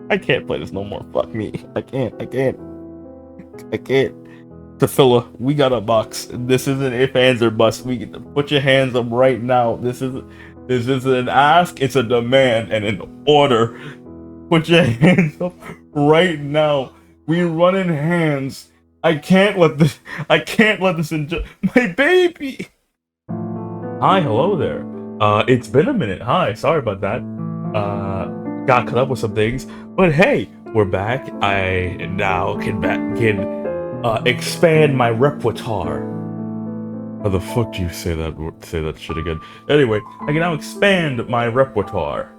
I can't play this no more. Fuck me. I can't. I can't. I can't. Tafilla, we got a box. This isn't if, ands, or buts. We get to put your hands up right now. This is an ask, it's a demand, and an order. Put your hands up right now. We running hands. I can't let this enjoy my baby. Hi, hello there. It's been a minute. Hi, sorry about that. Got caught up with some things, but hey, we're back. I now can expand my repertoire. How the fuck do you say that shit again? Anyway, I can now expand my repertoire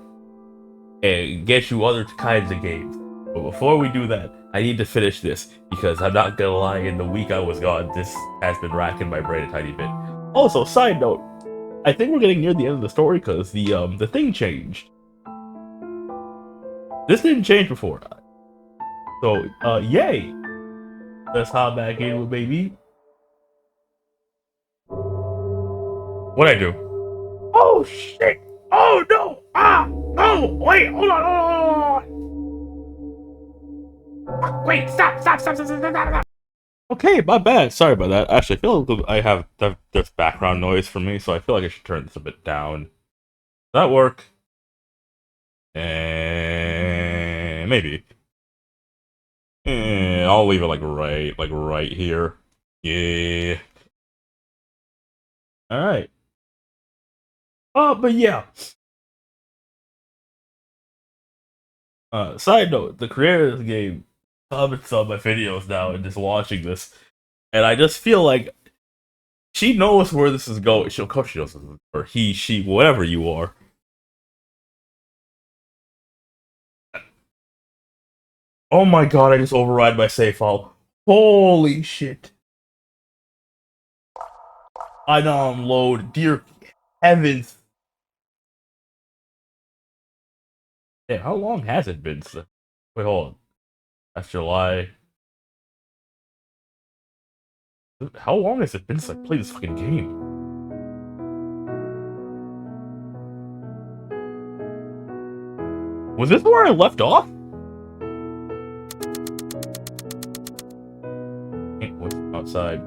and get you other kinds of games. But before we do that, I need to finish this because I'm not gonna lie. In the week I was gone, this has been racking my brain a tiny bit. Also, side note, I think we're getting near the end of the story because the thing changed. This didn't change before. So, yay! Let's hop back in with baby. What'd I do? Oh shit! Oh no! Ah! No! Wait! Hold on! Hold on! Wait! Stop! Okay, my bad. Sorry about that. Actually, I feel like I have there's background noise for me, so I feel like I should turn this a bit down. Does that work? Maybe. I'll leave it like right here. Yeah. All right. But yeah. Side note: the creator of this game comments on my videos now and just watching this, and I just feel like she knows where this is going. Of course she knows, or he, she, whatever you are. Oh my god! I just override my save file. Holy shit! I now I'm load. Dear heavens! Hey, how long has it been? Wait, hold on. That's July. How long has it been since I played this fucking game? Was this where I left off? What's outside?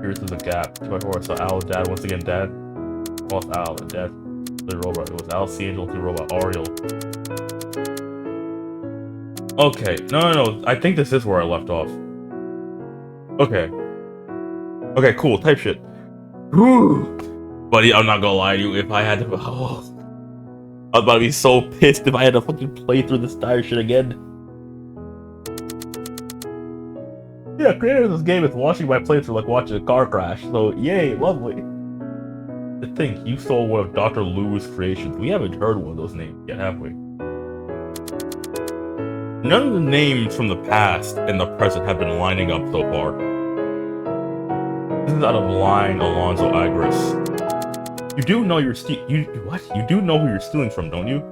Here's the gap. 2x4. So Al, Dad, once again, Dad. Lost Al, and Dad. The robot. It was Al, C Angel, the robot, Ariel. Okay, no. I think this is where I left off. Okay. Okay, cool. Type shit. Whew. Buddy, I'm not gonna lie to you. If I had to, I was about to be so pissed if I had to fucking play through this entire shit again. Yeah, creator of this game is watching my playthrough like watching a car crash. So yay, lovely. To think you stole one of Dr. Lou's creations. We haven't heard one of those names yet, have we? None of the names from the past and the present have been lining up so far. This is out of line, Alonzo Agris. You do know you're what? You do know who you're stealing from, don't you?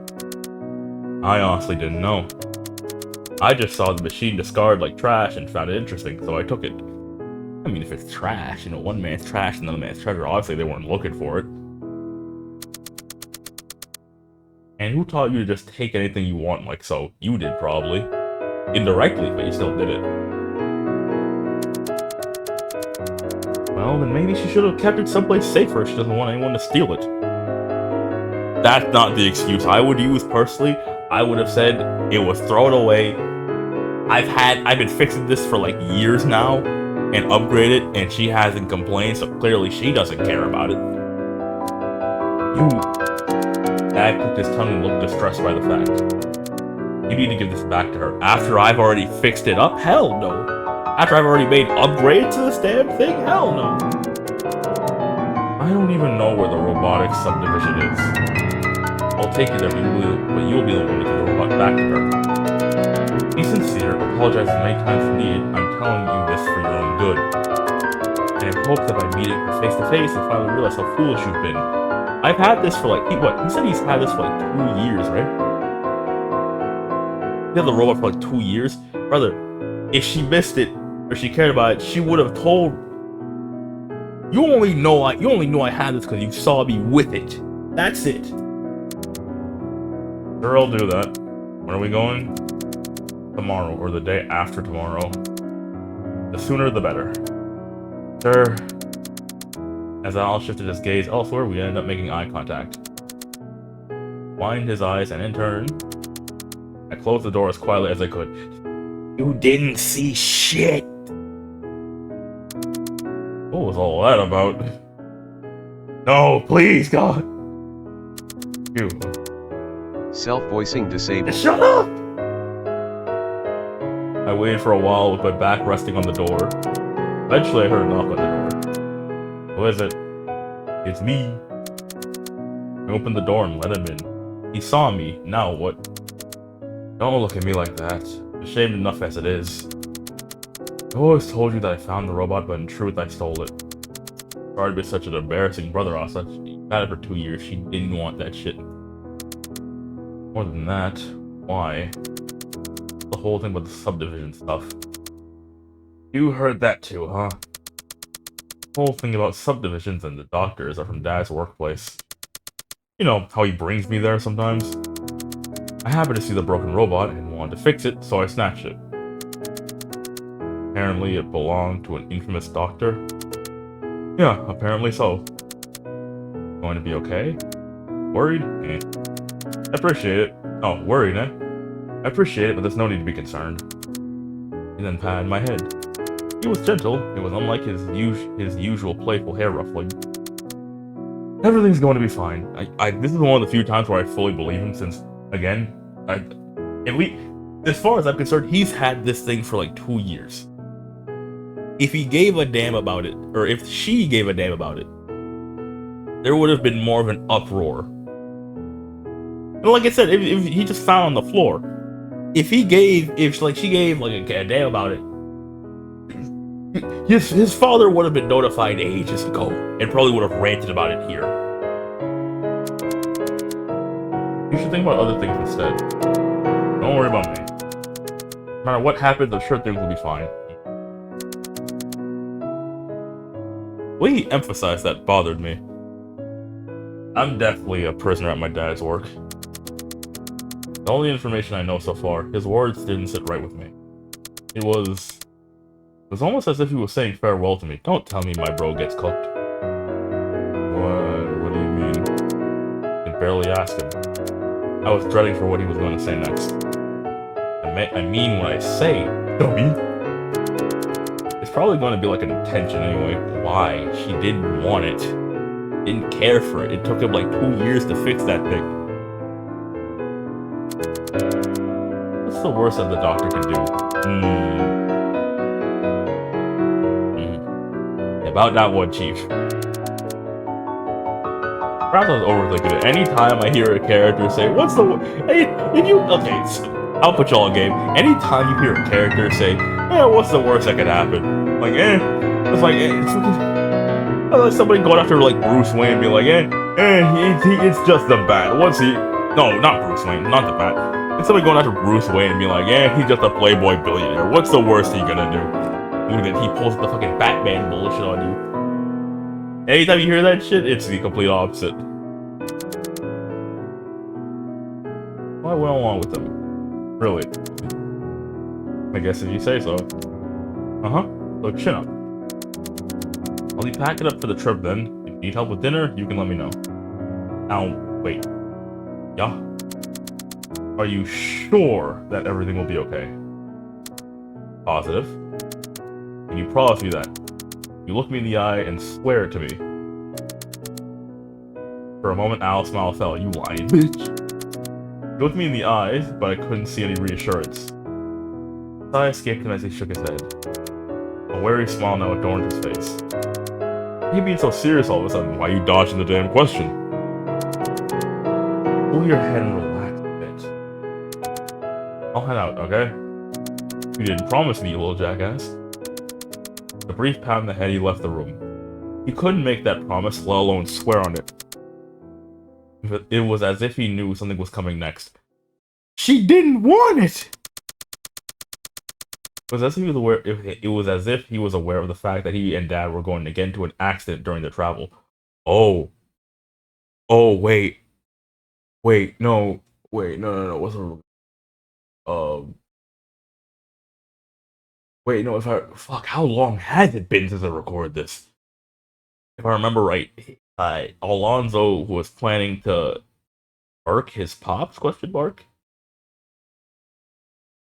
I honestly didn't know. I just saw the machine discarded like trash and found it interesting, so I took it. I mean, if it's trash, one man's trash and another man's treasure, obviously they weren't looking for it. And who taught you to just take anything you want like so? You did, probably. Indirectly, but you still did it. Well, then maybe she should have kept it someplace safer if she doesn't want anyone to steal it. That's not the excuse I would use, personally. I would have said it was thrown away. I've been fixing this for like years now and upgraded, and she hasn't complained, so clearly she doesn't care about it. Dad clicked his tongue and looked distressed by the fact. You need to give this back to her. After I've already fixed it up? Hell no. After I've already made upgrades to this damn thing? Hell no. I don't even know where the robotics subdivision is. I'll take you there, but you'll be the one to give the robot back to her. Be sincere, apologize as many times as needed. I'm telling you this for your own good. And in hopes that by meeting her face to face, you finally realize how foolish you've been. I've had this for like, he said he's had this for like 2 years, right? He had the robot for like 2 years? Brother, if she missed it, or she cared about it, she would have told... You only know I had this because you saw me with it. That's it. Sure, I'll do that. When are we going? Tomorrow, or the day after tomorrow. The sooner the better. Sure. As Al shifted his gaze elsewhere, we ended up making eye contact. Widened his eyes, and in turn, I closed the door as quietly as I could. You didn't see shit! What was all that about? No, please, God! You. Self-voicing disabled. Shut up! I waited for a while with my back resting on the door. Eventually, I heard a knock on the door. Who is it? It's me. I opened the door and let him in. He saw me. Now what? Don't look at me like that. Ashamed enough as it is. I always told you that I found the robot, but in truth, I stole it. Sorry to be such an embarrassing brother, Asa. She had it for 2 years. She didn't want that shit. More than that, why? The whole thing about the subdivision stuff. You heard that too, huh? The whole thing about subdivisions and the doctors are from Dad's workplace. You know, how he brings me there sometimes? I happened to see the broken robot and wanted to fix it, so I snatched it. Apparently it belonged to an infamous doctor. Yeah, apparently so. Going to be okay? Worried? Eh. I appreciate it. Oh, worried, eh? I appreciate it, but there's no need to be concerned. He then patted my head. He was gentle. It was unlike his usual playful hair ruffling. Everything's going to be fine. This is one of the few times where I fully believe him since, again, at least, as far as I'm concerned, he's had this thing for like 2 years. If he gave a damn about it, or if she gave a damn about it, there would have been more of an uproar. And like I said, if he just found on the floor, if she gave like a damn about it, his father would have been notified ages ago, and probably would have ranted about it here. You should think about other things instead. Don't worry about me. No matter what happens, I'm sure things will be fine. The way he emphasized that bothered me. I'm definitely a prisoner at my dad's work. The only information I know so far, his words didn't sit right with me. It was almost as if he was saying farewell to me. Don't tell me my bro gets cooked. What do you mean? I could barely ask him. I was dreading for what he was going to say next. I mean what I say, dummy. It's probably going to be like an intention anyway. Why? She didn't want it. Didn't care for it. It took him like 2 years to fix that thing. What's the worst that the doctor can do? About that one, Chief. Perhaps I was overthinking it. Anytime I hear a character say, "What's the?" I'll put y'all in game. Anytime you hear a character say, "What's the worst that could happen?" Like, it's like it's like somebody going after like Bruce Wayne and be like, it's just the bat. What's he? No, not Bruce Wayne, not the bat. It's somebody going after Bruce Wayne and be like, he's just a playboy billionaire. What's the worst he gonna do? And then he pulls the fucking Batman bullshit on you. Anytime you hear that shit, it's the complete opposite. Well, I went along with them. Really. I guess if you say so. So chin up. I'll be packing up for the trip then. If you need help with dinner, you can let me know. Now, wait. Yeah? Are you sure that everything will be okay? Positive? Can you promise me that? You look me in the eye and swear it to me. For a moment, Al's smile fell. You lying bitch. He looked me in the eyes, but I couldn't see any reassurance. A sigh escaped him as he shook his head. A wary smile now adorned his face. Why are you being so serious all of a sudden? Why are you dodging the damn question? Pull your head and relax a bit. I'll head out, okay? You didn't promise me, you little jackass. With a brief pat on the head, he left the room. He couldn't make that promise, let alone swear on it. It was as if he knew something was coming next. She didn't want it! It was as if he was aware of the fact that he and Dad were going to get into an accident during their travel. Oh, wait. No, what's the Um, wait, no, if I fuck, how long has it been since I recorded this? If I remember right, Alonzo was planning to murk his pops? Question mark.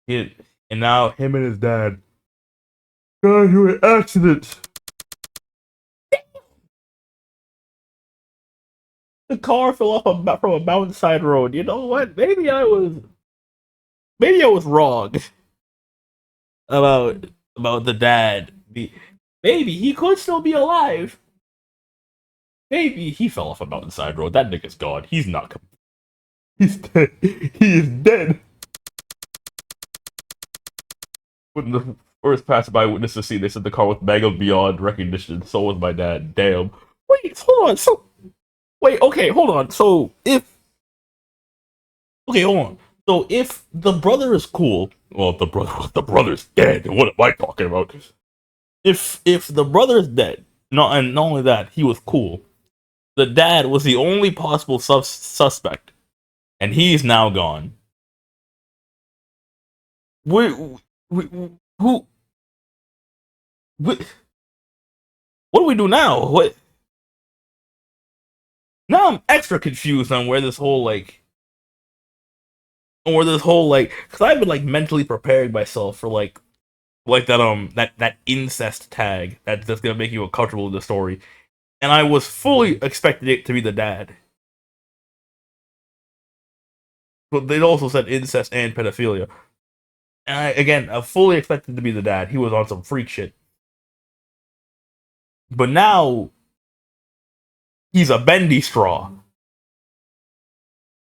He, and now him and his dad got into an accident. The car fell off from a mountainside road. You know what? Maybe I was wrong about the dad. Maybe he could still be alive. Maybe he fell off a mountainside road. That nigga's gone. He's not. He's dead. He is dead. When the first passerby witnessed the scene, they said the car was mega beyond recognition. So was my dad. Damn. Wait, hold on. Okay, hold on. Hold on. So if the brother is cool, well, the brother's dead. What am I talking about? If the brother's dead, and not only that, he was cool. The dad was the only possible suspect, and he's now gone. We, who? We, what do we do now? What? Now I'm extra confused on where this whole because I've been like mentally preparing myself for that incest tag that's gonna make you uncomfortable with the story, and I was fully expecting it to be the dad. But they also said incest and pedophilia. And I fully expected to be the dad. He was on some freak shit. But now, he's a bendy straw.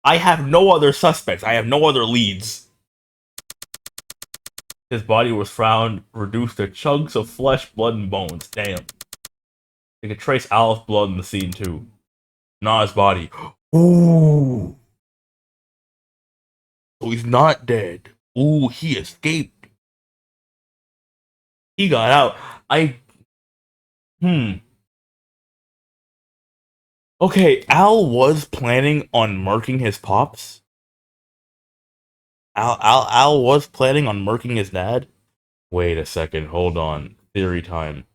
I have no other suspects. I have no other leads. His body was found reduced to chunks of flesh, blood, and bones. Damn. They could trace Al's blood in the scene, too. Not his body. Ooh. So he's not dead. Ooh, he escaped. He got out. Okay, Al was planning on murking his pops. Al was planning on murking his dad. Wait a second, hold on. Theory time.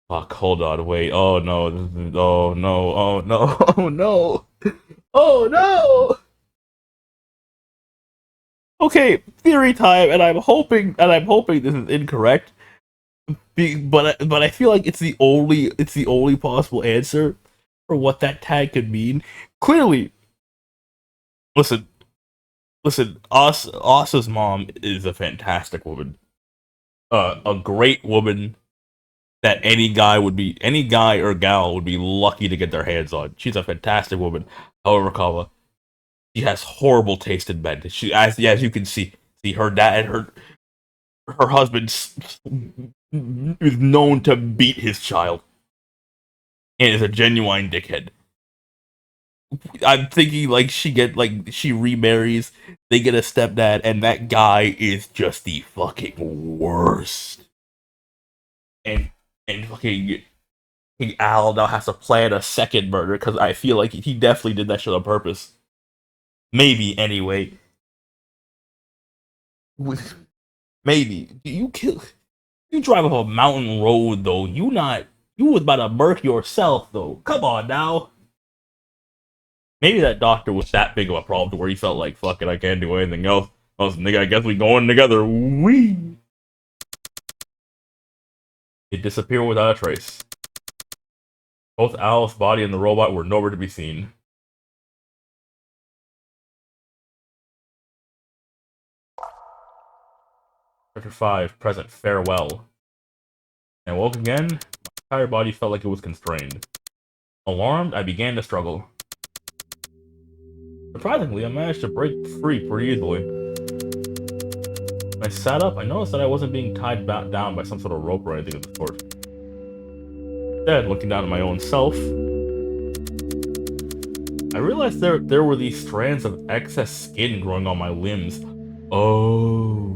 Fuck, hold on, wait. Oh no, oh no, oh no, oh no, oh no. Okay, theory time, and I'm hoping this is incorrect. But I feel like it's the only possible answer for what that tag could mean. Clearly, listen, Asa's mom is a fantastic woman. A great woman that any guy or gal would be lucky to get their hands on. She's a fantastic woman. However, Kava, she has horrible taste in men. As you can see her husband is known to beat his child and is a genuine dickhead. I'm thinking she remarries, they get a stepdad, and that guy is just the fucking worst. And fucking Al now has to plan a second murder because I feel like he definitely did that shit on purpose. Maybe anyway. Maybe you drive up a mountain road though. You was about to murk yourself though. Come on now. Maybe that doctor was that big of a problem to where he felt like, fuck it, I can't do anything else. Nigga, I guess we going together. Wee. It disappeared without a trace. Both Al's body and the robot were nowhere to be seen. Chapter 5, Present Farewell. I woke again. My entire body felt like it was constrained. Alarmed, I began to struggle. Surprisingly, I managed to break free pretty easily. When I sat up, I noticed that I wasn't being tied down by some sort of rope or anything of the sort. Instead, looking down at my own self, I realized there were these strands of excess skin growing on my limbs. Oh.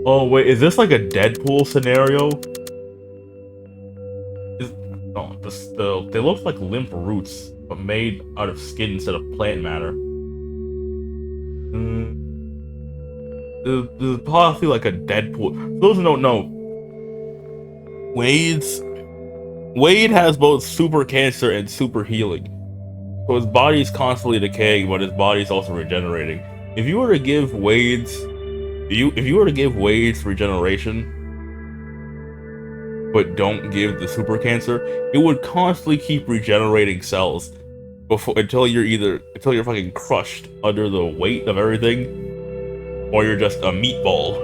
Oh, wait, is this like a Deadpool scenario? They look like limp roots, but made out of skin instead of plant matter. There's possibly like a Deadpool. For those who don't know, Wade's Wade has both super cancer and super healing. So his body's constantly decaying, but his body's also regenerating. If you were to give Wade's if you were to give Wade's regeneration, but don't give the super cancer, it would constantly keep regenerating cells until you're fucking crushed under the weight of everything, or you're just a meatball,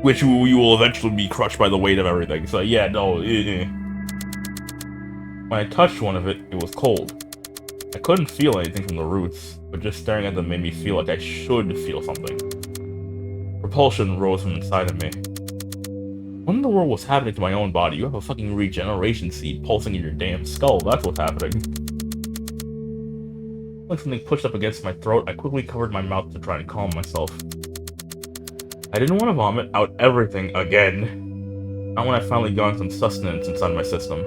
which you will eventually be crushed by the weight of everything. So yeah, no. When I touched one of it, it was cold. I couldn't feel anything from the roots, but just staring at them made me feel like I should feel something. Repulsion rose from inside of me. What in the world was happening to my own body? You have a fucking regeneration seed pulsing in your damn skull. That's what's happening. Like something pushed up against my throat, I quickly covered my mouth to try and calm myself. I didn't want to vomit out everything again. Not when I finally got some sustenance inside my system.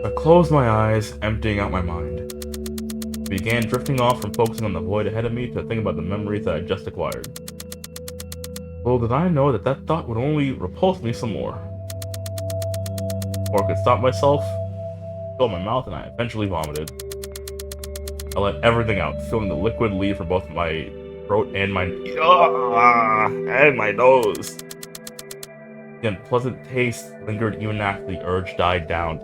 I closed my eyes, emptying out my mind. I began drifting off from focusing on the void ahead of me to think about the memories that I just acquired. Little did I know that that thought would only repulse me some more. Before I could stop myself, filled my mouth, and I eventually vomited. I let everything out, feeling the liquid leave from both my throat and my nose. The unpleasant taste lingered even after the urge died down.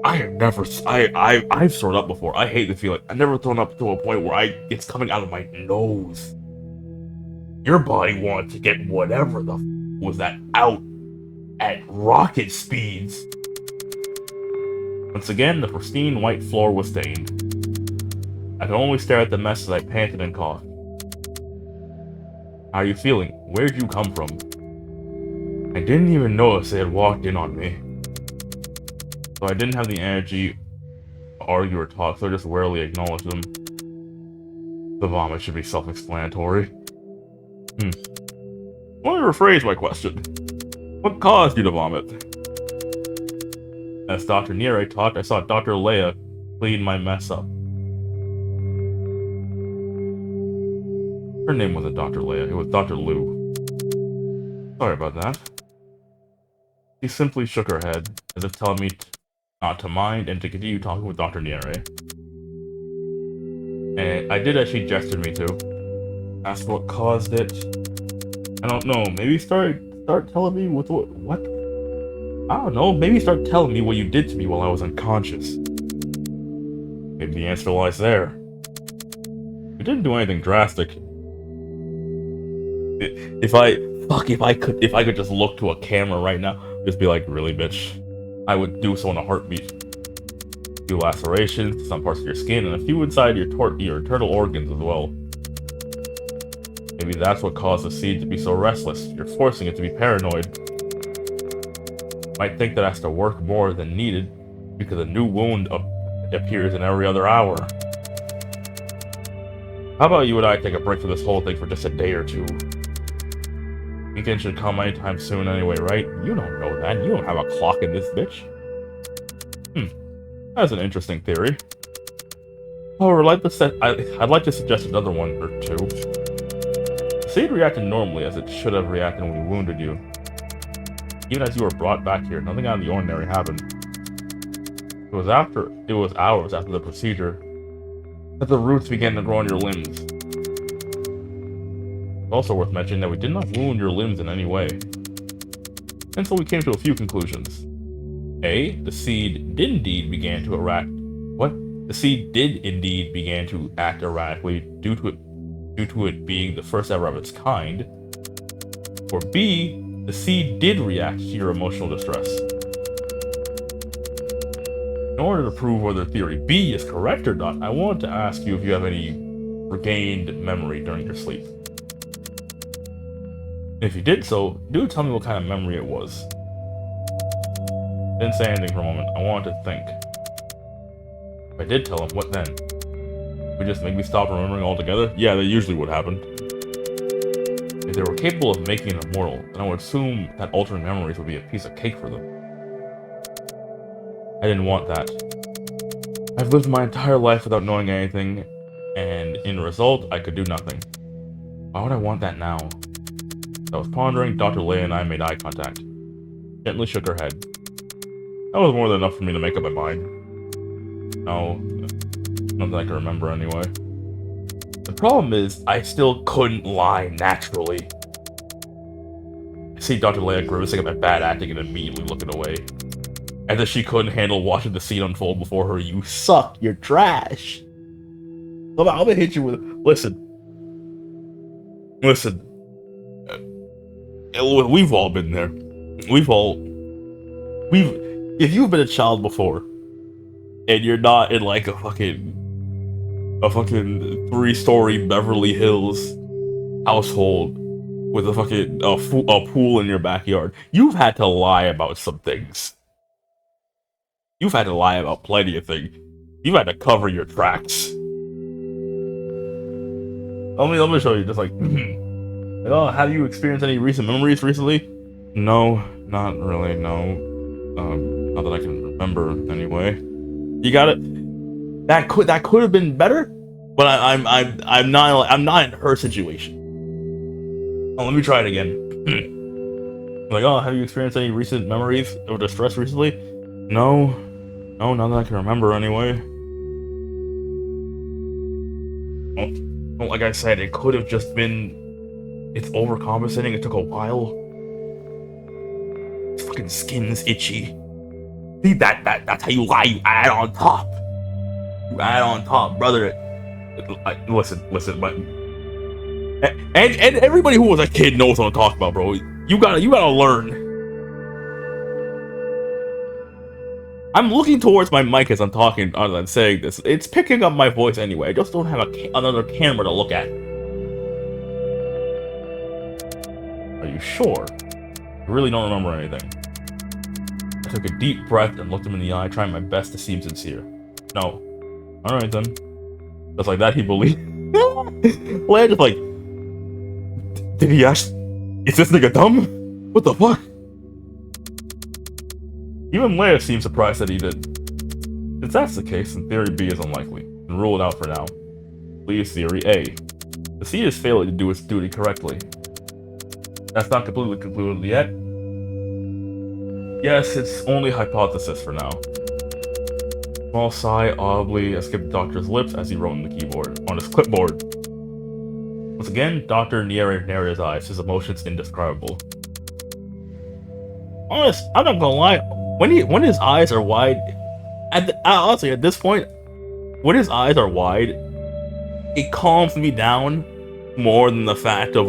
I've thrown up before. I hate the feeling. I've never thrown up to a point where it's coming out of my nose. Your body wanted to get whatever the was that out at rocket speeds. Once again, the pristine white floor was stained. I could only stare at the mess as I panted and coughed. How are you feeling? Where'd you come from? I didn't even notice they had walked in on me. So I didn't have the energy to argue or talk, so I just warily acknowledged them. The vomit should be self-explanatory. Let me rephrase my question. What caused you to vomit? As Dr. Nere talked, I saw Dr. Leia clean my mess up. Her name wasn't Dr. Leia, it was Dr. Liu. Sorry about that. She simply shook her head, as if telling me not to mind and to continue talking with Dr. Nere. And I did as she gestured me to. Asked what caused it. I don't know, maybe start telling me what? I don't know, maybe start telling me what you did to me while I was unconscious. Maybe the answer lies there. We didn't do anything drastic. If I could just look to a camera right now, just be like, really, bitch? I would do so in a heartbeat. A few lacerations to some parts of your skin, and a few inside your internal organs as well. Maybe that's what caused the seed to be so restless. You're forcing it to be paranoid. Might think that it has to work more than needed, because a new wound appears in every other hour. How about you and I take a break from this whole thing for just a day or two? Weekend should come anytime soon anyway, right? You don't know that. You don't have a clock in this bitch. That's an interesting theory. However, I'd like to suggest another one or two. The seed reacted normally as it should have reacted when we wounded you. Even as you were brought back here, nothing out of the ordinary happened. It was hours after the procedure that the roots began to grow on your limbs. It's also worth mentioning that we did not wound your limbs in any way. And so we came to a few conclusions. A. The seed did indeed begin to act erratically due to it being the first ever of its kind. Or B. The seed did react to your emotional distress. In order to prove whether theory B is correct or not, I wanted to ask you if you have any regained memory during your sleep. If you did so, do tell me what kind of memory it was. Didn't say anything for a moment. I wanted to think. If I did tell him, what then? Would just make me stop remembering altogether? Yeah, that usually would happen. If they were capable of making it immortal, then I would assume that altering memories would be a piece of cake for them. I didn't want that. I've lived my entire life without knowing anything, and in result, I could do nothing. Why would I want that now? I was pondering, Dr. Leia and I made eye contact. Gently shook her head. That was more than enough for me to make up my mind. No, nothing I can remember anyway. The problem is, I still couldn't lie naturally. I see Dr. Leia grimacing at my bad acting and immediately looking away. As if she couldn't handle watching the scene unfold before her. You suck, you're trash. I'm gonna hit you with, listen. We've all been there. If you've been a child before, and you're not in like a fucking 3-story Beverly Hills household with a pool in your backyard, you've had to lie about some things. You've had to lie about plenty of things. You've had to cover your tracks. Let me show you. Just like, oh, have you experienced any recent memories recently? No, not really. No, not that I can remember. Anyway, you got it. That could have been better, but I'm not in her situation. Oh, let me try it again. Like, oh, have you experienced any recent memories of distress recently? No, not that I can remember anyway. Well, like I said, it could have just been. It's overcompensating. It took a while. His fucking skin's itchy. See, that's how you lie. You add on top. You add on top, brother. Listen, but and everybody who was a kid knows what I'm talking about, bro. You gotta learn. I'm looking towards my mic as I'm talking, as I'm saying this. It's picking up my voice anyway. I just don't have another camera to look at. Are you sure? I really don't remember anything. I took a deep breath and looked him in the eye, trying my best to seem sincere. No. Alright then. Just like that, he believed. Leia just like, did he ask? Is this nigga dumb? What the fuck? Even Leia seemed surprised that he did. If that's the case, then theory B is unlikely, and rule it out for now. Leave theory A. The seed is failing to do its duty correctly. That's not completely concluded yet. Yes, it's only hypothesis for now. Small sigh audibly escaped the doctor's lips as he wrote on his clipboard. Once again, Dr. narrated his eyes, his emotions indescribable. Honest, I'm not gonna lie. When his eyes are wide, honestly, at this point, when his eyes are wide, it calms me down more than the fact of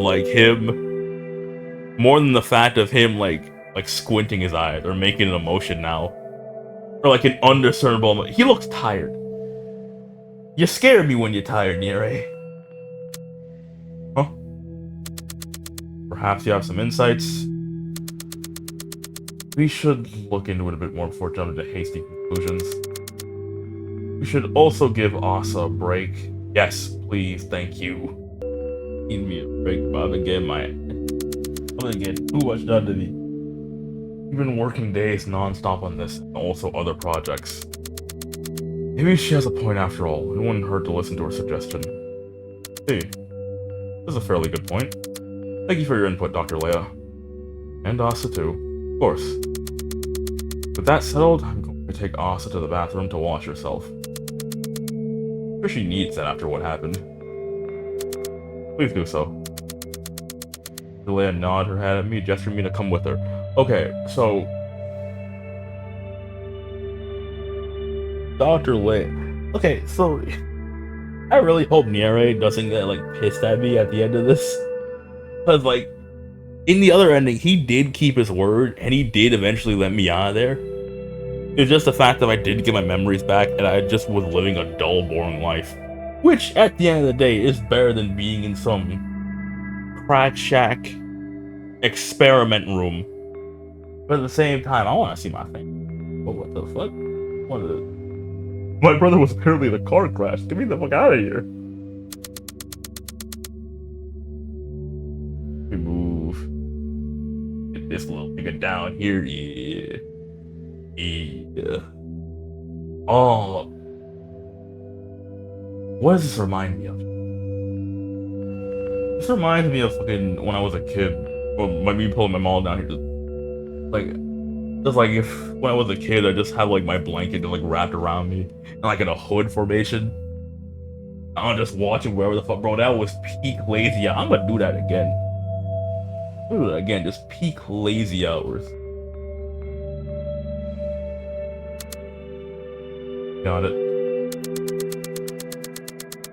him like squinting his eyes or making an emotion now, or like an undiscernible. He looks tired. You scare me when you're tired, Nire. Huh? Perhaps you have some insights. We should look into it a bit more before jumping to hasty conclusions. We should also give Asa a break. Yes, please, thank you. Need me a break, Bob, and I'm gonna get too much done to me. We've been working days non-stop on this, and also other projects. Maybe she has a point after all. It wouldn't hurt to listen to her suggestion. Hey, this is a fairly good point. Thank you for your input, Dr. Leia. And Asa too. Of course. With that settled, I'm going to take Asa to the bathroom to wash herself. I'm sure she needs that after what happened. Please do so. Leia nodded her head at me, gesturing me to come with her. Okay, so Dr. Leia. Okay, so I really hope Nire doesn't get like pissed at me at the end of this. Cause like in the other ending, he did keep his word, and he did eventually let me out of there. It's just the fact that I did get my memories back, and I just was living a dull, boring life. Which, at the end of the day, is better than being in some crack shack experiment room. But at the same time, I want to see my thing. But what the fuck? My brother was apparently in a car crash. Get me the fuck out of here. We move. Get this little nigga down here. Yeah. Yeah. Oh. What does this remind me of? This reminds me of fucking when I was a kid. Well, me pulling my mom down here, just like if when I was a kid, I just had like my blanket just like wrapped around me, and like in a hood formation. I'm just watching wherever the fuck, bro. That was peak lazy. I'm gonna do that again. I'm gonna do that again. Just peak lazy hours. Got it.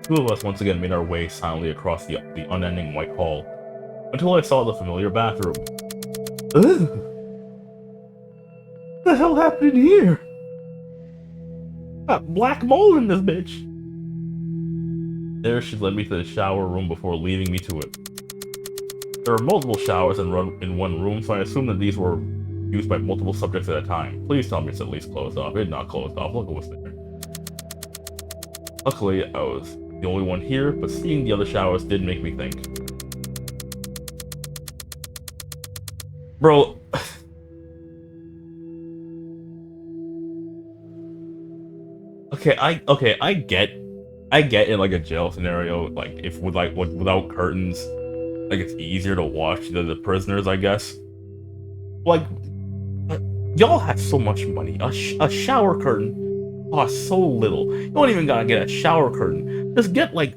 Two of us once again made our way silently across the unending white hall until I saw the familiar bathroom. Ugh. What the hell happened in here? Got black mold in this bitch. There she led me to the shower room before leading me to it. There are multiple showers in one room, so I assume that these were used by multiple subjects at a time. Please tell me it's at least closed off. It's not closed off. Look at what's there. Luckily, I was the only one here, but seeing the other showers did make me think. Bro. I get in like a jail scenario, like if without curtains, like it's easier to watch the prisoners, I guess. Like, y'all have so much money. A shower curtain costs so little. You don't even gotta get a shower curtain. Just get like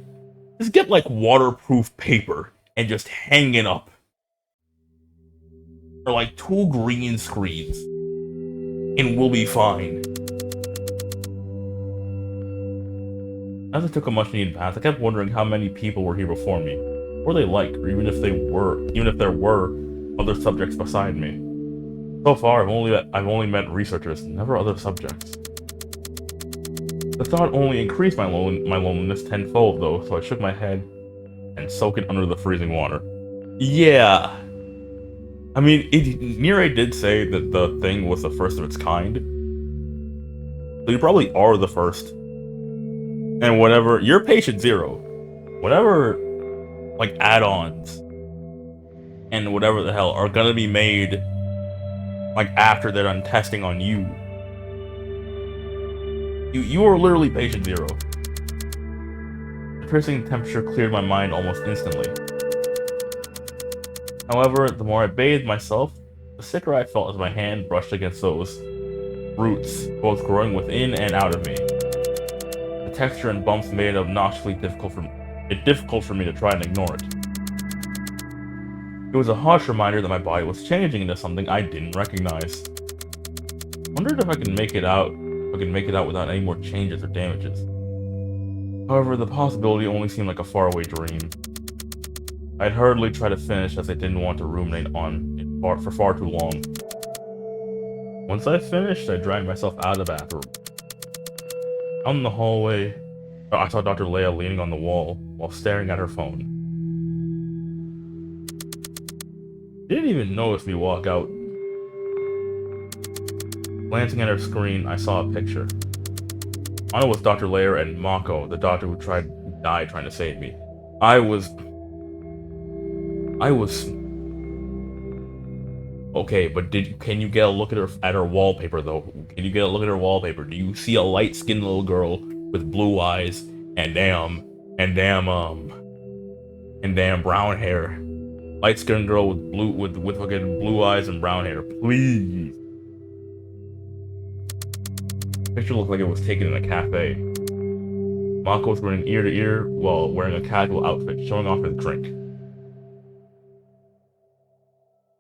waterproof paper and just hang it up. Or like 2 green screens. And we'll be fine. As I took a much needed bath, I kept wondering how many people were here before me. What were they like, or even if there were other subjects beside me. So far, I've only met researchers, never other subjects. The thought only increased my loneliness tenfold, though, so I shook my head and soaked it under the freezing water. Yeah. I mean, Mirai did say that the thing was the first of its kind. So you probably are the first. And whatever, you're patient zero. Whatever, like, add-ons and whatever the hell are gonna be made, like, after they're done testing on you. You are literally patient zero. The piercing temperature cleared my mind almost instantly. However, the more I bathed myself, the sicker I felt as my hand brushed against those roots, both growing within and out of me. The texture and bumps made it obnoxiously difficult for me to try and ignore it. It was a harsh reminder that my body was changing into something I didn't recognize. Wondered if I could make it out without any more changes or damages. However, the possibility only seemed like a faraway dream. I'd hurriedly try to finish as I didn't want to ruminate on it for far too long. Once I finished, I dragged myself out of the bathroom. Out in the hallway, I saw Dr. Leia leaning on the wall while staring at her phone. She didn't even notice me walk out. Glancing at her screen, I saw a picture. On it was Dr. Leia and Mako, the doctor who died trying to save me. I was... Okay, but can you get a look at her wallpaper though? Can you get a look at her wallpaper? Do you see a light-skinned little girl with blue eyes and damn brown hair? Light-skinned girl with fucking blue eyes and brown hair. Please. The picture looked like it was taken in a cafe. Mako was grinning ear to ear while wearing a casual outfit, showing off his drink.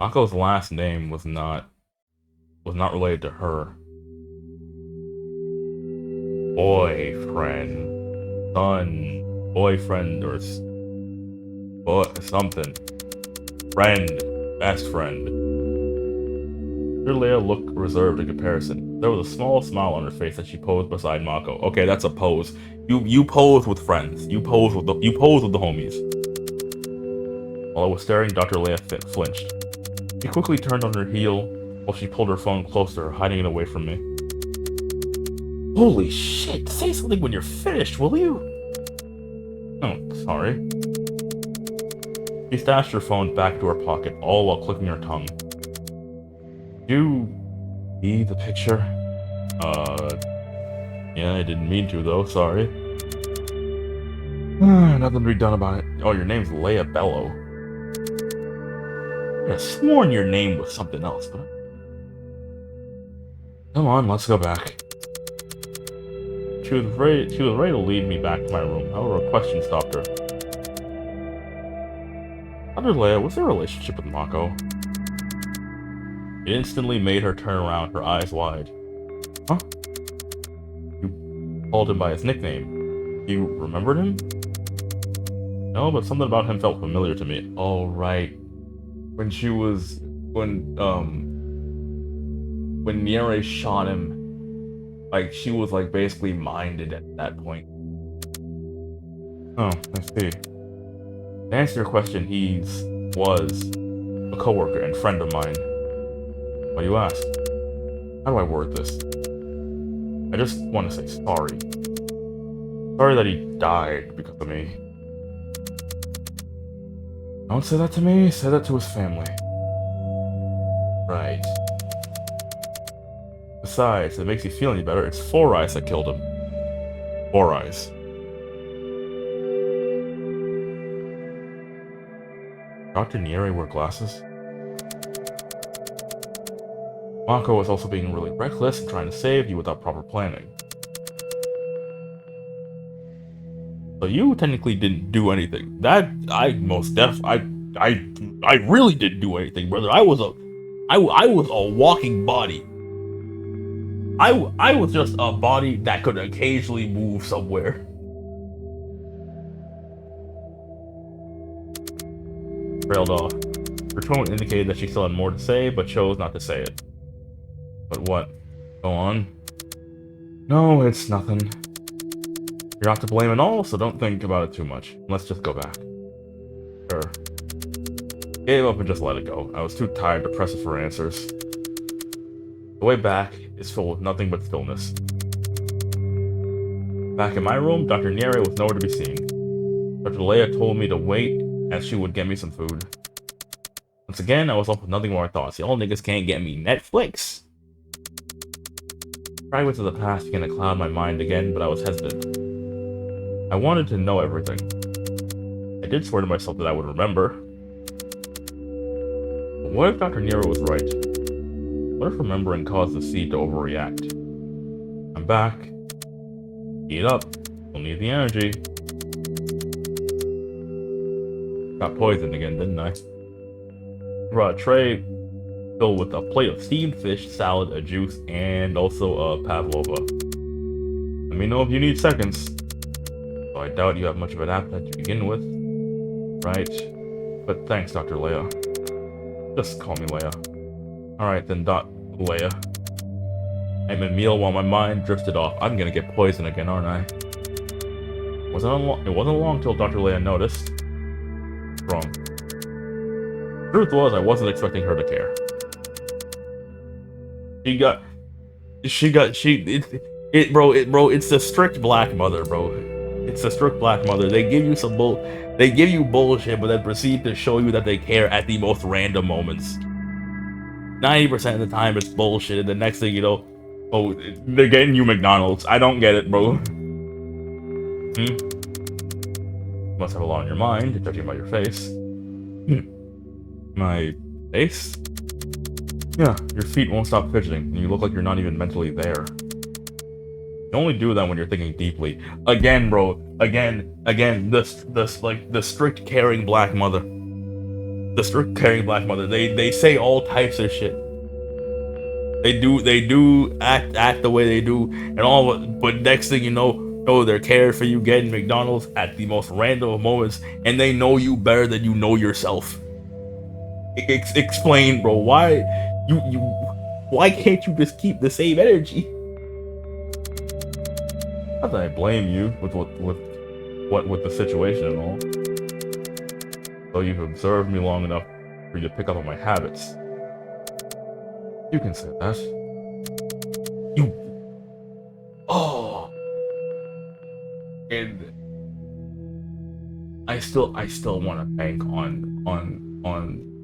Mako's last name was not related to her. Boyfriend, son, boyfriend, or something. Friend, best friend. Leia looked reserved in comparison. There was a small smile on her face as she posed beside Mako. Okay, that's a pose. You pose with friends. You pose with the homies. While I was staring, Dr. Leia flinched. She quickly turned on her heel while she pulled her phone closer, hiding it away from me. Holy shit! Say something when you're finished, will you? Oh, sorry. She stashed her phone back to her pocket, all while clicking her tongue. You see the picture? Yeah, I didn't mean to though, sorry. Nothing to be done about it. Oh, your name's Leia Bello. I could have sworn your name was something else, but... Come on, let's go back. She was ready to lead me back to my room. However, a question stopped her. Dr. Leia, what's your relationship with Mako? It instantly made her turn around, her eyes wide. Huh? You called him by his nickname. You remembered him? No, but something about him felt familiar to me. Oh, right. When Niere shot him, like, she was, like, basically minded at that point. Oh, I see. To answer your question, was a coworker and friend of mine. Why do you ask? How do I word this? I just want to say sorry. Sorry that he died because of me. Don't say that to me, say that to his family. Right. Besides, if it makes you feel any better, it's Four Eyes that killed him. Four Eyes. Dr. Niere wore glasses? Mako was also being really reckless and trying to save you without proper planning. So you technically didn't do anything. That I really didn't do anything, brother. I was a walking body. I was just a body that could occasionally move somewhere. Trailed off. Her tone indicated that she still had more to say, but chose not to say it. But what? Go on. No, it's nothing. You're not to blame at all, so don't think about it too much. Let's just go back. Sure. Gave up and just let it go. I was too tired to press it for answers. The way back is filled with nothing but stillness. Back in my room, Dr. Niere was nowhere to be seen. Dr. Leia told me to wait, as she would get me some food. Once again, I was left with nothing more thoughts. Y'all niggas can't get me Netflix. Fragments of the past began to cloud my mind again, but I was hesitant. I wanted to know everything. I did swear to myself that I would remember. But what if Dr. Niere was right? What if remembering caused the seed to overreact? I'm back. Eat up. You'll need the energy. Got poisoned again, didn't I? Brought a tray filled with a plate of steamed fish, salad, a juice, and also a pavlova. Let me know if you need seconds. Though I doubt you have much of an appetite to begin with. Right. But thanks, Dr. Leia. Just call me Leia. Alright then, Leia. I ate a meal while my mind drifted off. I'm gonna get poisoned again, aren't I? It wasn't long till Dr. Leia noticed. Wrong. Truth was, I wasn't expecting her to care. Bro, it's the strict black mother, bro. It's the strict black mother. They give you bullshit, but then proceed to show you that they care at the most random moments. 90% of the time it's bullshit, and the next thing you know, oh, they're getting you McDonald's. I don't get it, bro. You must have a lot on your mind, judging by your face. My face? Yeah, your feet won't stop fidgeting, and you look like you're not even mentally there. You only do that when you're thinking deeply. Again, bro. Again. The strict caring black mother. The strict caring black mother. They say all types of shit. They do act the way they do, and all. But next thing you know, they're caring for you getting McDonald's at the most random of moments, and they know you better than you know yourself. Explain, bro. Why can't you just keep the same energy? Not that I blame you with the situation and all. Though you've observed me long enough for you to pick up on my habits. You can say that. Oh. And I still want to bank on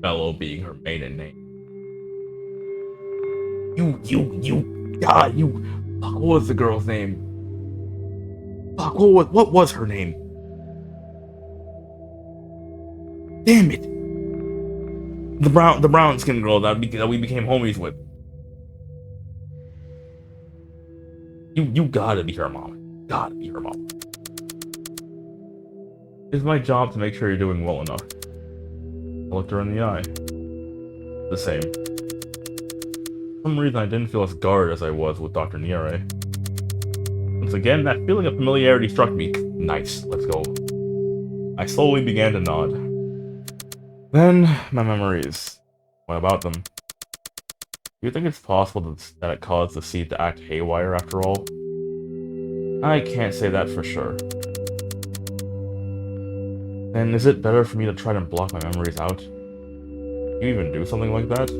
Bello being her maiden name. Fuck, what was the girl's name? Fuck, what was her name? Damn it! The brown skin girl that we became homies with. You gotta be her mom. Gotta be her mom. It's my job to make sure you're doing well enough. I looked her in the eye. The same. For some reason I didn't feel as guarded as I was with Dr. Niere. Once again, that feeling of familiarity struck me. Nice, let's go. I slowly began to nod. Then, my memories. What about them? Do you think it's possible that it caused the seed to act haywire after all? I can't say that for sure. Then is it better for me to try to block my memories out? Can you even do something like that?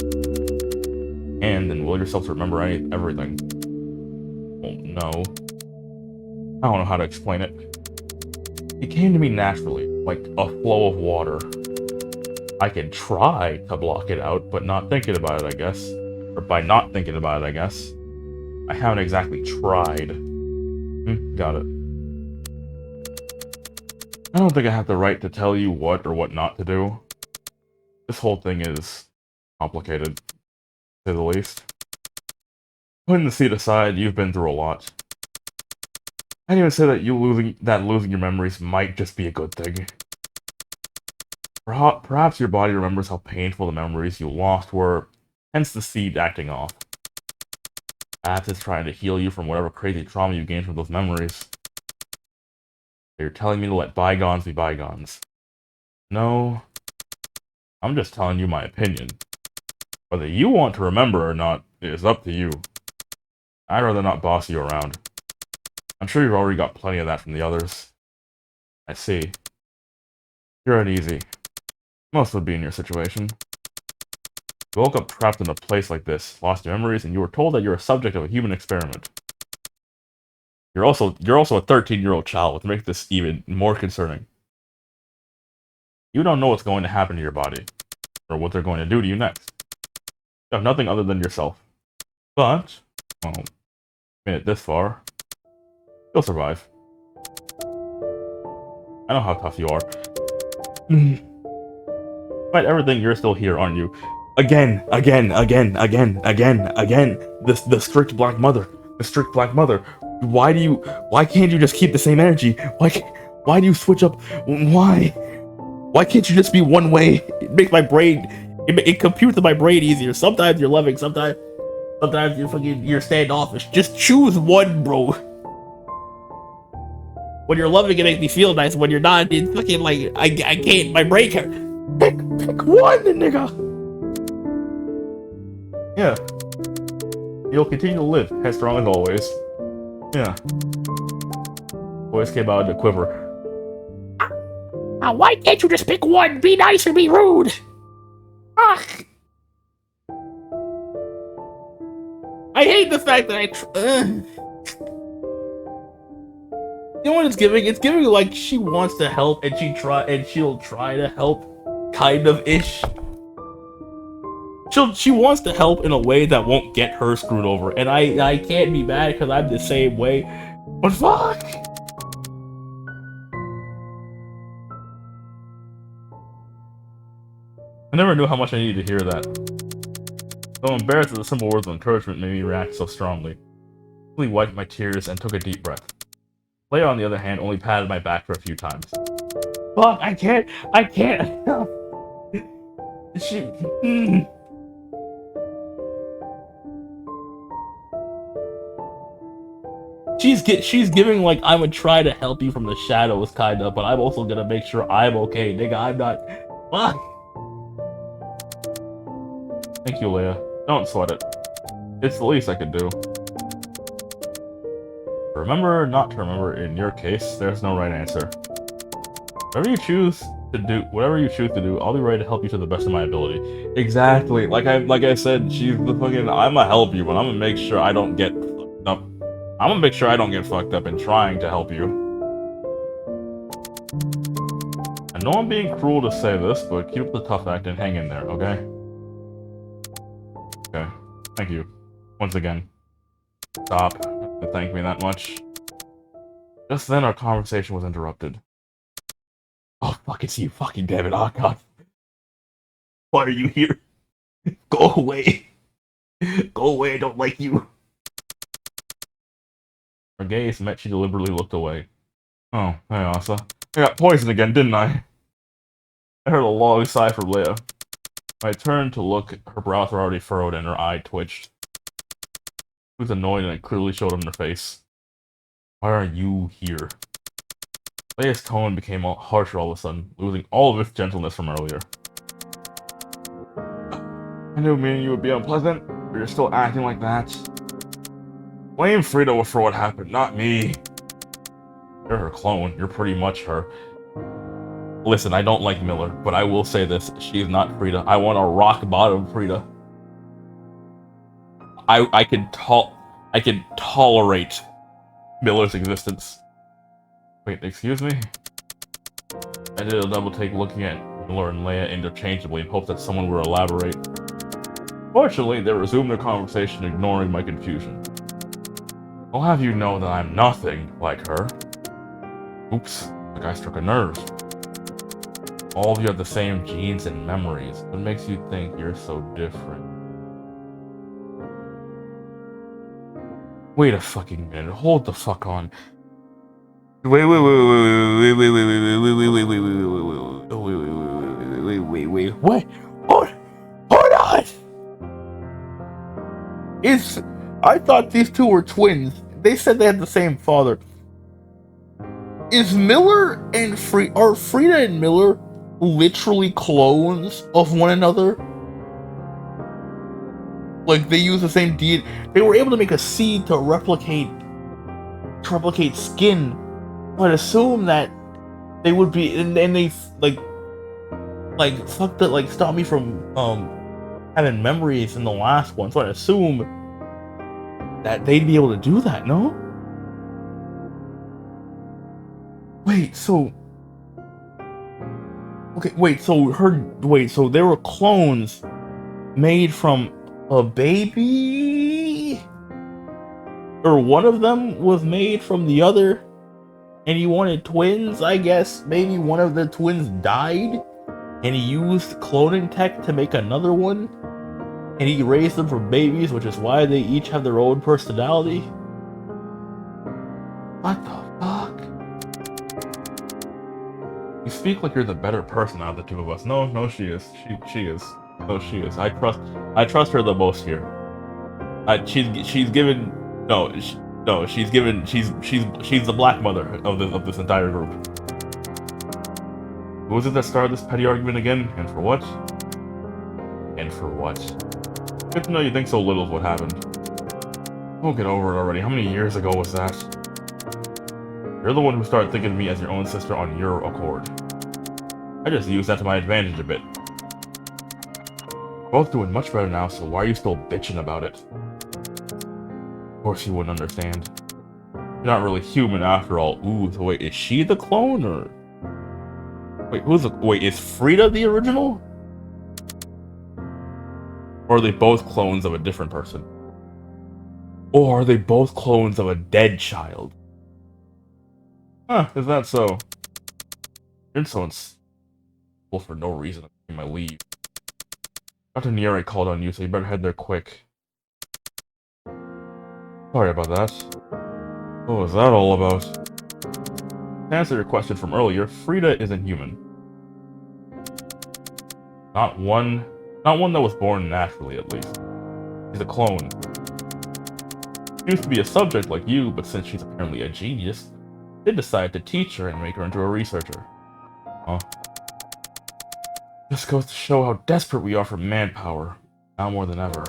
And then will yourself remember everything? Well, no. I don't know how to explain it. It came to me naturally, like a flow of water. I could try to block it out, but not thinking about it, I guess. Or by not thinking about it, I guess. I haven't exactly tried. Got it. I don't think I have the right to tell you what or what not to do. This whole thing is complicated, to say the least. Putting the seed aside, you've been through a lot. I'd even say that losing your memories might just be a good thing. Perhaps your body remembers how painful the memories you lost were, hence the seed acting off. Perhaps it's trying to heal you from whatever crazy trauma you gained from those memories. You're telling me to let bygones be bygones. No, I'm just telling you my opinion. Whether you want to remember or not is up to you. I'd rather not boss you around. I'm sure you've already got plenty of that from the others. I see. You're uneasy. Most would be in your situation. You woke up trapped in a place like this, lost your memories, and you were told that you're a subject of a human experiment. You're also a 13-year-old child, which makes this even more concerning. You don't know what's going to happen to your body, or what they're going to do to you next. You have nothing other than yourself. But, well, made it this far. You'll survive. I know how tough you are. Despite everything, you're still here, aren't you? Again. The strict black mother. The strict black mother. Why can't you just keep the same energy? Why do you switch up? Why? Why can't you just be one way? It makes my brain, it computes in my brain easier. Sometimes you're loving, sometimes you're standoffish. Just choose one, bro. When you're loving, it makes me feel nice. When you're not, it's fucking like, I can't, my brain can't. Pick one, nigga! Yeah. You'll continue to live, headstrong as always. Yeah. Voice came out in a quiver. Why can't you just pick one? Be nice or be rude! Ah. I hate the fact that you know what it's giving? It's giving like she wants to help and she'll try to help, kind of ish. She wants to help in a way that won't get her screwed over, and I can't be mad because I'm the same way. But fuck! I never knew how much I needed to hear that. So embarrassed that the simple words of encouragement made me react so strongly. I quickly wiped my tears and took a deep breath. Leia, on the other hand, only patted my back for a few times. Fuck, I can't. She's giving like I'm gonna try to help you from the shadows, kinda, but I'm also gonna make sure I'm okay, nigga. I'm not. Fuck. Thank you, Leia. Don't sweat it. It's the least I could do. Remember or not to remember, in your case, there's no right answer. Whatever you choose to do, I'll be ready to help you to the best of my ability. Exactly. Like I said, she's the fucking. I'ma help you, but I'm gonna make sure I don't get fucked up. I'm gonna make sure I don't get fucked up in trying to help you. I know I'm being cruel to say this, but keep up the tough act and hang in there, okay? Okay. Thank you. Once again. Stop. To thank me that much. Just then our conversation was interrupted. Oh fuck, it's you, fucking damn it, oh god. Why are you here? Go away. Go away, I don't like you. Her gaze met, she deliberately looked away. Oh, hey Asa. I got poisoned again, didn't I? I heard a long sigh from Leia. When I turned to look, her brows were already furrowed and her eye twitched. She was annoyed and it clearly showed on her face. Why are you here? Leia's tone became harsher all of a sudden, losing all of its gentleness from earlier. I knew me and you would be unpleasant, but you're still acting like that. Blame Frida for what happened, not me. You're her clone. You're pretty much her. Listen, I don't like Miller, but I will say this. She is not Frida. I want a rock bottom Frida. I can tolerate Miller's existence. Wait, excuse me? I did a double take looking at Miller and Leia interchangeably in hopes that someone would elaborate. Fortunately, they resumed their conversation, ignoring my confusion. I'll have you know that I'm nothing like her. Oops, like I struck a nerve. All of you have the same genes and memories. What makes you think you're so different? Wait a fucking minute. Hold the fuck on. Wait. What? Hold on! I thought these two were twins. They said they had the same father. Is Miller and are Frida and Miller literally clones of one another? Like, they use the same DNA. They were able to make a seed to replicate skin. But assume that they would be, and they like fucked it, like stopped me from having memories in the last one. So I assume that they'd be able to do that. No. Wait. So. Okay. Wait. So So they were clones made from a baby, or one of them was made from the other. And he wanted twins, I guess. Maybe one of the twins died, and he used cloning tech to make another one. And he raised them from babies, which is why they each have their own personality. What the fuck? You speak like you're the better person out of the two of us. No, she is. She is. No, she is. I trust her the most here. She's given. No, she's the black mother of this entire group. Who was it that started this petty argument again? And for what? Good to know you think so little of what happened. Oh, get over it already. How many years ago was that? You're the one who started thinking of me as your own sister on your accord. I just used that to my advantage a bit. We're both doing much better now, so why are you still bitching about it? Of course you wouldn't understand. You're not really human after all. Ooh, so wait, is she the clone, or... Wait, is Frida the original? Or are they both clones of a different person? Or are they both clones of a dead child? Huh, is that so? You're insolent. Well, for no reason, I'm my leave. Dr. Nieri called on you, so you better head there quick. Sorry about that. What was that all about? To answer your question from earlier, Frida isn't human. Not one that was born naturally, at least. She's a clone. She used to be a subject like you, but since she's apparently a genius, they decided to teach her and make her into a researcher. Huh? This goes to show how desperate we are for manpower, now more than ever.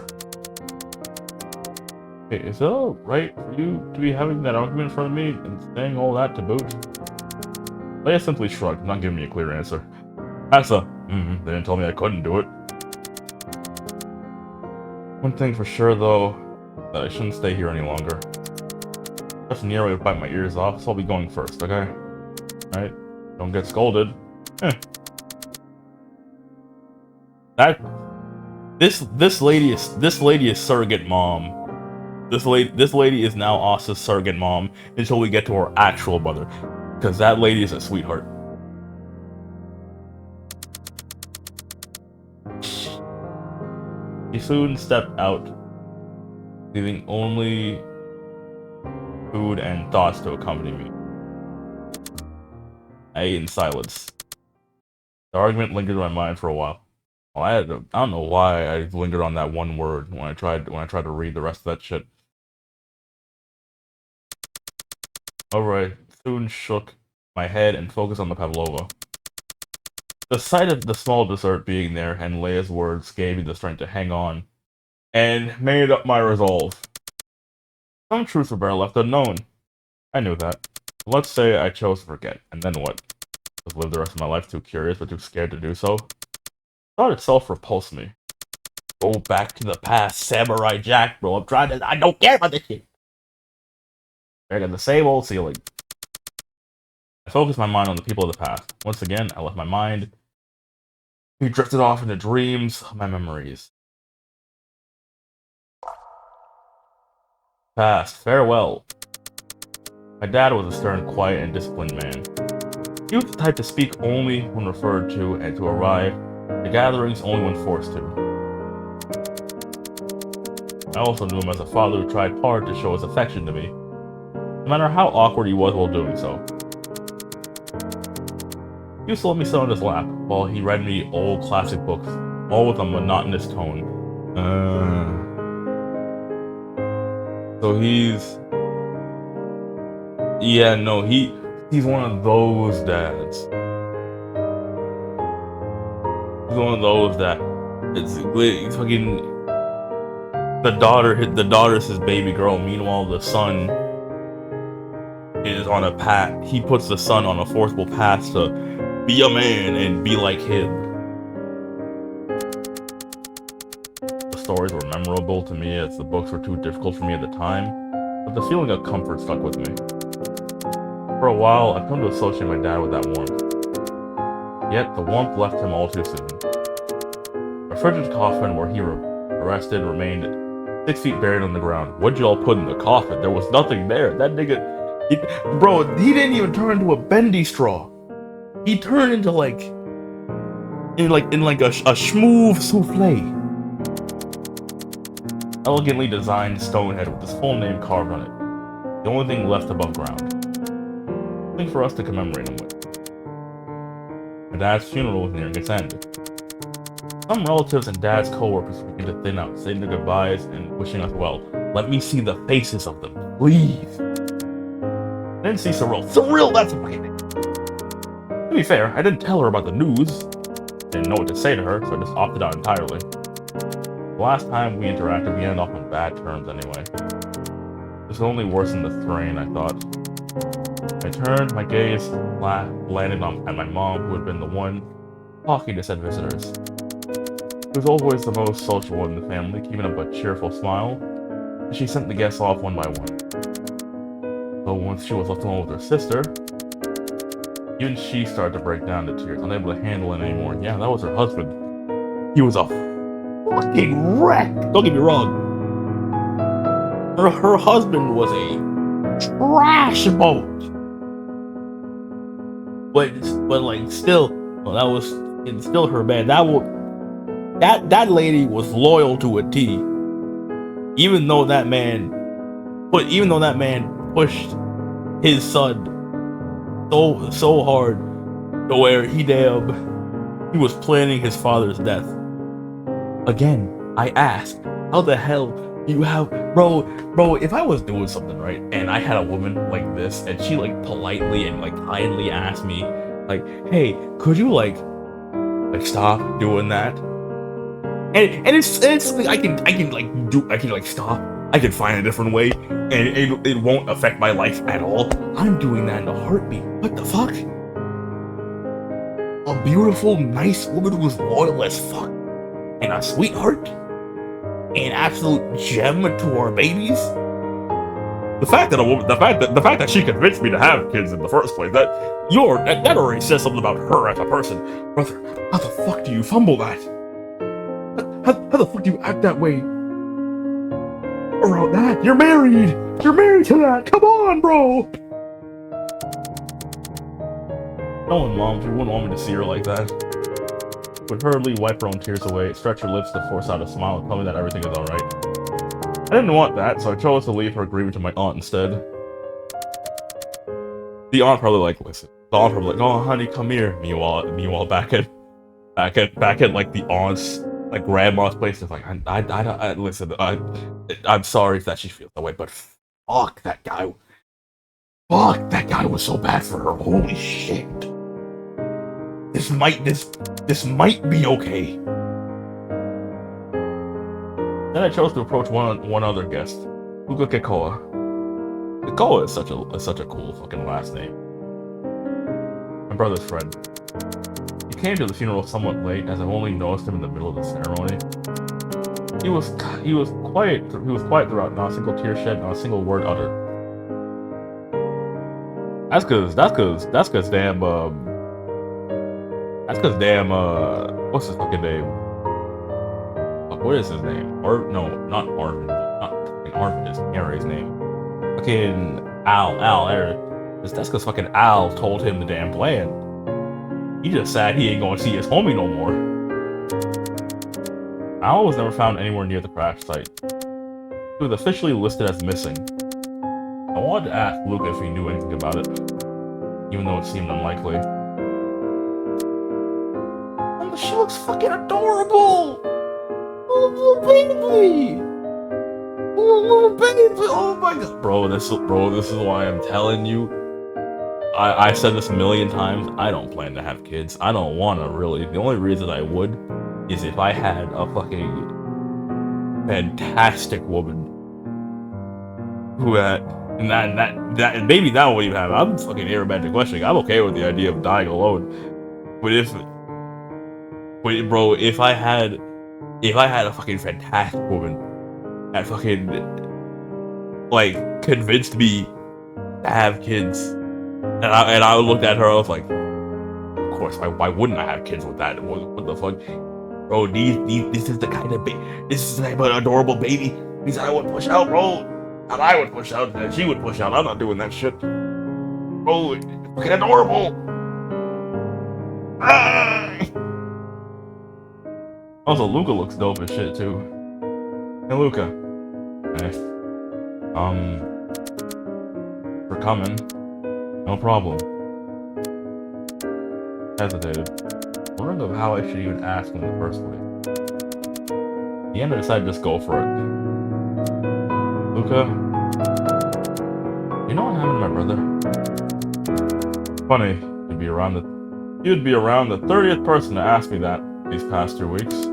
Hey, is it alright for you to be having that argument in front of me and saying all that to boot? Leia simply shrugged, not giving me a clear answer. Asa, they didn't tell me I couldn't do it. One thing for sure, though, that I shouldn't stay here any longer. Just nearly would bite my ears off, so I'll be going first, okay? Alright? Don't get scolded. This lady is surrogate mom. This lady is now Asa's surrogate mom until we get to her actual mother, because that lady is a sweetheart. He soon stepped out, leaving only food and thoughts to accompany me. I ate in silence. The argument lingered in my mind for a while. Well, I don't know why I lingered on that one word when I tried to read the rest of that shit. However, I soon shook my head and focused on the pavlova. The sight of the small dessert being there and Leia's words gave me the strength to hang on, and made up my resolve. Some truths were better left unknown. I knew that. Let's say I chose to forget, and then what? Just live the rest of my life too curious but too scared to do so? Thought itself repulsed me. Go back to the past, Samurai Jack, bro. I don't care about this shit. I got the same old ceiling. I focused my mind on the people of the past. Once again, I left my mind. We drifted off into dreams of my memories. Past, farewell. My dad was a stern, quiet, and disciplined man. He was the type to speak only when referred to and to arrive to gatherings only when forced to. I also knew him as a father who tried hard to show his affection to me, no matter how awkward he was while doing so. He used to let me sit on his lap while he read me old classic books, all with a monotonous tone. So he's... Yeah, no, he's one of those dads. He's one of those that it's fucking the daughter's his baby girl. Meanwhile, the son is on a path. He puts the son on a forcible path to be a man and be like him. The stories were memorable to me as the books were too difficult for me at the time, but the feeling of comfort stuck with me. For a while, I've come to associate my dad with that warmth. Yet, the warmth left him all too soon. A frigid coffin where he arrested remained 6 feet buried on the ground. What'd y'all put in the coffin? There was nothing there. That nigga... he didn't even turn into a bendy straw. He turned into a smooth souffle. Elegantly designed stone head with his full name carved on it. The only thing left above ground. Something for us to commemorate him with. My dad's funeral was nearing its end. Some relatives and dad's co-workers began to thin out, saying their goodbyes and wishing us well. Let me see the faces of them, please. I didn't see Cyril. Cyril, that's a fucking name. To be fair, I didn't tell her about the news. Didn't know what to say to her, so I just opted out entirely. The last time we interacted, we ended off on bad terms anyway. This only worsened the strain, I thought. I turned, my gaze landed at my mom, who had been the one talking to said visitors. She was always the most social one in the family, keeping up a cheerful smile, and she sent the guests off one by one. So once she was left alone with her sister, even she started to break down to tears, unable to handle it anymore. Yeah, that was her husband. He was a fucking wreck! Don't get me wrong. Her husband was a trash boat. But like still, well, that was still her man. That lady was loyal to a T. Even though that man pushed his son so hard to where he was planning his father's death. Again, I ask, how the hell do you have, bro, if I was doing something right and I had a woman like this and she like politely and like kindly asked me like, hey, could you like stop doing that? And it's something I can stop. I can find a different way and it won't affect my life at all. I'm doing that in a heartbeat. What the fuck? A beautiful, nice woman who's loyal as fuck and a sweetheart, an absolute gem to our babies. The fact that she convinced me to have kids in the first place, that already says something about her as a person. Brother, how the fuck do you fumble that? How the fuck do you act that way around that? You're married to that. Come on, bro. No one, Mom, she wouldn't want me to see her like that. would hurriedly wipe her own tears away, stretch her lips to force out a smile, and tell me that everything is alright. I didn't want that, so I chose to leave her grieving to my aunt instead. The aunt probably listen. The aunt probably oh honey, come here. Meanwhile, back at like the aunt's like grandma's place, it's like I listen. I'm sorry that she feels that way, but fuck that guy. Fuck that guy was so bad for her. Holy shit. This might be okay. Then I chose to approach one other guest, Luca Kekoa. Kekoa is such a cool fucking last name. My brother's friend. He came to the funeral somewhat late, as I only noticed him in the middle of the ceremony. He was quiet throughout, not a single tear shed, not a single word uttered. That's cause damn what's his fucking name? What is his name? No, not Arvin. Not fucking Arvin is Harry's name. Fucking Al, that's cause fucking Al told him the damn plan. He just said he ain't gonna see his homie no more. Al was never found anywhere near the crash site. He was officially listed as missing. I wanted to ask Luca if he knew anything about it, even though it seemed unlikely. And she looks fucking adorable! Little baby! Little baby! Oh my god! Bro, this is why I'm telling you. I said this a million times. I don't plan to have kids. I don't want to really. The only reason I would is if I had a fucking fantastic woman who had that maybe that would even have. I'm fucking aromantic questioning. I'm okay with the idea of dying alone, but if I had a fucking fantastic woman that fucking like convinced me to have kids, and I looked at her, I was like, of course, why wouldn't I have kids with that? What the fuck, bro? This is the kind of this is the type of adorable baby. These I would push out, bro. And I would push out, and she would push out. I'm not doing that shit, bro. It's fucking adorable. Ah! Also, Luca looks dope as shit too. Hey, Luca. Hey. For coming. No problem. Hesitated. Wondering of how I should even ask in the first place. In the end, I decided to just go for it. Luca, you know what happened to my brother? Funny, you'd be around the 30th person to ask me that these past 2 weeks.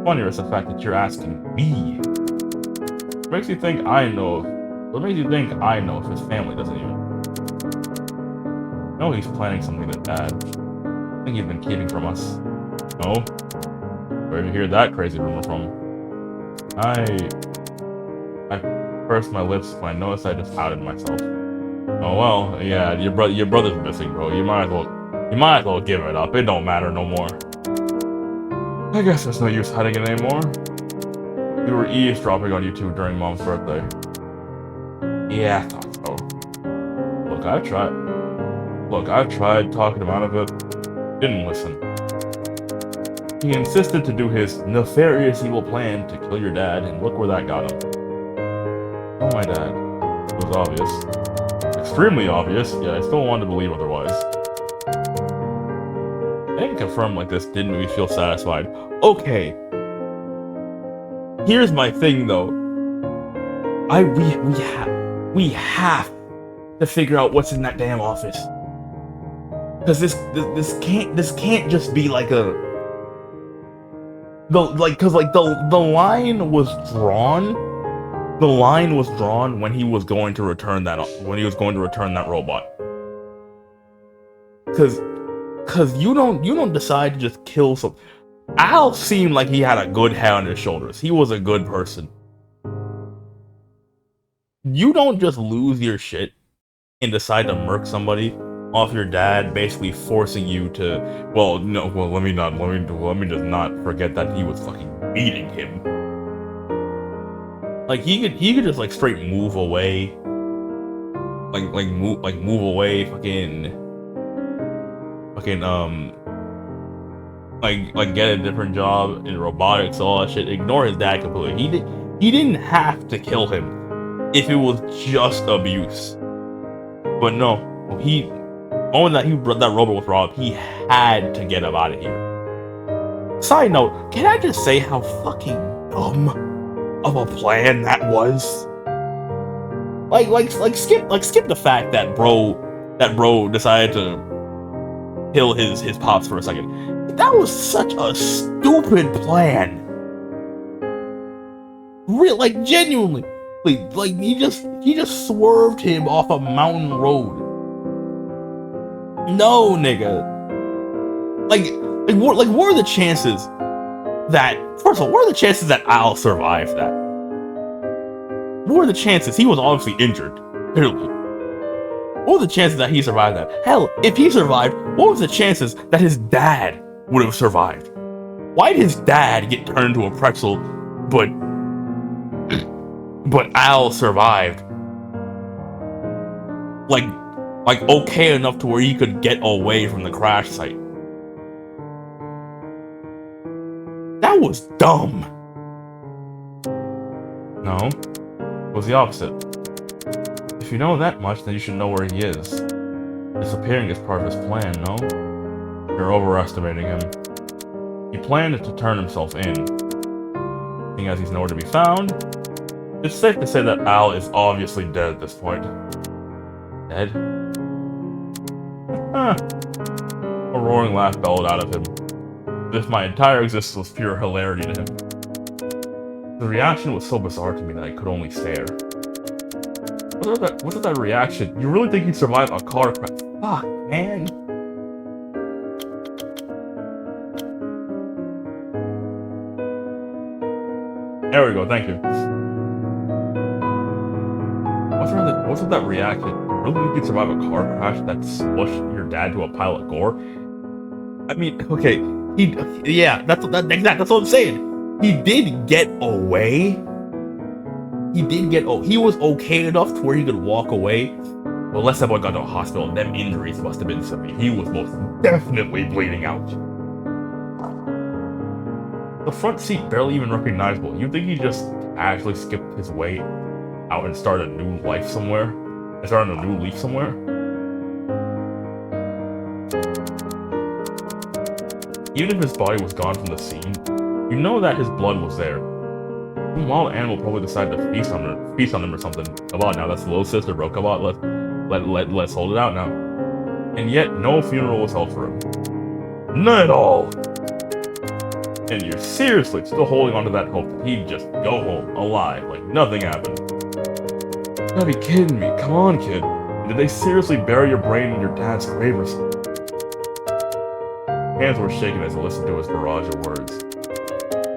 Funnier is the fact that you're asking me. What makes you think I know if his family doesn't even? I know he's planning something that bad. I think he's been keeping from us. No? Where did you hear that crazy rumor from? I pursed my lips when I noticed I just outed myself. Oh well, yeah, your brother's missing, bro. You might as well give it up. It don't matter no more. I guess there's no use hiding it anymore. We were eavesdropping on you two during Mom's birthday. Yeah, I thought so. Look, I've tried talking him out of it. Didn't listen. He insisted to do his nefarious evil plan to kill your dad, and look where that got him. Oh, my dad. It was obvious. Extremely obvious, yet I still wanted to believe otherwise. Getting confirmed like this didn't make me feel satisfied. Okay. Here's my thing, though. We have to figure out what's in that damn office. Cause this can't just be like the line was drawn. The line was drawn when he was going to return that robot. Cause you don't decide to just kill some. Al seemed like he had a good head on his shoulders. He was a good person. You don't just lose your shit and decide to murk somebody off your dad, basically forcing you to. Let me just not forget that he was fucking beating him. Like he could just like straight move away, move away, fucking like get a different job in robotics, all that shit. Ignore his dad completely. He didn't have to kill him if it was just abuse. But no, he knowing that that robot was robbed, he had to get him out of here. Side note, can I just say how fucking dumb of a plan that was? Skip the fact that bro decided to kill his pops for a second. That was such a stupid plan. Real, like genuinely, like he just swerved him off a mountain road. No, nigga. What are the chances that, first of all, what are the chances that Al survived that? What are the chances? He was obviously injured, clearly. What were the chances that he survived that? Hell, if he survived, what was the chances that his dad would have survived? Why did his dad get turned into a pretzel, but Al survived? Like okay enough to where he could get away from the crash site. That was dumb. No, it was the opposite. If you know that much, then you should know where he is. Disappearing is part of his plan, no? You're overestimating him. He planned to turn himself in. Seeing as he's nowhere to be found, it's safe to say that Al is obviously dead at this point. Dead? A roaring laugh bellowed out of him, as if my entire existence was pure hilarity to him. The reaction was so bizarre to me that I could only stare. What's that reaction? You really think he'd survive a car crash? Fuck, man. There we go, thank you. What's with that reaction? You really think you'd survive a car crash that smushed your dad to a pile of gore? I mean, okay, that's what I'm saying. He did get away. He was okay enough to where he could walk away. Well, unless that boy got to a hospital, them injuries must have been severe. He was most definitely bleeding out. The front seat barely even recognizable. You think he just actually skipped his way out and started a new life somewhere? And started a new leaf somewhere? Even if his body was gone from the scene, you know that his blood was there. Some wild animal probably decided to feast on him or something. Come on now, that's the little sister, bro. Come on, let's hold it out now. And yet, no funeral was held for him. None at all. And you're seriously still holding on to that hope that he'd just go home alive, like nothing happened. You gotta be kidding me! Come on, kid. Did they seriously bury your brain in your dad's grave or something? Hands were shaking as I listened to his barrage of words.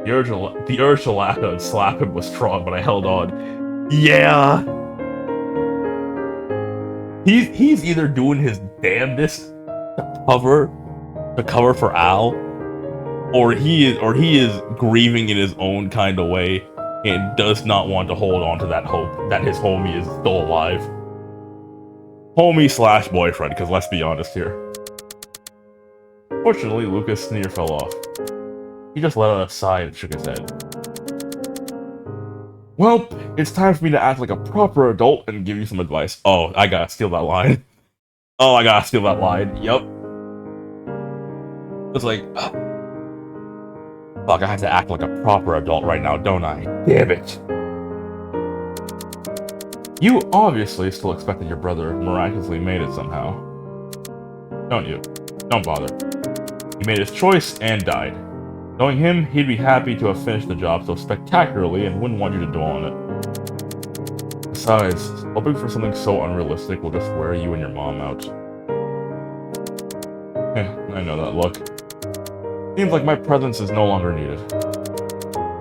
The urge to laugh and slap him was strong, but I held on. Yeah! He's either doing his damnedest to cover for Al, or he is grieving in his own kind of way and does not want to hold on to that hope that his homie is still alive. Homie / boyfriend, because let's be honest here. Fortunately, Lucas' sneer fell off. He just let out a sigh and shook his head. Well, it's time for me to act like a proper adult and give you some advice. Oh, I gotta steal that line. Oh, I gotta steal that line. Yup. It's like, fuck, I have to act like a proper adult right now, don't I? Damn it. You obviously still expect that your brother miraculously made it somehow. Don't you? Don't bother. He made his choice and died. Knowing him, he'd be happy to have finished the job so spectacularly and wouldn't want you to dwell on it. Besides, hoping for something so unrealistic will just wear you and your mom out. I know that look. Seems like my presence is no longer needed.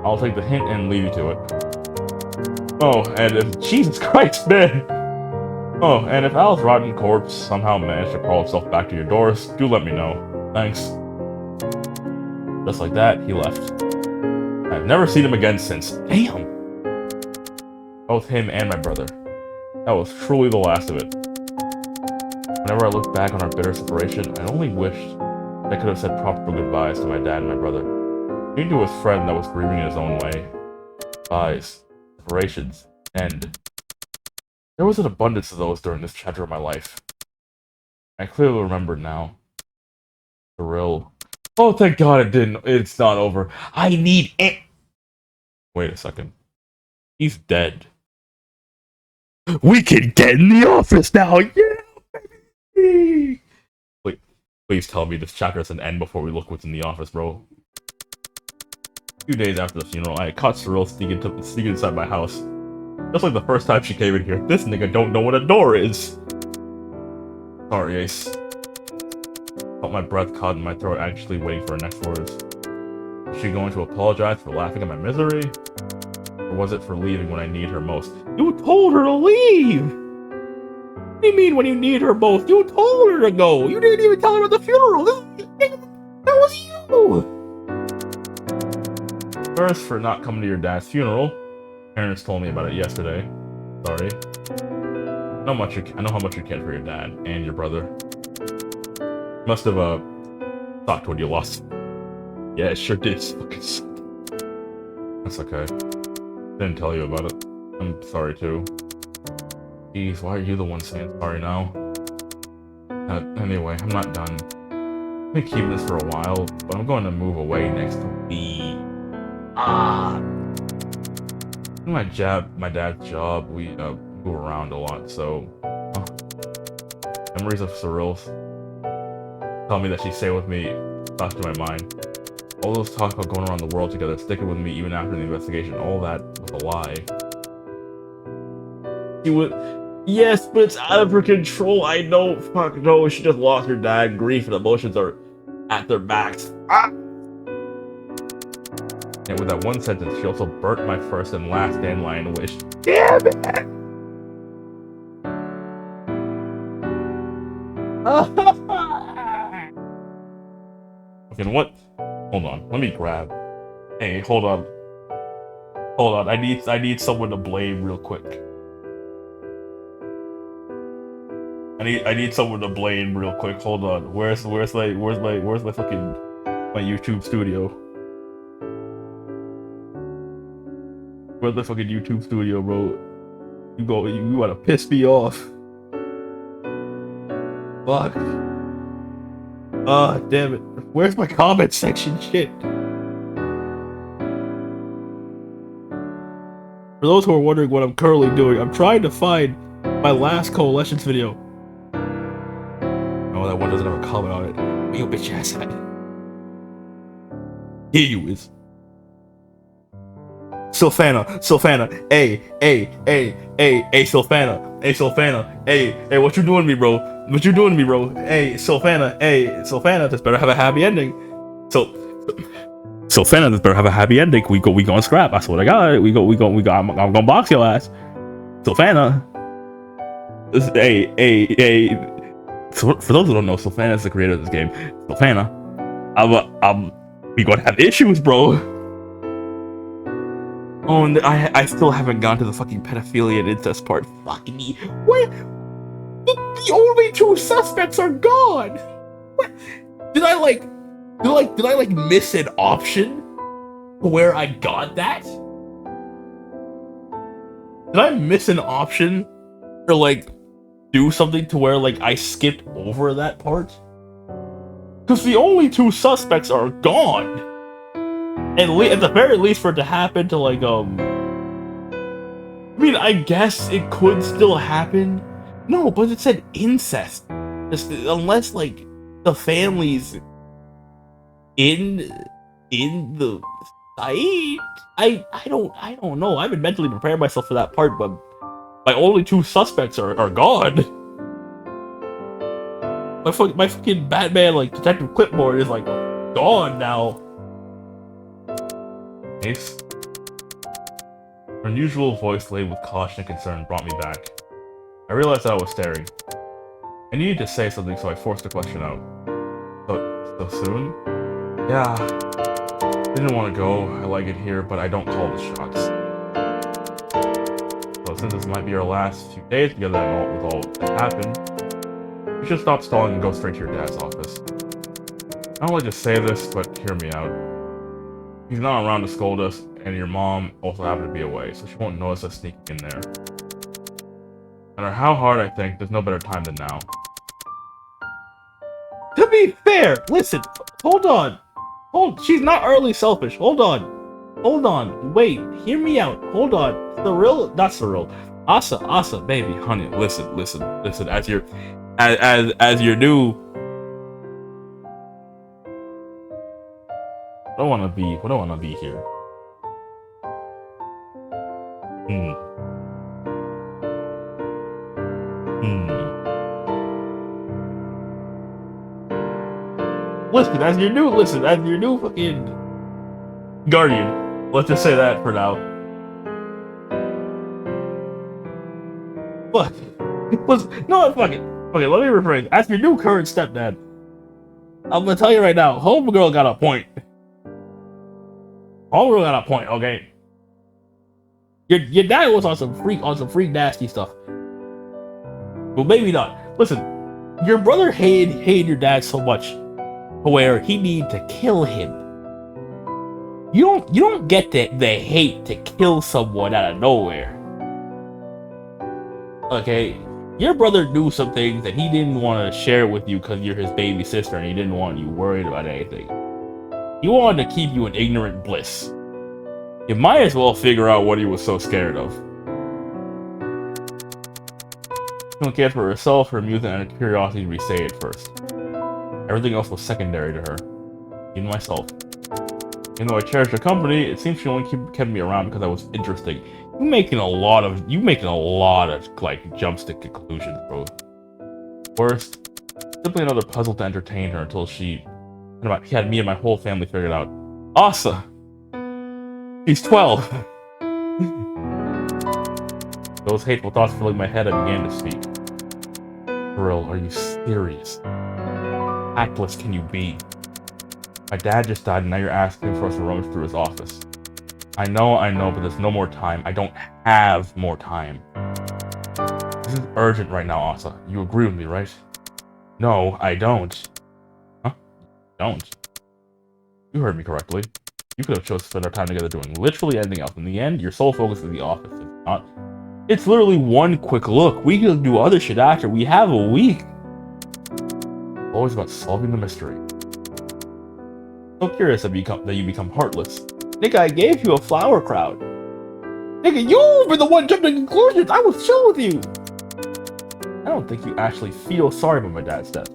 I'll take the hint and leave you to it. Oh, and if— Jesus Christ, man! Oh, and if Al's rotten corpse somehow managed to crawl itself back to your doors, do let me know. Thanks. Just like that, he left. I've never seen him again since. Damn! Both him and my brother. That was truly the last of it. Whenever I look back on our bitter separation, I only wished I could have said proper goodbyes to my dad and my brother. Even to his friend that was grieving in his own way. Goodbyes, separations, and there was an abundance of those during this chapter of my life. I clearly remember now. Thrill. Oh, thank God it didn't. It's not over. I need it. Wait a second. He's dead. We can get in the office now. Yeah, baby. Wait, please tell me this chapter doesn't end before we look what's in the office, bro. A few days after the funeral, I caught Cyril sneaking inside my house. Just like the first time she came in here. This nigga don't know what a door is. Sorry, Ace. Felt my breath caught in my throat, anxiously waiting for her next words. Was she going to apologize for laughing at my misery? Or was it for leaving when I need her most? You told her to leave! What do you mean when you need her most? You told her to go! You didn't even tell her at the funeral! That was you! First, for not coming to your dad's funeral. Parents told me about it yesterday. Sorry. I know how much you cared for your dad and your brother. Must have, sucked when you lost. Yeah, it sure did. Fucking sucked. That's okay. Didn't tell you about it. I'm sorry too. Jeez, why are you the one saying sorry now? Anyway, I'm not done. I'm gonna keep this for a while, but I'm going to move away next week. In my dad's job, we move around a lot, so memories of Cyril's tell me that she'd stay with me, stuck to my mind. All those talk about going around the world together, sticking with me even after the investigation, all that was a lie. She would, yes, but it's out of her control. I know, fuck no, she just lost her dad. Grief and emotions are at their max. And with that one sentence, she also burnt my first and last dandelion wish. Damn it! Fucking what? Hold on, let me grab. Hey, hold on. Hold on, I need someone to blame real quick. I need someone to blame real quick. Hold on. Where's my fucking my YouTube studio? Where's the fucking YouTube studio, bro? You wanna piss me off. Fuck. Ah, damn it. Where's my comment section? Shit. For those who are wondering what I'm currently doing, I'm trying to find my last Coalescence video. Oh, that one doesn't have a comment on it. What you bitch ass at? Here you is. Sylphana, hey, Sylphana, hey, what you doing to me, bro? What you doing to me, bro? Hey, Sylphana, this better have a happy ending. Sylphana, this better have a happy ending. We gonna scrap. I swear to God, we go. I'm gonna box your ass, Sylphana. Hey. So for those who don't know, Sylphana is the creator of this game. Sylphana, we gonna have issues, bro. Oh, and I still haven't gone to the fucking pedophilia and incest part. Fuck me. What? The only two suspects are gone. What? Did I miss an option where I got that? Did I miss an option or like do something to where like I skipped over that part? Because the only two suspects are gone. At the very least, for it to happen to like I mean, I guess it could still happen. No, but it said incest. Just, unless like the family's in the site. I don't know. I haven't mentally prepared myself for that part, but my only two suspects are gone. My fucking Batman like detective clipboard is like gone now. Ace. Her unusual voice laden with caution and concern brought me back. I realized that I was staring. I needed to say something, so I forced the question out. So soon? Yeah. Didn't want to go. I like it here, but I don't call the shots. So since this might be our last few days together with all that happened, we should stop stalling and go straight to your dad's office. I don't like to say this, but hear me out. He's not around to scold us, and your mom also happened to be away, so she won't notice us sneaking in there. No matter how hard I think, there's no better time than now. To be fair, listen, hold on. She's not early selfish. Hold on. Wait, hear me out. Hold on. Not Cyril. Asa, baby, honey, listen. As your new. What do I wanna be here? Listen, as your new fucking guardian. Let's just say that for now. Fuck it. Okay, let me rephrase. As your new current stepdad, I'm gonna tell you right now, homegirl got a point. Okay. Your dad was on some freak nasty stuff. Well, maybe not. Listen, your brother hated your dad so much where he needed to kill him. You don't get the hate to kill someone out of nowhere. Okay, your brother knew some things that he didn't want to share with you because you're his baby sister and he didn't want you worried about anything. He wanted to keep you in ignorant bliss. You might as well figure out what he was so scared of. She don't care for herself, her music, and her curiosity to be say it first. Everything else was secondary to her. Even myself. Even though I cherished her company, it seems she only kept me around because I was interesting. You making a lot of like jumps to conclusions, bro. Worst, simply another puzzle to entertain her until she had me and my whole family figured out. Asa! He's 12! Those hateful thoughts filling my head, I began to speak. Cyril, are you serious? Tactless can you be? My dad just died and now you're asking for us to rummage through his office. I know, but there's no more time. I don't have more time. This is urgent right now, Asa. You agree with me, right? No, I don't. Huh? Don't? You heard me correctly. You could have chosen to spend our time together doing literally anything else. In the end, your sole focus is the office. It's not. It's literally one quick look. We can do other shit after. We have a week. Always about solving the mystery. So curious that you become heartless. Nigga, I gave you a flower crowd. Nigga, you were the one jumping to conclusions. I was chill with you. I don't think you actually feel sorry about my dad's death.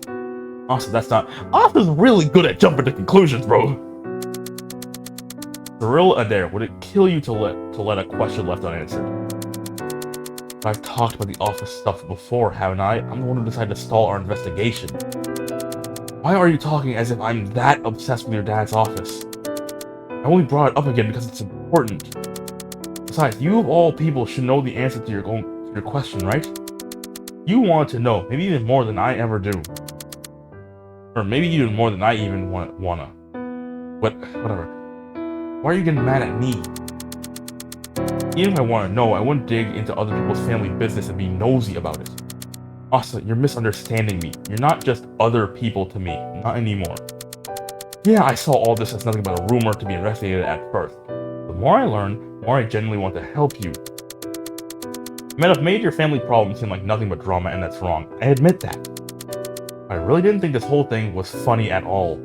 Also, that's not. Asa's really good at jumping to conclusions, bro. Cyril Adair, would it kill you to let a question left unanswered? I've talked about the office stuff before, haven't I? I'm the one who decided to stall our investigation. Why are you talking as if I'm that obsessed with your dad's office? I only brought it up again because it's important. Besides, you of all people should know the answer to your question, right? You want to know, maybe even more than I ever do. Or maybe even more than I even wanna. Whatever. Why are you getting mad at me? Even if I want to know, I wouldn't dig into other people's family business and be nosy about it. Asa, you're misunderstanding me. You're not just other people to me. Not anymore. Yeah, I saw all this as nothing but a rumor to be investigated at first. The more I learn, the more I genuinely want to help you. You might have made your family problem seem like nothing but drama, and that's wrong. I admit that. I really didn't think this whole thing was funny at all.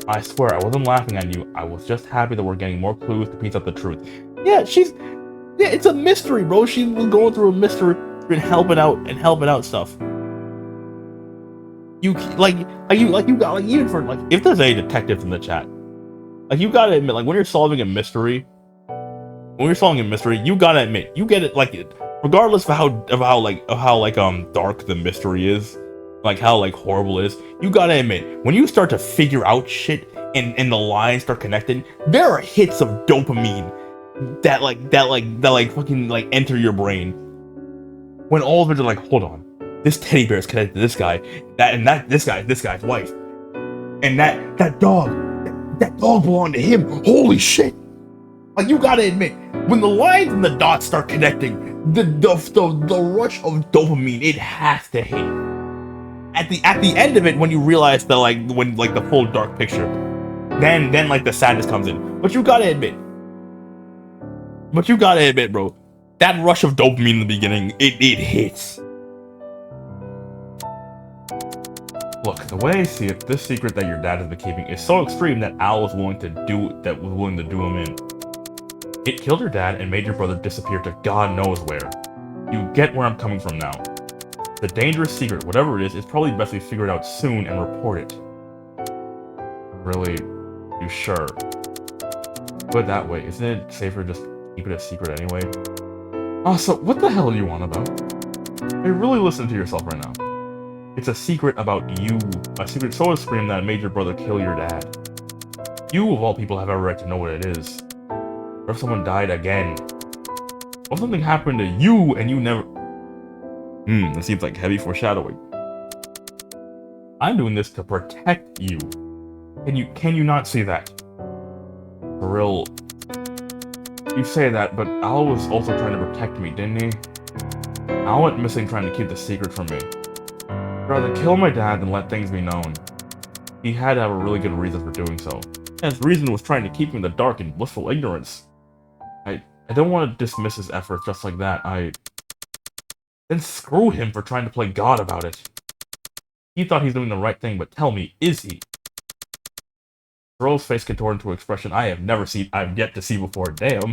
I swear, I wasn't laughing at you. I was just happy that we're getting more clues to piece out the truth. Yeah, it's a mystery, bro. She was going through a mystery and helping out stuff. You even for if there's any detectives in the chat, you gotta admit, when you're solving a mystery, you gotta admit you get it regardless of how dark the mystery is, how horrible it is. You gotta admit when you start to figure out shit and the lines start connecting, there are hits of dopamine that fucking enter your brain. When all of it are hold on, this teddy bear is connected to this guy, this guy's wife, and that dog belonged to him. Holy shit! You gotta admit, when the lines and the dots start connecting, the rush of dopamine, it has to hit. at the end of it, when you realize that when the full dark picture, then like the sadness comes in. But you gotta admit, bro, that rush of dopamine in the beginning, it hits. Look, the way I see it, this secret that your dad has been keeping is so extreme that Al was willing to do him in. It killed your dad and made your brother disappear to God knows where. You get where I'm coming from now. The dangerous secret, whatever it is, it's probably best we figure it out soon and report it. Really? You sure? Put it that way, isn't it safer to just keep it a secret anyway? So what the hell are you on about? Hey, really listen to yourself right now. It's a secret about you. A secret so extreme that it made your brother kill your dad. You, of all people, have every right to know what it is. What if someone died again? What if something happened to you and you never... that seems like heavy foreshadowing. I'm doing this to protect you. Can you not see that? For real... You say that, but Al was also trying to protect me, didn't he? Al went missing trying to keep the secret from me. I'd rather kill my dad than let things be known. He had to have a really good reason for doing so. And his reason was trying to keep me in the dark and blissful ignorance. I don't want to dismiss his efforts just like that. Then screw him for trying to play God about it. He thought he's doing the right thing, but tell me, is he? Rose face contorted into an expression I've yet to see before. Damn.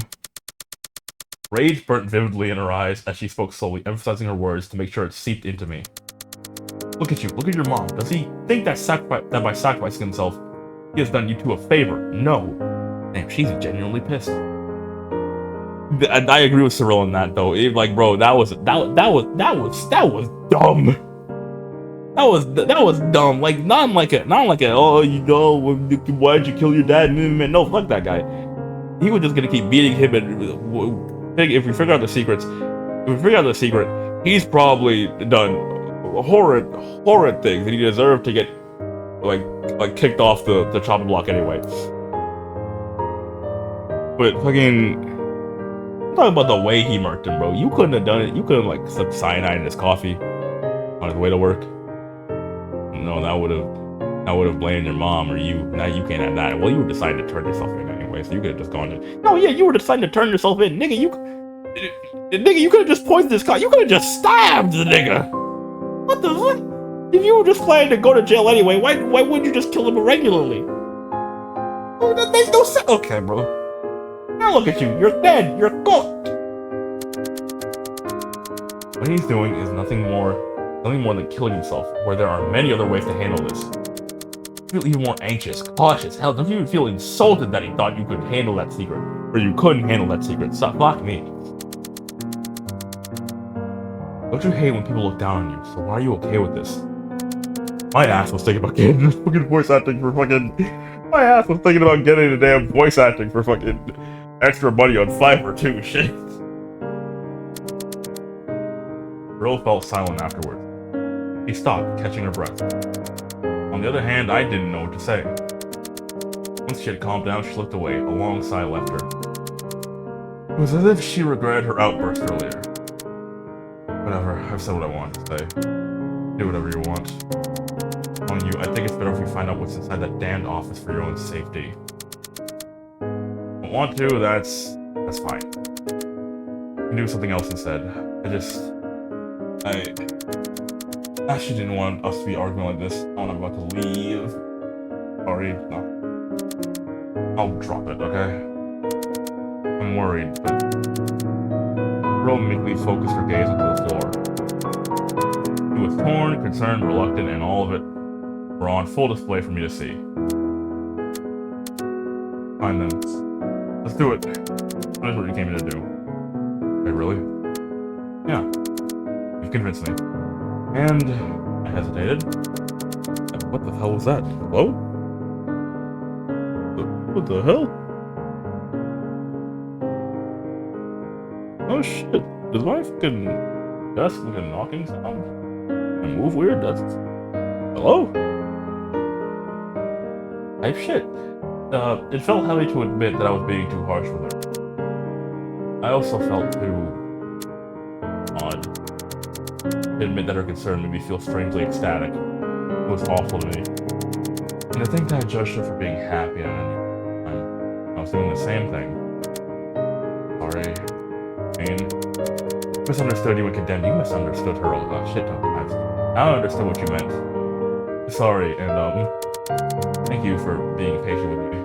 Rage burnt vividly in her eyes as she spoke slowly, emphasizing her words to make sure it seeped into me. Look at you, look at your mom. Does he think that by sacrificing himself, he has done you two a favor? No. Damn, she's genuinely pissed. I agree with Cyril on that though. Bro, that was dumb. That was dumb. Like not like a why'd you kill your dad? No, fuck that guy. He was just gonna keep beating him, and if we figure out the secret, he's probably done horrid things, and he deserved to get like kicked off the chopping block anyway. But fucking. Talking about the way he murked him, bro. You couldn't have done it. You couldn't like slipped cyanide in his coffee on his way to work. No, that would have blamed your mom or you. Now you can't have that. Well, you were deciding to turn yourself in anyway, so you could have just gone in. No, yeah, you were deciding to turn yourself in, nigga. You could have just poisoned this guy. You could have just stabbed the nigga. What the fuck? If you were just planning to go to jail anyway, why wouldn't you just kill him irregularly? Oh, that makes no sense. Okay, bro. Now look at you, you're dead, you're cooked! What he's doing is nothing more than killing himself, where there are many other ways to handle this. You feel even more anxious, cautious, hell, don't you even feel insulted that he thought you could handle that secret, or you couldn't handle that secret? Stop, fuck me. Don't you hate when people look down on you, so why are you okay with this? My ass was thinking about getting fucking voice acting for fucking... My ass was thinking about getting a damn voice acting for fucking... extra money on Fiverr too, shit. Earl felt silent afterward. He stopped, catching her breath. On the other hand, I didn't know what to say. Once she had calmed down, she looked away. A long sigh left her. It was as if she regretted her outburst earlier. Whatever, I've said what I wanted to say. Do whatever you want. On you, I think it's better if you find out what's inside that damned office for your own safety. Want to, that's fine. You can do something else instead. I actually didn't want us to be arguing like this. I'm about to leave. Sorry, no. I'll drop it, okay? I'm worried, but... Girl meekly focused her gaze onto the floor. She was torn, concerned, reluctant, and all of it were on full display for me to see. Fine then. Let's do it. That's what you came here to do. Wait, really? Yeah. You've convinced me. And... I hesitated. What the hell was that? Hello? What the hell? Oh shit. Does my fucking desk like a knocking sound? And move weird? That's... Hello? Type shit. It felt heavy to admit that I was being too harsh with her. I also felt too odd to admit that her concern made me feel strangely ecstatic. It was awful to me. And I think that I judged her for being happy at any time. I was doing the same thing. Sorry. Jane. Misunderstood you and condemned you. Misunderstood her a shit ton of times. Now I understood what you meant. Sorry, and thank you for being patient with me.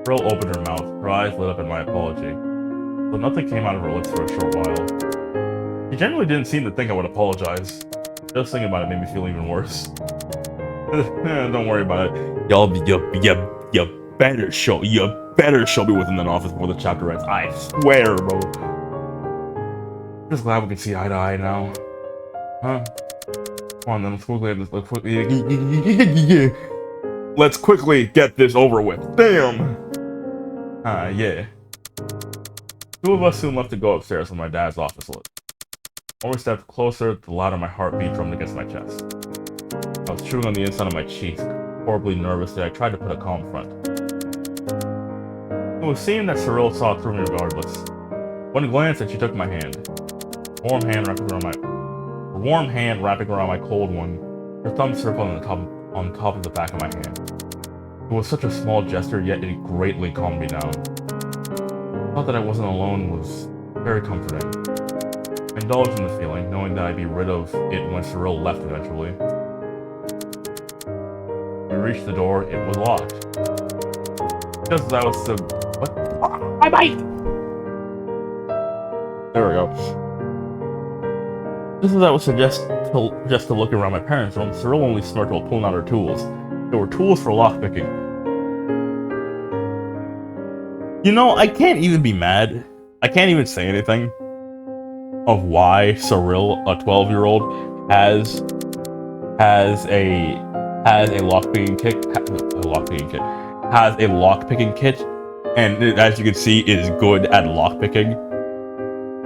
Pearl opened her mouth. Her eyes lit up at my apology. But nothing came out of her lips for a short while. She generally didn't seem to think I would apologize. Just thinking about it made me feel even worse. Don't worry about it. You better show me within an office before the chapter ends. I swear, bro. Just glad we can see eye to eye now. Huh? Come on then, let's quickly get this over with. Damn! Yeah. Two of us soon left to go upstairs when my dad's office lit. When we stepped closer, the louder my heartbeat drummed against my chest. I was chewing on the inside of my cheek, horribly nervous that I tried to put a calm front. It was seen that Cyril saw through me regardless. One glance and she took my hand. Her warm hand wrapping around my cold one, her thumb circled on top of the back of my hand. It was such a small gesture, yet it greatly calmed me down. The thought that I wasn't alone was very comforting. I indulged in the feeling, knowing that I'd be rid of it when Cyril left eventually. We reached the door, it was locked. Just as I was to... What? My bike! There we go. Just as I was just to look around my parents' room, Cyril only smirked while pulling out her tools. There were tools for lockpicking. You know, I can't even be mad. I can't even say anything of why Cyril, a 12-year-old, has a lockpicking kit, and as you can see, is good at lockpicking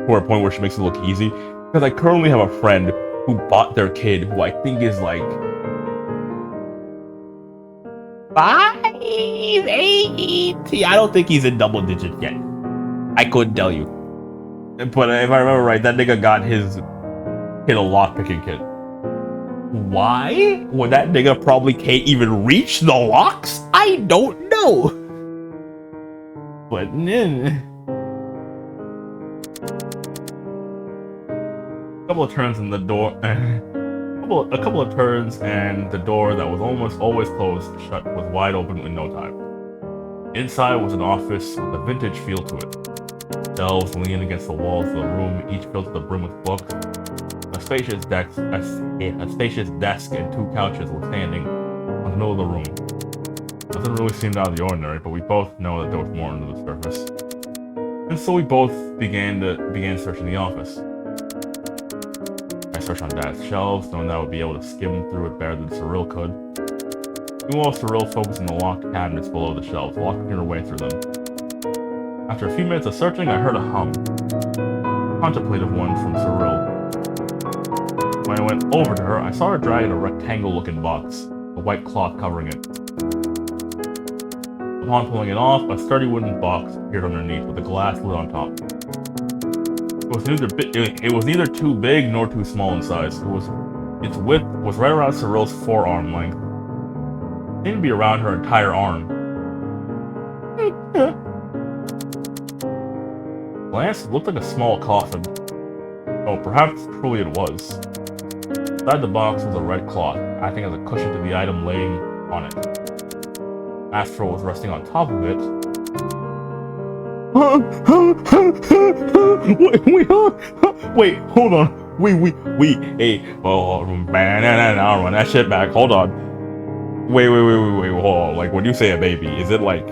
to a point where she makes it look easy. Because I currently have a friend who bought their kid, who I think is like 5, 8. I don't think he's in double digits yet. I couldn't tell you. But if I remember right, that nigga got his kid a lockpicking kit. Why? When that nigga probably can't even reach the locks? I don't know. But a couple of turns in the door. A couple of turns, and the door that was almost always closed shut was wide open in no time. Inside was an office with a vintage feel to it. Shelves leaning against the walls of the room, each filled to the brim with books. A spacious desk and 2 couches were standing on the middle of the room. Nothing really seemed out of the ordinary, but we both know that there was more under the surface. And so we both began searching the office. I searched on Dad's shelves, knowing that I would be able to skim through it better than Cyril could. Meanwhile, Cyril focused on the locked cabinets below the shelves, walking her way through them. After a few minutes of searching, I heard a hum. A contemplative one from Cyril. When I went over to her, I saw her dragging a rectangle-looking box, a white cloth covering it. Upon pulling it off, a sturdy wooden box appeared underneath with a glass lid on top. It was neither too big nor too small in size. Its width was right around Cyril's forearm length. It seemed to be around her entire arm. Glance looked like a small coffin. Oh, perhaps truly it was. Inside the box was a red cloth, acting as a cushion to the item laying on it. Astral was resting on top of it. Wait, hold on. I'll run that shit back. Hold on. Wait, hold on. Like, when you say a baby, is it like...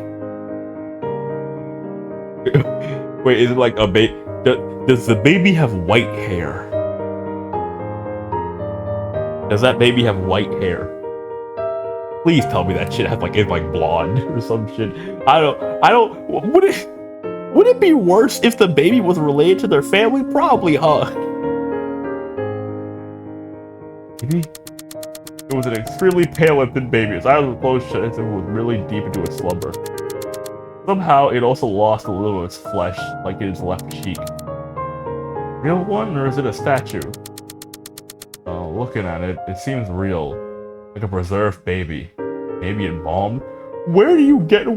Wait, is it like a baby? Does the baby have white hair? Does that baby have white hair? Please tell me that shit has like, it's like blonde or some shit. I don't, would it be worse if the baby was related to their family? Probably, huh? Maybe? It was an extremely pale and thin baby. Its eyes were closed shut as if it was really deep into its slumber. Somehow, it also lost a little of its flesh, like in its left cheek. Real one, or is it a statue? looking at it, it seems real. Like a preserved baby. Maybe embalmed? Where do you get a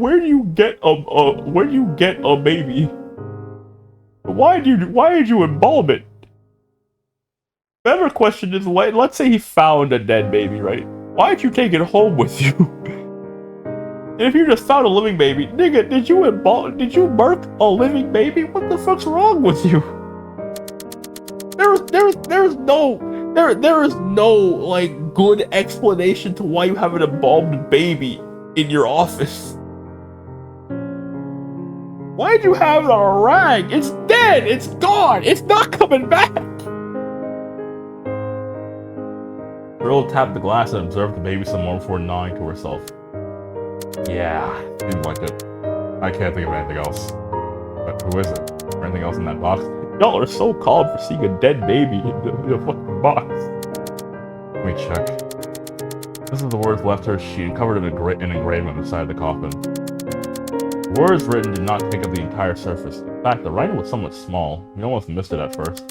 baby? Why did you embalm it? Better question is, let's say he found a dead baby, right? Why'd you take it home with you? And if you just found a living baby, nigga, did you murk a living baby? What the fuck's wrong with you? There is no like good explanation to why you have an embalmed baby in your office. Why'd you have it on a rag? It's dead. It's gone. It's not coming back. Girl tapped the glass and observed the baby some more before nodding to herself. Yeah, seems like it. I can't think of anything else. But who is it? Is there anything else in that box? Y'all are so calm for seeing a dead baby in a fucking box. Let me check. This is the words left her sheet and covered in an engraving on the side of the coffin. The words written did not take up the entire surface. In fact, the writing was somewhat small. We almost missed it at first.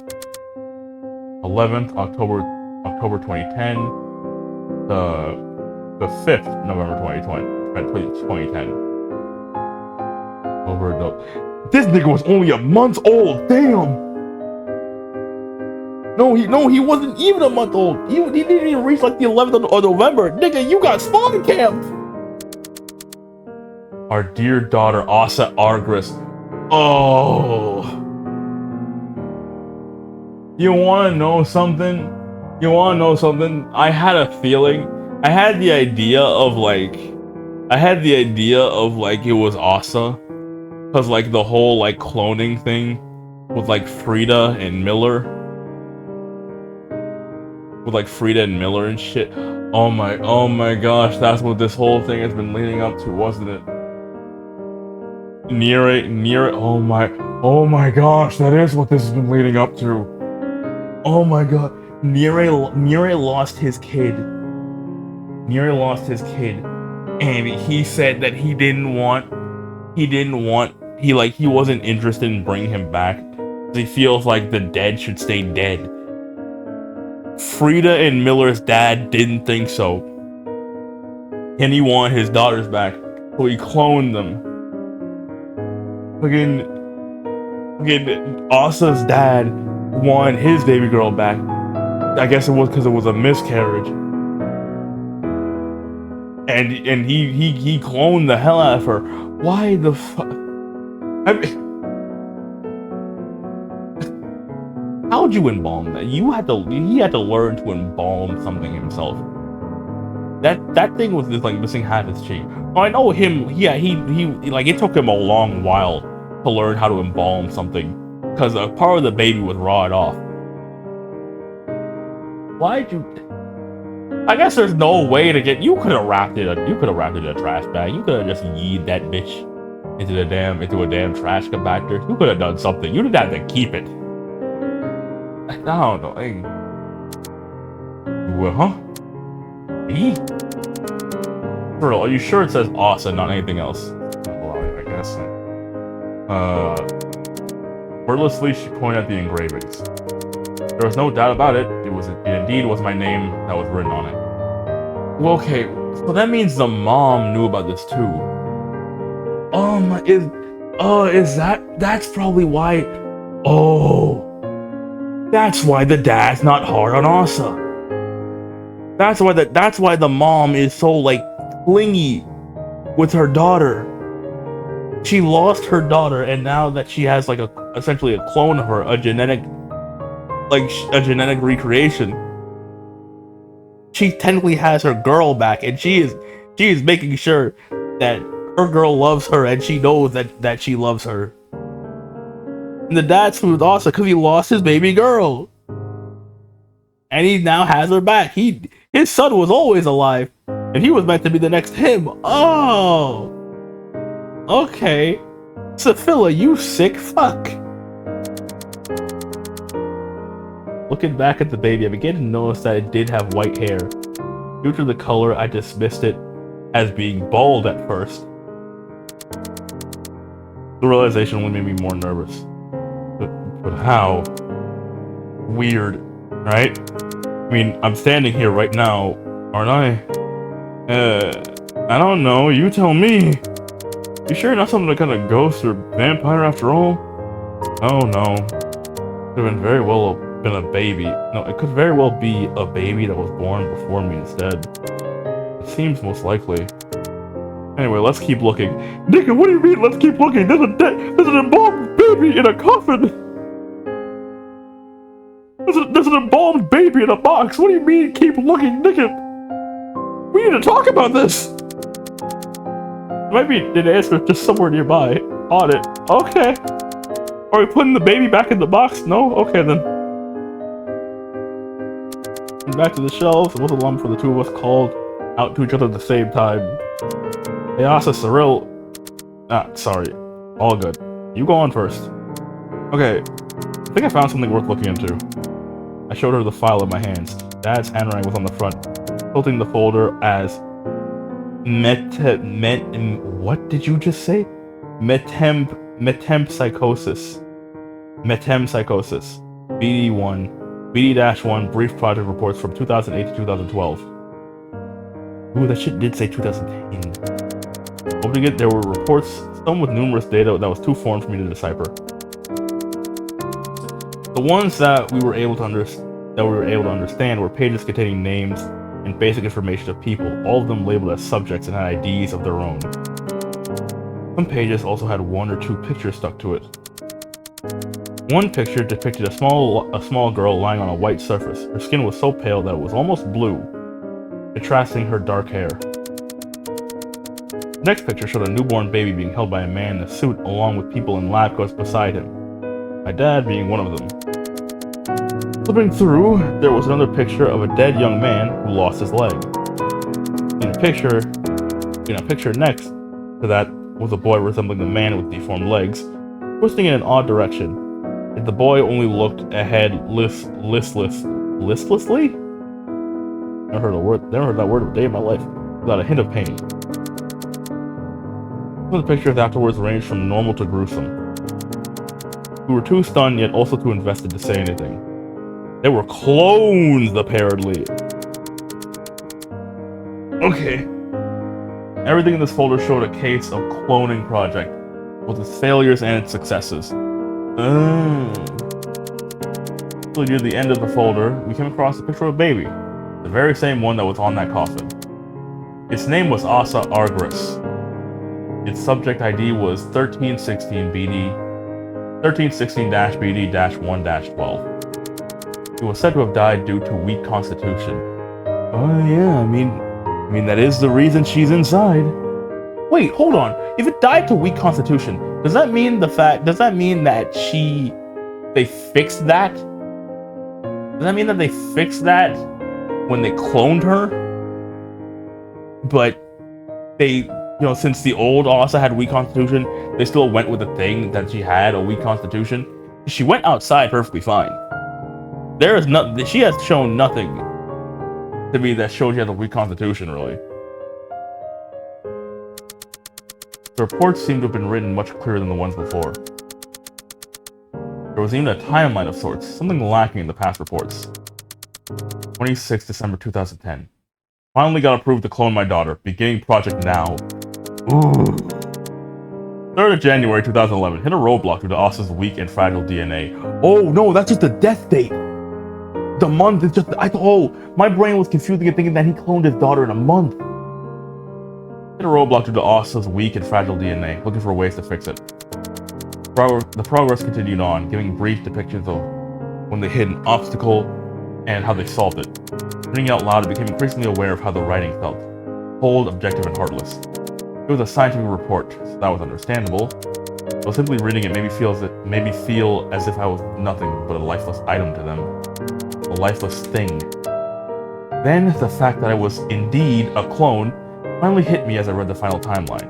11th October 2010. The 5th November 2010. This nigga was only a month old. Damn. No, he wasn't even a month old. He didn't even reach like the 11th of November. Nigga, you got spawn camped. Our dear daughter, Asa Argris. Oh. You wanna know something? I had a feeling. I had the idea of like it was Asa. Cause like the whole like cloning thing with like Frida and Miller. With like Frida and Miller and shit. Oh my gosh, that's what this whole thing has been leading up to, wasn't it? Near it, oh my gosh, that is what this has been leading up to. Oh my god. Nire lost his kid. And he said that he wasn't interested in bringing him back. He feels like the dead should stay dead. Frida and Miller's dad didn't think so. And he wanted his daughters back. So he cloned them. Fucking Asa's dad wanted his baby girl back. I guess it was because it was a miscarriage. And he cloned the hell out of her. Why the fuck? I mean, how'd you embalm that? He had to learn to embalm something himself. That thing was just like missing half his cheek. Oh, I know him. Yeah, he like it took him a long while to learn how to embalm something because a part of the baby was rawed off. Why'd you? I guess there's no way to get. You could have wrapped it in a trash bag. You could have just yeet that bitch into a damn trash compactor. You could have done something. You didn't have to keep it. I don't know. Hey. Well, huh? Me? Girl, are you sure it says Asa, not anything else? Well, I guess. Wordlessly, she pointed at the engravings. There was no doubt about it. It indeed was my name that was written on it. Well, okay, so that means the mom knew about this too. That's probably why. Oh, that's why the dad's not hard on Asa. That's why the mom is so like clingy with her daughter. She lost her daughter, and now that she has like essentially a clone of her, a genetic recreation, she technically has her girl back, and she is making sure that her girl loves her, and she knows that she loves her. And the dad screwed Asa because he lost his baby girl, and he now has her back. His son was always alive, and he was meant to be the next him. Oh, okay, Sophia, you sick fuck. Looking back at the baby, I began to notice that it did have white hair. Due to the color, I dismissed it as being bald at first. The realization only made me more nervous. But how? Weird, right? I mean, I'm standing here right now, aren't I? I don't know. You tell me. You sure you're not some kind of ghost or vampire after all? Oh no. Could have been very well been a baby. No, it could very well be a baby that was born before me instead. It seems most likely. Anyway, let's keep looking. Nigga, what do you mean, let's keep looking? There's an embalmed baby in a coffin! There's an embalmed baby in a box! What do you mean, keep looking, nigga? We need to talk about this! There might be an answer just somewhere nearby. On it. Okay. Are we putting the baby back in the box? No? Okay then. Back to the shelves. It wasn't long before the two of us called out to each other at the same time. Hey, Asa, Cyril. Sorry. All good. You go on first. Okay. I think I found something worth looking into. I showed her the file in my hands. Dad's handwriting was on the front, tilting the folder as what did you just say? Metempsychosis. Metempsychosis. BD1. BD-1 brief project reports from 2008 to 2012. Ooh, that shit did say 2010. Opening it, there were reports, some with numerous data that was too foreign for me to decipher. The ones that we were able to understand were pages containing names and basic information of people, all of them labeled as subjects and had IDs of their own. Some pages also had one or two pictures stuck to it. One picture depicted a small girl lying on a white surface. Her skin was so pale that it was almost blue, contrasting her dark hair. The next picture showed a newborn baby being held by a man in a suit along with people in lab coats beside him, my dad being one of them. Flipping through, there was another picture of a dead young man who lost his leg. In a picture next to that was a boy resembling the man with deformed legs, twisting in an odd direction. Yet the boy only looked ahead listlessly? Never heard that word a day in my life, without a hint of pain. Some of the pictures afterwards ranged from normal to gruesome. We were too stunned, yet also too invested to say anything. They were clones, apparently. Okay. Everything in this folder showed a case of cloning project, both its failures and its successes. So near the end of the folder, we came across a picture of a baby, the very same one that was on that coffin. Its name was Asa Argris. Its subject ID was 1316-BD-1-12. It was said to have died due to weak constitution. Oh yeah, I mean that is the reason she's inside. Wait, hold on. If it died to weak constitution, does that mean that they fixed that? Does that mean that they fixed that when they cloned her? But they, since the old Asa had weak constitution, they still went with the thing that she had a weak constitution. She went outside perfectly fine. She has shown nothing to me that shows she has a weak constitution, really. The reports seem to have been written much clearer than the ones before. There was even a timeline of sorts, something lacking in the past reports. 26 December 2010. Finally got approved to clone my daughter, beginning project now. Ooh. 3rd of January 2011, hit a roadblock due to Asa's weak and fragile DNA. Oh no, that's just the death date! The month is just, my brain was confusing and thinking that he cloned his daughter in a month. Hit a roadblock due to Asa's weak and fragile DNA, looking for ways to fix it. The progress continued on, giving brief depictions of when they hit an obstacle and how they solved it. Reading out loud, I became increasingly aware of how the writing felt. Cold, objective, and heartless. It was a scientific report, so that was understandable. But simply reading it made me feel as if I was nothing but a lifeless item to them. A lifeless thing. Then, the fact that I was indeed a clone finally hit me as I read the final timeline.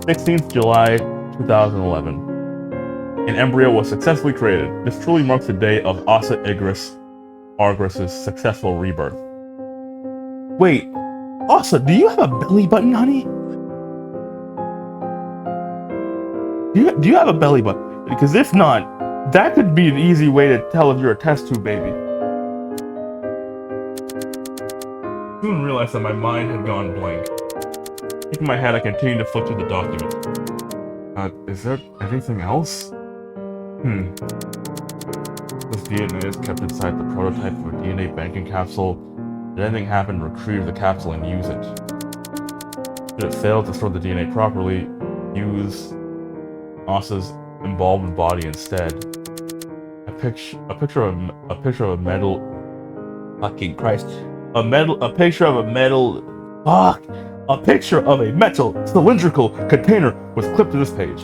16th July 2011. An embryo was successfully created. This truly marks the day of Asa Argris' successful rebirth. Wait, Asa, do you have a belly button, honey? Do you have a belly button? Because if not, that could be an easy way to tell if you're a test tube baby. soon realized that my mind had gone blank. Shaking my head, I continued to flip through the document. Is there anything else? This DNA is kept inside the prototype of a DNA banking capsule. Should anything happen, retrieve the capsule and use it. Should it fail to store the DNA properly, use Asa's embalmed body instead. A picture of a metal. Fucking Christ! A picture of a metal. Fuck! A picture of a metal cylindrical container was clipped to this page.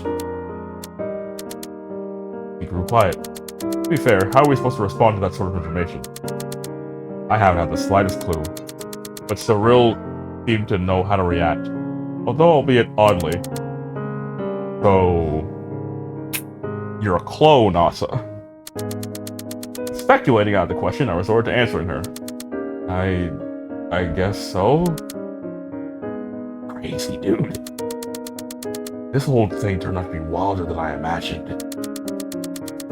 He grew quiet. To be fair, how are we supposed to respond to that sort of information? I haven't had the slightest clue, but Cyril seemed to know how to react, although albeit oddly. So, you're a clone, Asa. Speculating out of the question, I resorted to answering her. I guess so? Crazy, dude. This whole thing turned out to be wilder than I imagined.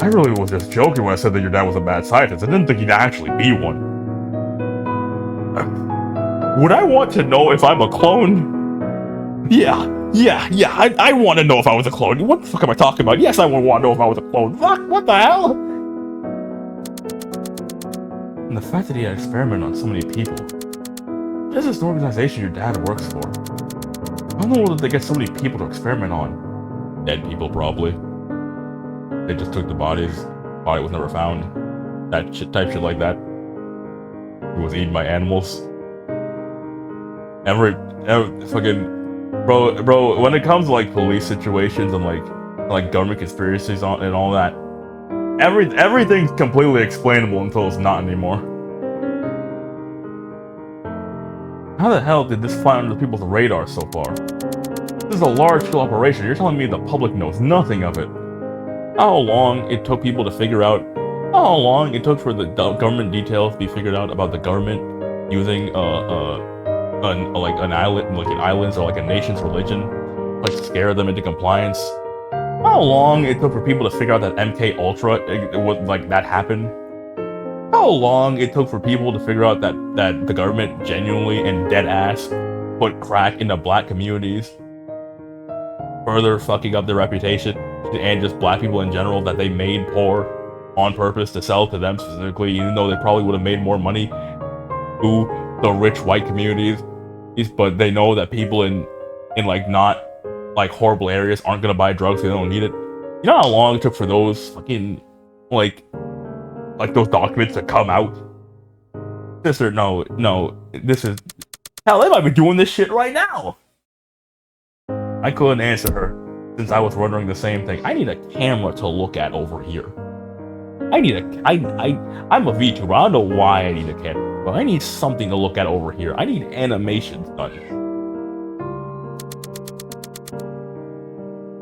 I really was just joking when I said that your dad was a mad scientist. I didn't think he'd actually be one. Would I want to know if I'm a clone? Yeah, I want to know if I was a clone. What the fuck am I talking about? Yes, I would want to know if I was a clone. Fuck, what the hell? And the fact that he had experimented on so many people. What is this organization your dad works for? I don't know whether they get so many people to experiment on. Dead people, probably. They just took the bodies. Body was never found. That shit, type shit like that. It was eaten by animals. Every fucking bro. When it comes to like police situations and like government conspiracies and all that, everything's completely explainable until it's not anymore. How the hell did this fly under people's radar so far? This is a large-scale operation. You're telling me the public knows nothing of it. How long it took people to figure out? How long it took for the government details to be figured out about the government using an island's or like a nation's religion, like scare them into compliance? How long it took for people to figure out that MK Ultra that happened? How long it took for people to figure out that the government genuinely and dead ass put crack into black communities, further fucking up their reputation, and just black people in general, that they made poor on purpose to sell to them specifically, even though they probably would have made more money to the rich white communities, but they know that people in like not like horrible areas aren't gonna buy drugs, so they don't need it. You know how long it took for those fucking like those documents to come out? Sister, no, this is hell. They might be doing this shit right now. I couldn't answer her since I was wondering the same thing. I need a camera to look at over here. I'm a VTuber. I don't know why I need a camera, but I need something to look at over here. I need animations done.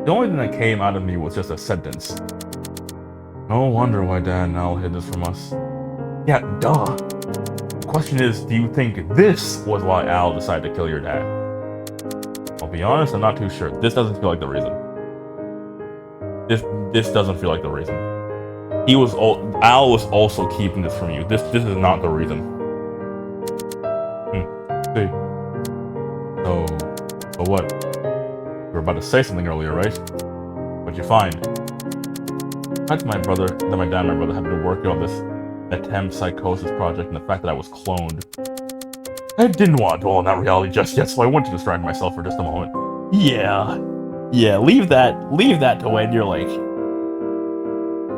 The only thing that came out of me was just a sentence. No wonder why Dad and Al hid this from us. Yeah, duh. The question is, do you think this was why Al decided to kill your dad? I'll be honest, I'm not too sure. This doesn't feel like the reason. This doesn't feel like the reason. Al was also keeping this from you. This is not the reason. See. So what? You were about to say something earlier, right? What'd you find? The fact that my dad and my brother have been working on this attempt psychosis project, and the fact that I was cloned. I didn't want to dwell on that reality just yet, so I went to distract myself for just a moment. Yeah, leave that to when you're like,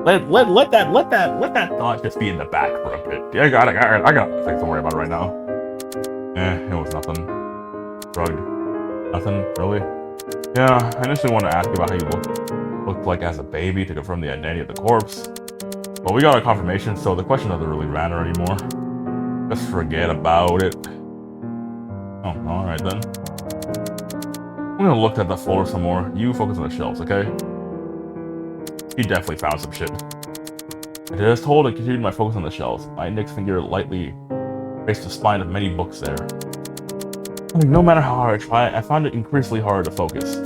let that thought just be in the back for a bit. I got things to worry about right now. It was nothing. Drugged. Nothing, really? Yeah, I initially wanted to ask you about how you looked like as a baby to confirm the identity of the corpse. But we got our confirmation, so the question doesn't really matter anymore. Just forget about it. Oh, alright then. I'm gonna look at the floor some more. You focus on the shelves, okay? He definitely found some shit. I just told and continued my focus on the shelves. My index finger lightly traced the spine of many books there. I mean, no matter how hard I try, I found it increasingly hard to focus.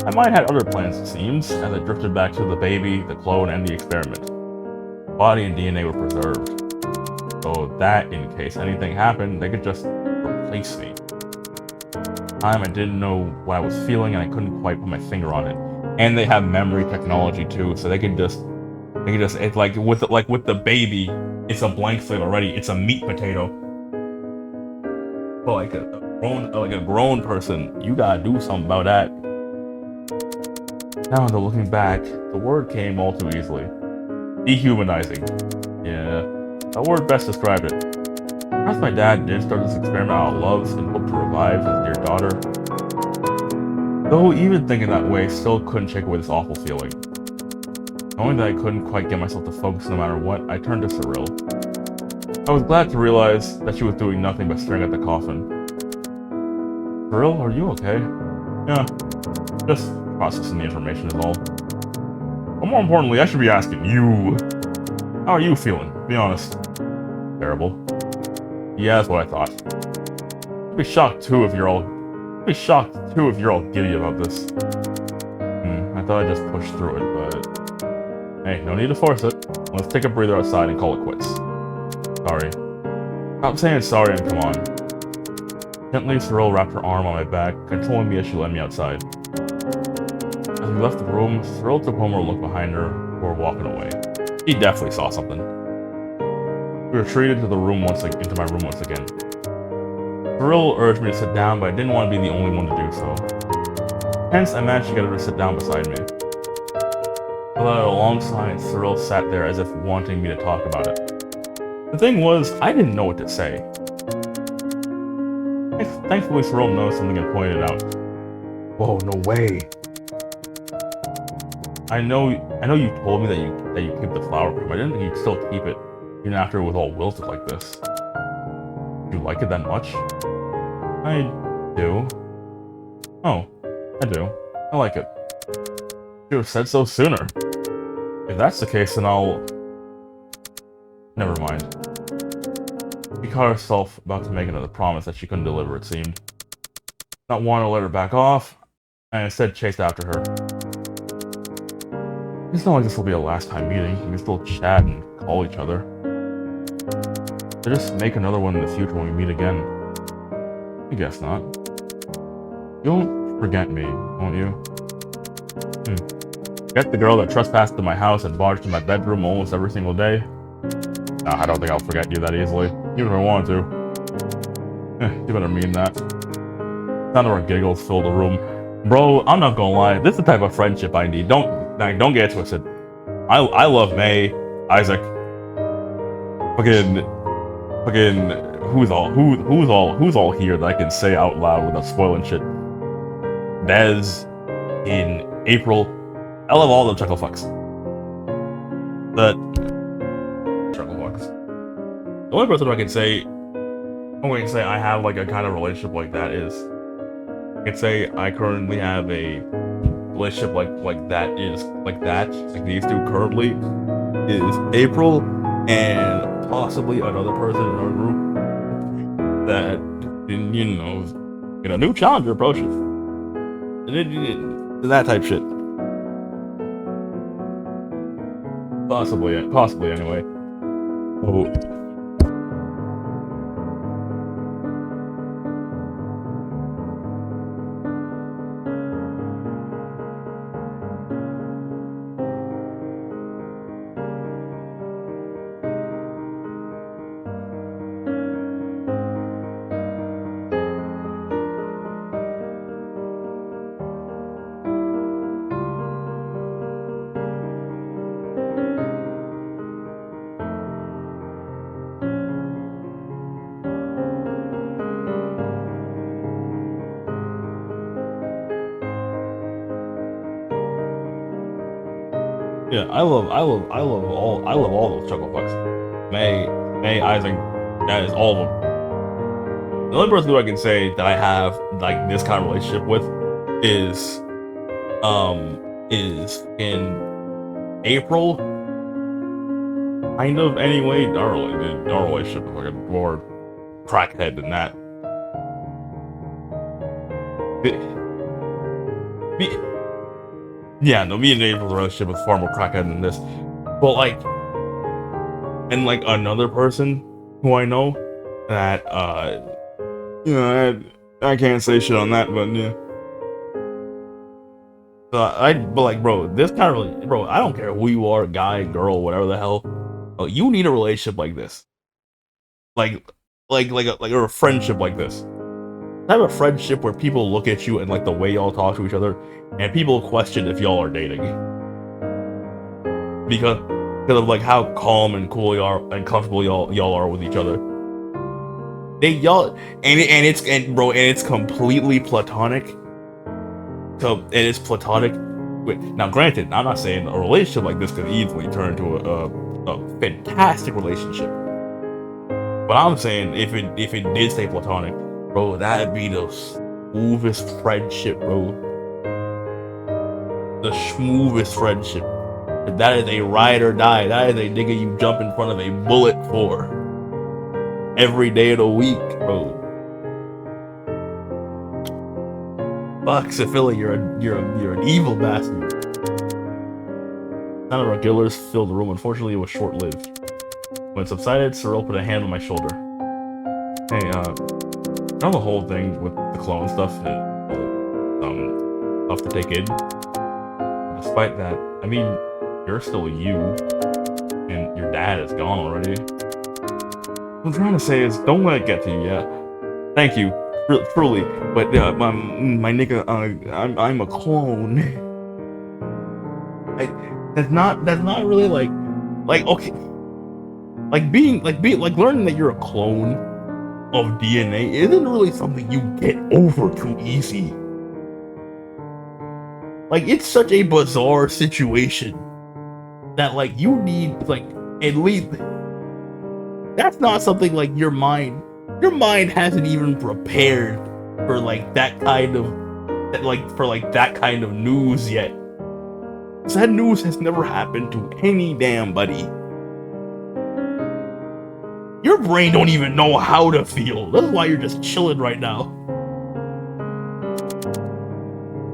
My mind had other plans, it seems, as I drifted back to the baby, the clone, and the experiment. Body and DNA were preserved, so that, in case anything happened, they could just replace me. Time I didn't know what I was feeling and I couldn't quite put my finger on it. And they have memory technology too, so they could just it's like with the baby, it's a blank slate already. It's a meat potato. But like a grown person, you gotta do something about that. Now, though, looking back, the word came all too easily. Dehumanizing. Yeah, that word best described it. Perhaps my dad did start this experiment out of love and hope to revive his dear daughter. Though even thinking that way still couldn't shake away this awful feeling. Knowing that I couldn't quite get myself to focus no matter what, I turned to Cyril. I was glad to realize that she was doing nothing but staring at the coffin. Cyril, are you okay? Yeah, just processing the information is all. But more importantly, I should be asking you. How are you feeling? Be honest. Terrible. Yeah, that's what I thought. I'd be shocked too if you're all giddy about this. I thought I'd just push through it, but hey, no need to force it. Let's take a breather outside and call it quits. Sorry. Stop saying sorry and come on. Gently, Cyril wrapped her arm on my back, controlling me as she led me outside. As we left the room, Cyril took one more look behind her before walking away. He definitely saw something. We retreated into my room once again. Cyril urged me to sit down, but I didn't want to be the only one to do so. Hence, I managed to get her to sit down beside me. Without a long silence, Cyril sat there as if wanting me to talk about it. The thing was, I didn't know what to say. Thankfully, Cyril noticed something and pointed it out. Whoa, no way. I know you told me that you keep the flower room. I didn't think you'd still keep it, even after it was all wilted like this. Do you like it that much? I do. Oh, I do. I like it. You have said so sooner. If that's the case, then I'll... Never mind. She caught herself about to make another promise that she couldn't deliver, it seemed. Not wanting to let her back off, I instead chased after her. It's not like this will be a last time meeting. We can still chat and call each other. So just make another one in the future when we meet again. I guess not. You won't forget me, won't you? Forget the girl that trespassed into my house and barged in my bedroom almost every single day? No, I don't think I'll forget you that easily, even if I wanted to. You better mean that. Sound of our giggles filled the room. Bro, I'm not gonna lie, this is the type of friendship I need. Don't get it twisted. I love May, Isaac, fucking who's all here that I can say out loud without spoiling shit. Dez, in April. I love all the chuckle fucks. Chuckle fucks. The only person I can say I have like a kind of relationship like that is, I can say I currently have a relationship like these two currently is April and possibly another person in our group that, you know, a new challenger approaches. That type shit. Possibly anyway. Oh. Yeah, I love all those chuckle fucks. May, Isaac, that is all of them. The only person who I can say that I have like this kind of relationship with is in April. Kind of anyway. Our relationship is like a more crackhead than that. Yeah, no, me and April's relationship was far more crackhead than this. But like, and like another person who I know that You know, I can't say shit on that, but yeah. But like, bro, this kind of really, bro, I don't care who you are, guy, girl, whatever the hell. Oh, you need a relationship like this, like, or a friendship like this. Have a friendship where people look at you and like the way y'all talk to each other, and people question if y'all are dating because of like how calm and cool you are and comfortable y'all are with each other. Y'all and bro, and it's completely platonic. So it is platonic. Now, granted, I'm not saying a relationship like this could easily turn into a fantastic relationship. But I'm saying if it did stay platonic, bro, that'd be the smoothest friendship, bro. The smoothest friendship. That is a ride or die. That is a nigga you jump in front of a bullet for every day of the week, bro. Fuck, Sophia, you're an evil bastard. None of our killers filled the room. Unfortunately, it was short-lived. When it subsided, Cyril put a hand on my shoulder. Hey, you know the whole thing with the clone stuff is tough to take in. Despite that, I mean, you're still you, and your dad is gone already. What I'm trying to say is, don't let it get to you. Yeah, thank you, truly. But my nigga, I'm a clone. That's not really like okay. Like learning that you're a clone of DNA isn't really something you get over too easy. Like, it's such a bizarre situation that like you need like at least that's not something like your mind hasn't even prepared for like that kind of news yet. That news has never happened to any damn buddy. Your brain don't even know how to feel. That's why you're just chilling right now.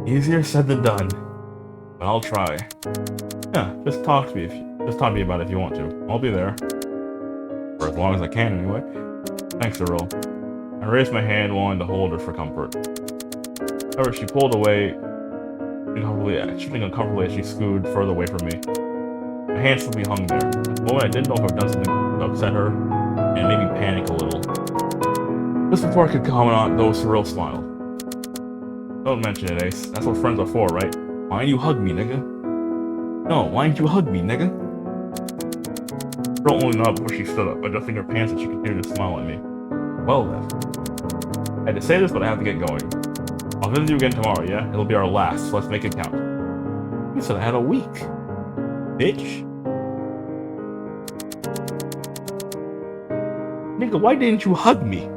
Easier said than done, but I'll try. Yeah, just talk to me about it if you want to. I'll be there. For as long as I can, anyway. Thanks, Cyril. I raised my hand, wanting to hold her for comfort. However, she pulled away, shifting uncomfortably as she scooted further away from me. My hand simply hung there. At the moment, I didn't know if I'd done something to upset her, and it made me panic a little. Just before I could comment on it, though, Cyril smiled. Don't mention it, Ace. That's what friends are for, right? Why didn't you hug me, nigga? No, why didn't you hug me, nigga? Cyril only nodded before she stood up, adjusting her pants and she continued to smile at me. Well then. I had to say this, but I have to get going. I'll visit you again tomorrow, yeah? It'll be our last, so let's make it count. You said I had a week. Bitch. Nigga, why didn't you hug me?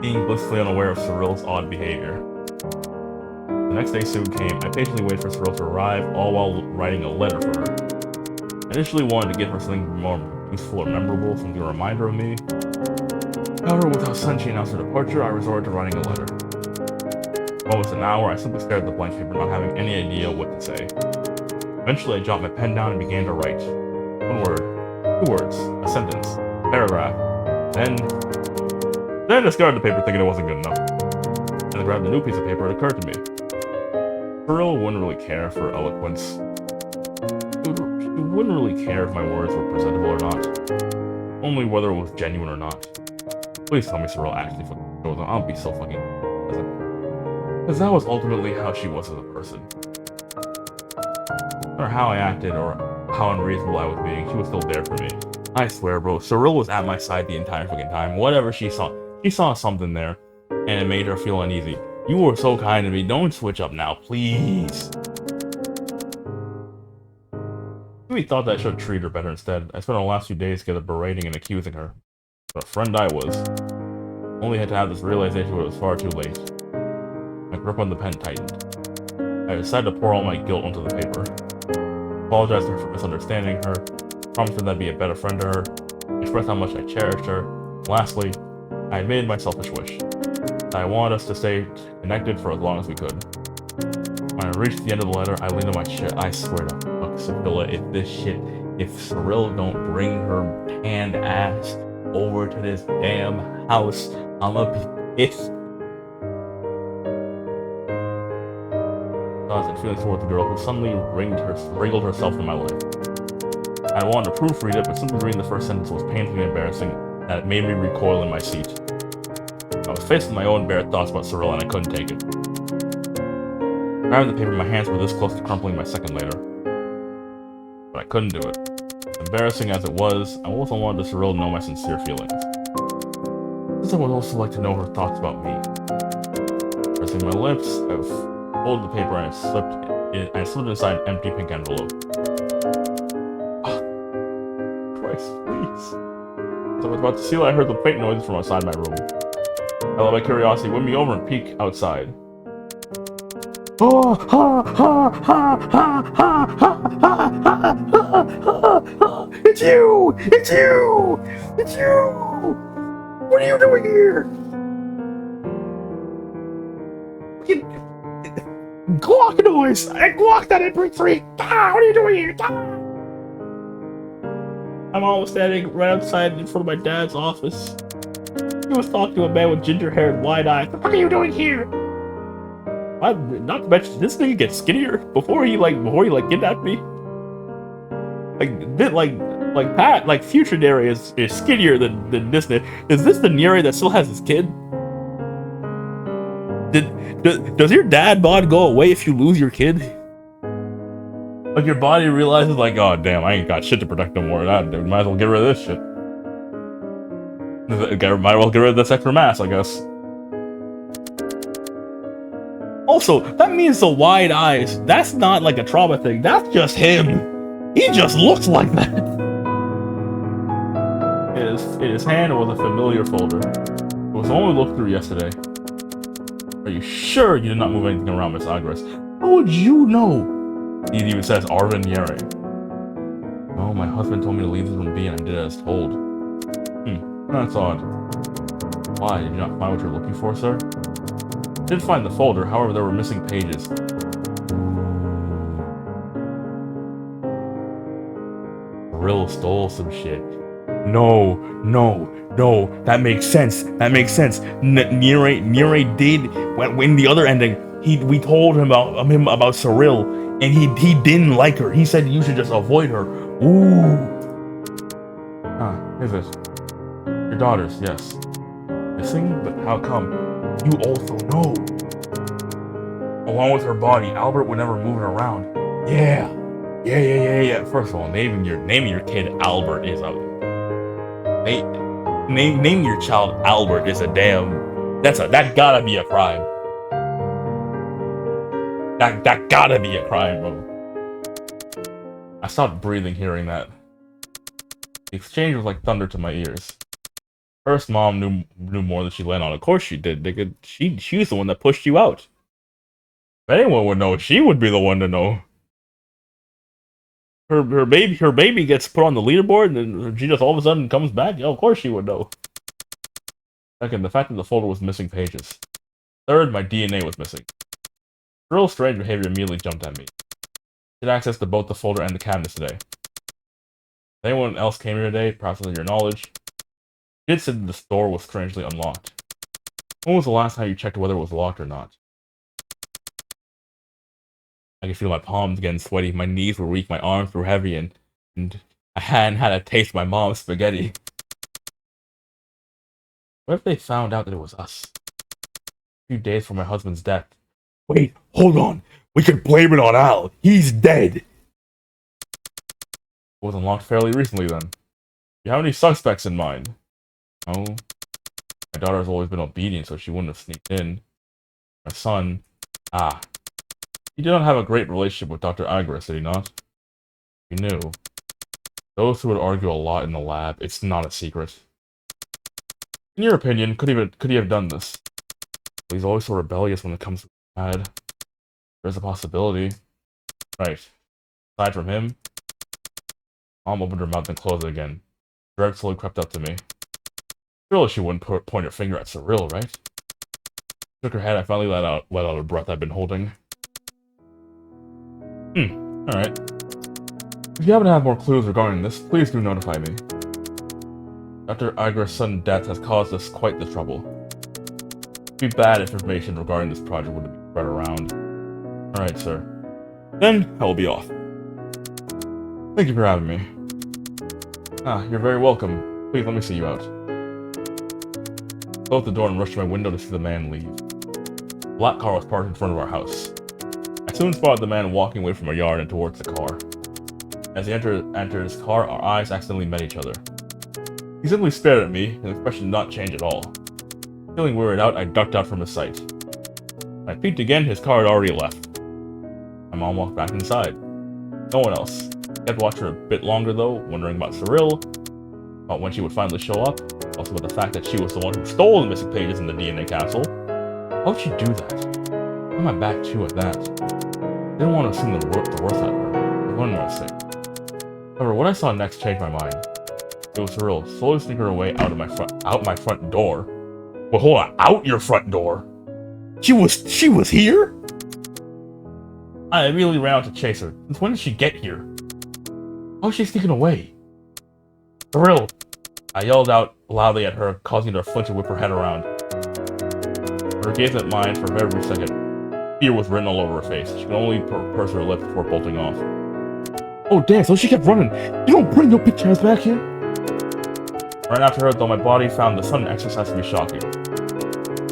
Being blissfully unaware of Cyril's odd behavior. The next day soon came. I patiently waited for Cyril to arrive, all while writing a letter for her. I initially wanted to give her something more useful or memorable, something a reminder of me. However, with how soon she announced her departure, I resorted to writing a letter. For almost an hour, I simply stared at the blank paper, not having any idea what to say. Eventually, I jotted my pen down and began to write. One word, 2 words, a sentence, a paragraph. Then I discarded the paper thinking it wasn't good enough. Then I grabbed a new piece of paper. It occurred to me. Cyril wouldn't really care for eloquence. He wouldn't really care if my words were presentable or not. Only whether it was genuine or not. Please tell me Cyril actually fucking goes on. I'll be so fucking pleasant. Because that was ultimately how she was as a person. No matter how I acted or how unreasonable I was being, she was still there for me. I swear, bro, Cyril was at my side the entire fucking time. Whatever she saw something there, and it made her feel uneasy. You were so kind to me. Don't switch up now, please. We thought that I should treat her better instead. I spent the last few days together berating and accusing her. But a friend I was. Only had to have this realization when it was far too late. My grip on the pen tightened. I decided to pour all my guilt onto the paper. Apologized to her for misunderstanding her. Promised her that I'd be a better friend to her. Expressed how much I cherished her. And lastly, I admitted my selfish wish. That I wanted us to stay connected for as long as we could. When I reached the end of the letter, I leaned on my chair. I swear to fuck Sibylla, if Cyril don't bring her hand ass over to this damn house. I'ma be pissed. Thoughts and feelings toward the girl who suddenly wriggled herself in my life. I wanted to proofread it, but simply reading the first sentence was painfully embarrassing, and it made me recoil in my seat. I was faced with my own bare thoughts about Cyril, and I couldn't take it. Grabbing the paper, my hands were this close to crumpling my second later. But I couldn't do it. Embarrassing as it was, I also wanted Cyril to know my sincere feelings. Since I would also like to know her thoughts about me. Pressing my lips, I folded the paper and I slipped inside an empty pink envelope. Christ, please. As I was about to seal it, I heard the faint noises from outside my room. I let my curiosity win me over and peek outside. Oh, ha, ha, ha, ha, ha, ha, ha, ha. It's you! It's you! It's you! What are you doing here? Glock noise! I glocked that at brick 3! Ah, what are you doing here? Ah! I'm almost standing right outside in front of my dad's office. He was talking to a man with ginger hair and wide eyes. What are you doing here? Not to mention, this nigga gets skinnier before he kidnapped me. Pat, like future Neri is skinnier than this nigga. Is this the Neri that still has his kid? Does your dad bod go away if you lose your kid? Like your body realizes like, oh damn, I ain't got shit to protect no more. Might as well get rid of this shit. Might as well get rid of this extra mass, I guess. Also, that means the wide eyes. That's not like a trauma thing. That's just him. He just looks like that. In his hand was a familiar folder. It was the one we looked through yesterday. Are you sure you did not move anything around, Miss Agres? How would you know? It even says Arvin Yere. Oh, my husband told me to leave this room be and I did as told. That's odd. Why, did you not find what you're looking for, sir? I did find the folder, however there were missing pages. Rill stole some shit. No, that makes sense. Nere did, when the other ending, we told him about Cyril, and he didn't like her. He said you should just avoid her. Ooh. Is it? Your daughters, yes. Missing? But how come? You also know. Along with her body, Albert would never move her around. Yeah. First of all, naming your kid Albert is a naming your child Albert is a damn. That gotta be a crime. That gotta be a crime, bro. I stopped breathing hearing that. The exchange was like thunder to my ears. First, Mom knew more than she let on. Of course she did. She's the one that pushed you out. If anyone would know, she would be the one to know. Her baby gets put on the leaderboard, and then she just all of a sudden comes back. Yeah, of course she would know. Second, the fact that the folder was missing pages. Third, my DNA was missing. Real strange behavior immediately jumped at me. I had access to both the folder and the cabinets today. If anyone else came here today, perhaps with your knowledge, you did say that the door was strangely unlocked. When was the last time you checked whether it was locked or not? I could feel my palms getting sweaty, my knees were weak, my arms were heavy, and I hadn't had a taste of my mom's spaghetti. What if they found out that it was us? A few days before my husband's death. Wait, hold on. We could blame it on Al. He's dead. It was unlocked fairly recently then. Do you have any suspects in mind? No. My daughter's always been obedient, so she wouldn't have sneaked in. My son... He did not have a great relationship with Dr. Agres, did he not? He knew. Those who would argue a lot in the lab, it's not a secret. In your opinion, could he have done this? Well, he's always so rebellious when it comes to bad. There's a possibility. Right. Aside from him, Mom opened her mouth and closed it again. Dread slowly crept up to me. Surely she wouldn't point her finger at Cyril, right? She shook her head. I finally let out a breath I'd been holding. Alright. If you happen to have more clues regarding this, please do notify me. Dr. Iger's sudden death has caused us quite the trouble. It'd be bad if information regarding this project would be spread around. Alright, sir. Then, I will be off. Thank you for having me. Ah, you're very welcome. Please let me see you out. I closed the door and rushed to my window to see the man leave. A black car was parked in front of our house. I soon spotted the man walking away from our yard and towards the car. As he entered his car, our eyes accidentally met each other. He simply stared at me, his expression did not change at all. Feeling weirded out, I ducked out from his sight. When I peeked again, his car had already left. My mom walked back inside. No one else. I kept watching her a bit longer though, wondering about Cyril, about when she would finally show up, also about the fact that she was the one who stole the missing pages in the DNA capsule. How would she do that? Why am I back too at that? I didn't want to assume the worst out of her. I wanted to say. However, what I saw next changed my mind. It was Cyril slowly sneaking her way out my front door. Well, hold on, out your front door? She was here? I immediately ran out to chase her. Since when did she get here? How is she sneaking away? Cyril! I yelled out loudly at her, causing her to flinch and whip her head around. Her gaze met mine for a very brief second. Fear was written all over her face. She could only purse her lips before bolting off. Oh damn, so she kept running. You don't bring your bitch ass back here? Right after her, though, my body found the sudden exercise to be shocking.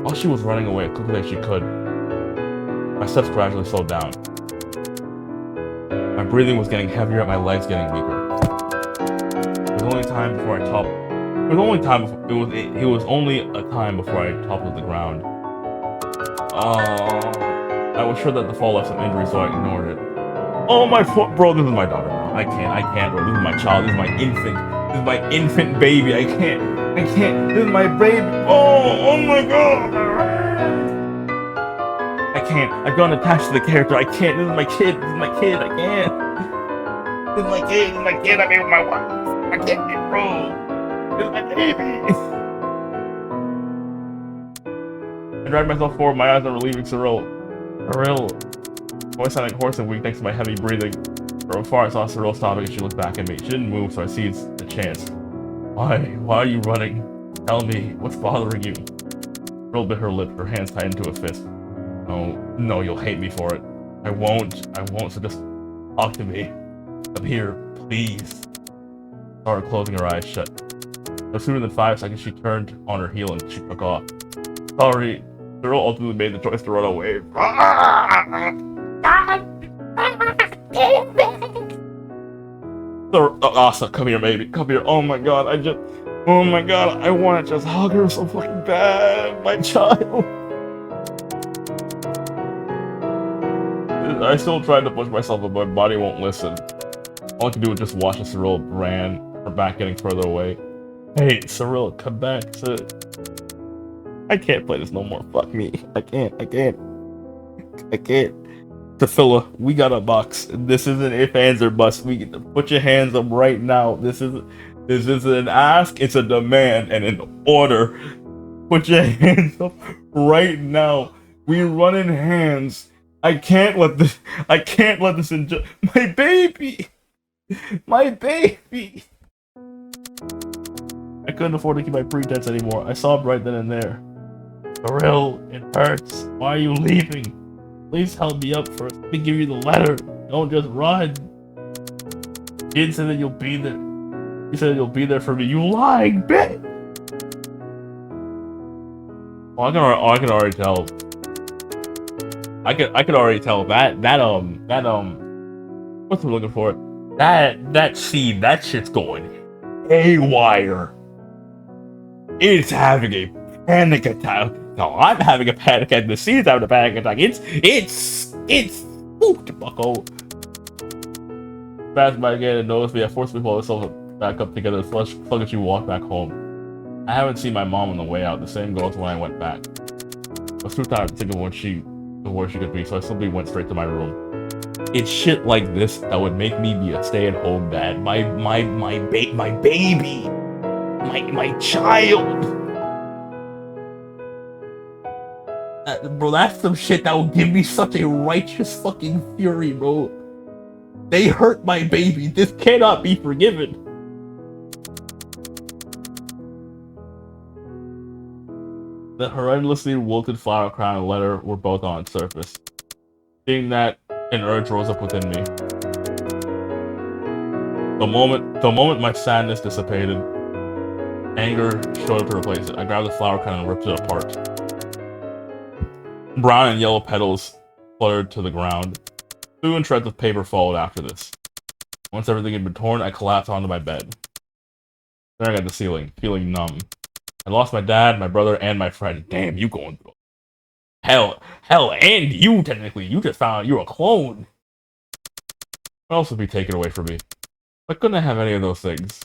While she was running away as quickly as she could, my steps gradually slowed down. My breathing was getting heavier and my legs getting weaker. It was only a time before I toppled the ground. I was sure that the fall left some injury, so I ignored it. Oh my foot, bro, this is my daughter now. I can't, bro. This is my child, this is my infant. This is my infant baby. I can't. This is my baby. Oh my god. I can't. I've gotten attached to the character. I can't. This is my kid. I can't. This is my kid. I made with my wife. I can't, bro. This is my baby. I dragged myself forward, my eyes on relieving Cyril. Voice sounding hoarse and weak thanks to my heavy breathing. From afar, I saw Cyril stopping and she looked back at me. She didn't move, so I seized the chance. Why are you running? Tell me, what's bothering you? Cyril bit her lip, her hands tied into a fist. No, you'll hate me for it. I won't, so just talk to me. Come here, please. I saw her closing her eyes shut. No sooner than 5 seconds, she turned on her heel and she took off. Sorry, Cyril ultimately made the choice to run away. Asa, come here, baby. Come here. Oh my god, I want to just hug her so fucking bad. My child. I still tried to push myself, but my body won't listen. All I could do was just watch as Cyril ran, her back getting further away. Hey, Cyril, come back. I can't play this no more. Fuck me. I can't. Tefilla, we got a box. This isn't if, ands, or buts. We get to put your hands up right now. This is an ask, it's a demand, and an order. Put your hands up right now. We running hands. I can't let this enjoy my baby. I couldn't afford to keep my pretense anymore. I sobbed right then and there. Cyril, it hurts. Why are you leaving? Please help me up first. Let me give you the letter. Don't just run. You didn't say that you'll be there. You said you'll be there for me. You lying bitch! Oh, I can already tell. I could already tell that what's I'm looking for? That scene, that shit's going haywire. It's having a panic attack. No, I'm having a panic attack. The scene's having a panic attack. It's spooked, bucko. Passed by again and noticed me. I forcibly pulled myself back up together. Sluggishly walked back home. I haven't seen my mom on the way out. The same goes when I went back. I was too tired to think of where she could be, so I simply went straight to my room. It's shit like this that would make me be a stay-at-home dad. My baby, my child. Bro, that's some shit that will give me such a righteous fucking fury, bro. They hurt my baby. This cannot be forgiven. The horrendously wilted flower crown and letter were both on its surface. Seeing that, an urge rose up within me. The moment my sadness dissipated, anger showed up to replace it. I grabbed the flower crown and ripped it apart. Brown and yellow petals fluttered to the ground. 2 shreds of paper followed after this. Once everything had been torn, I collapsed onto my bed, staring at the ceiling, feeling numb. I lost my dad, my brother, and my friend. Damn, you going through hell, and you technically. You just found out you were a clone. What else would be taken away from me? I couldn't have any of those things.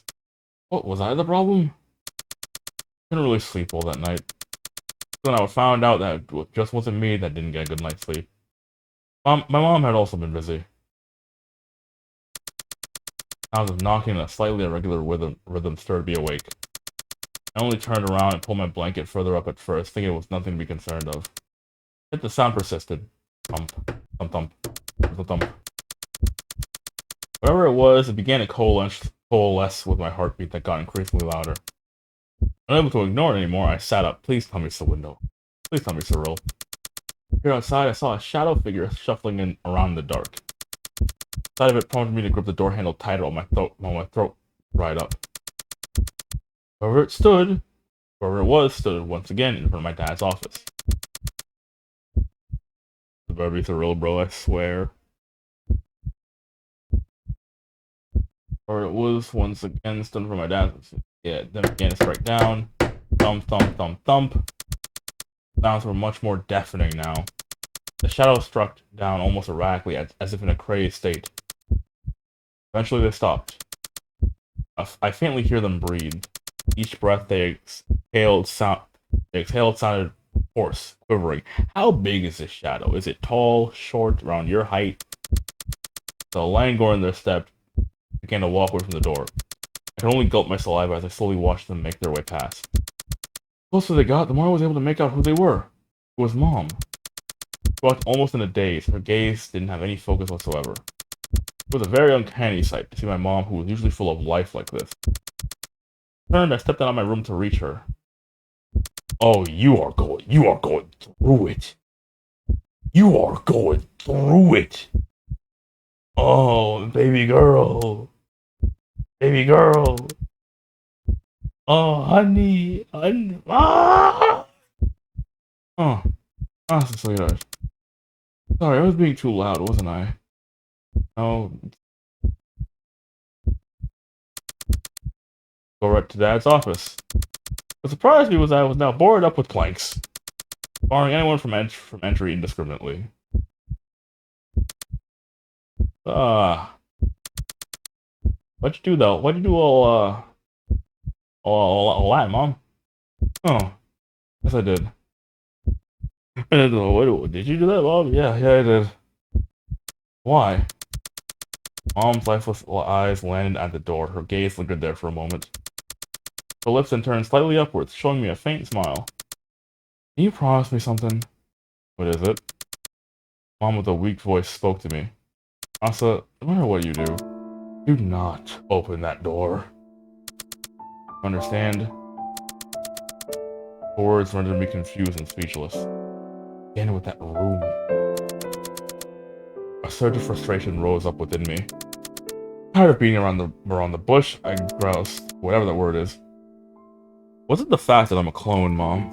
What, was I the problem? I couldn't really sleep well that night. Then I found out that it just wasn't me that didn't get a good night's sleep. My mom had also been busy. Sounds of knocking in a slightly irregular rhythm stirred me awake. I only turned around and pulled my blanket further up at first, thinking it was nothing to be concerned of. Yet the sound persisted. Thump, thump, thump, thump, thump. Whatever it was, it began to coalesce with my heartbeat that got increasingly louder. Unable to ignore it anymore, I sat up. Please tell me it's the window. Please tell me it's Cyril. Here outside, I saw a shadow figure shuffling in around in the dark. The sight of it prompted me to grip the door handle tighter while my throat dried up. Whoever it was, stood once again in front of my dad's office. The better be Cyril, bro, I swear. Or it was once again stood in front of my dad's office. Yeah, then began to strike down. Thump, thump, thump, thump. Sounds were much more deafening now. The shadow struck down almost erratically, as if in a crazed state. Eventually they stopped. I faintly hear them breathe. Each breath they exhaled sounded hoarse, quivering. How big is this shadow? Is it tall, short, around your height? The languor in their step began to walk away from the door. I could only gulp my saliva as I slowly watched them make their way past. The closer they got, the more I was able to make out who they were. It was Mom. She walked almost in a daze. Her gaze didn't have any focus whatsoever. It was a very uncanny sight to see my mom, who was usually full of life, like this. I stepped out of my room to reach her. Oh, you are going through it. You are going through it. Oh, baby girl. Baby girl. Oh, honey. Ah! Oh, honestly, sweetheart. Sorry, I was being too loud, wasn't I? Oh. Go right to Dad's office. What surprised me was I was now boarded up with planks, barring anyone from entry indiscriminately. What'd you do though? What'd you do all that, Mom? Oh, yes I did. Did you do that, Mom? Yeah, I did. Why? Mom's lifeless eyes landed at the door. Her gaze lingered there for a moment. Her lips then turned slightly upwards, showing me a faint smile. Can you promise me something? What is it? Mom with a weak voice spoke to me. Asa, no matter what you do not open that door. Understand? The words rendered me confused and speechless. Again with that room. A surge of frustration rose up within me. Tired of beating around the bush, I groused, whatever that word is. Was it the fact that I'm a clone, Mom?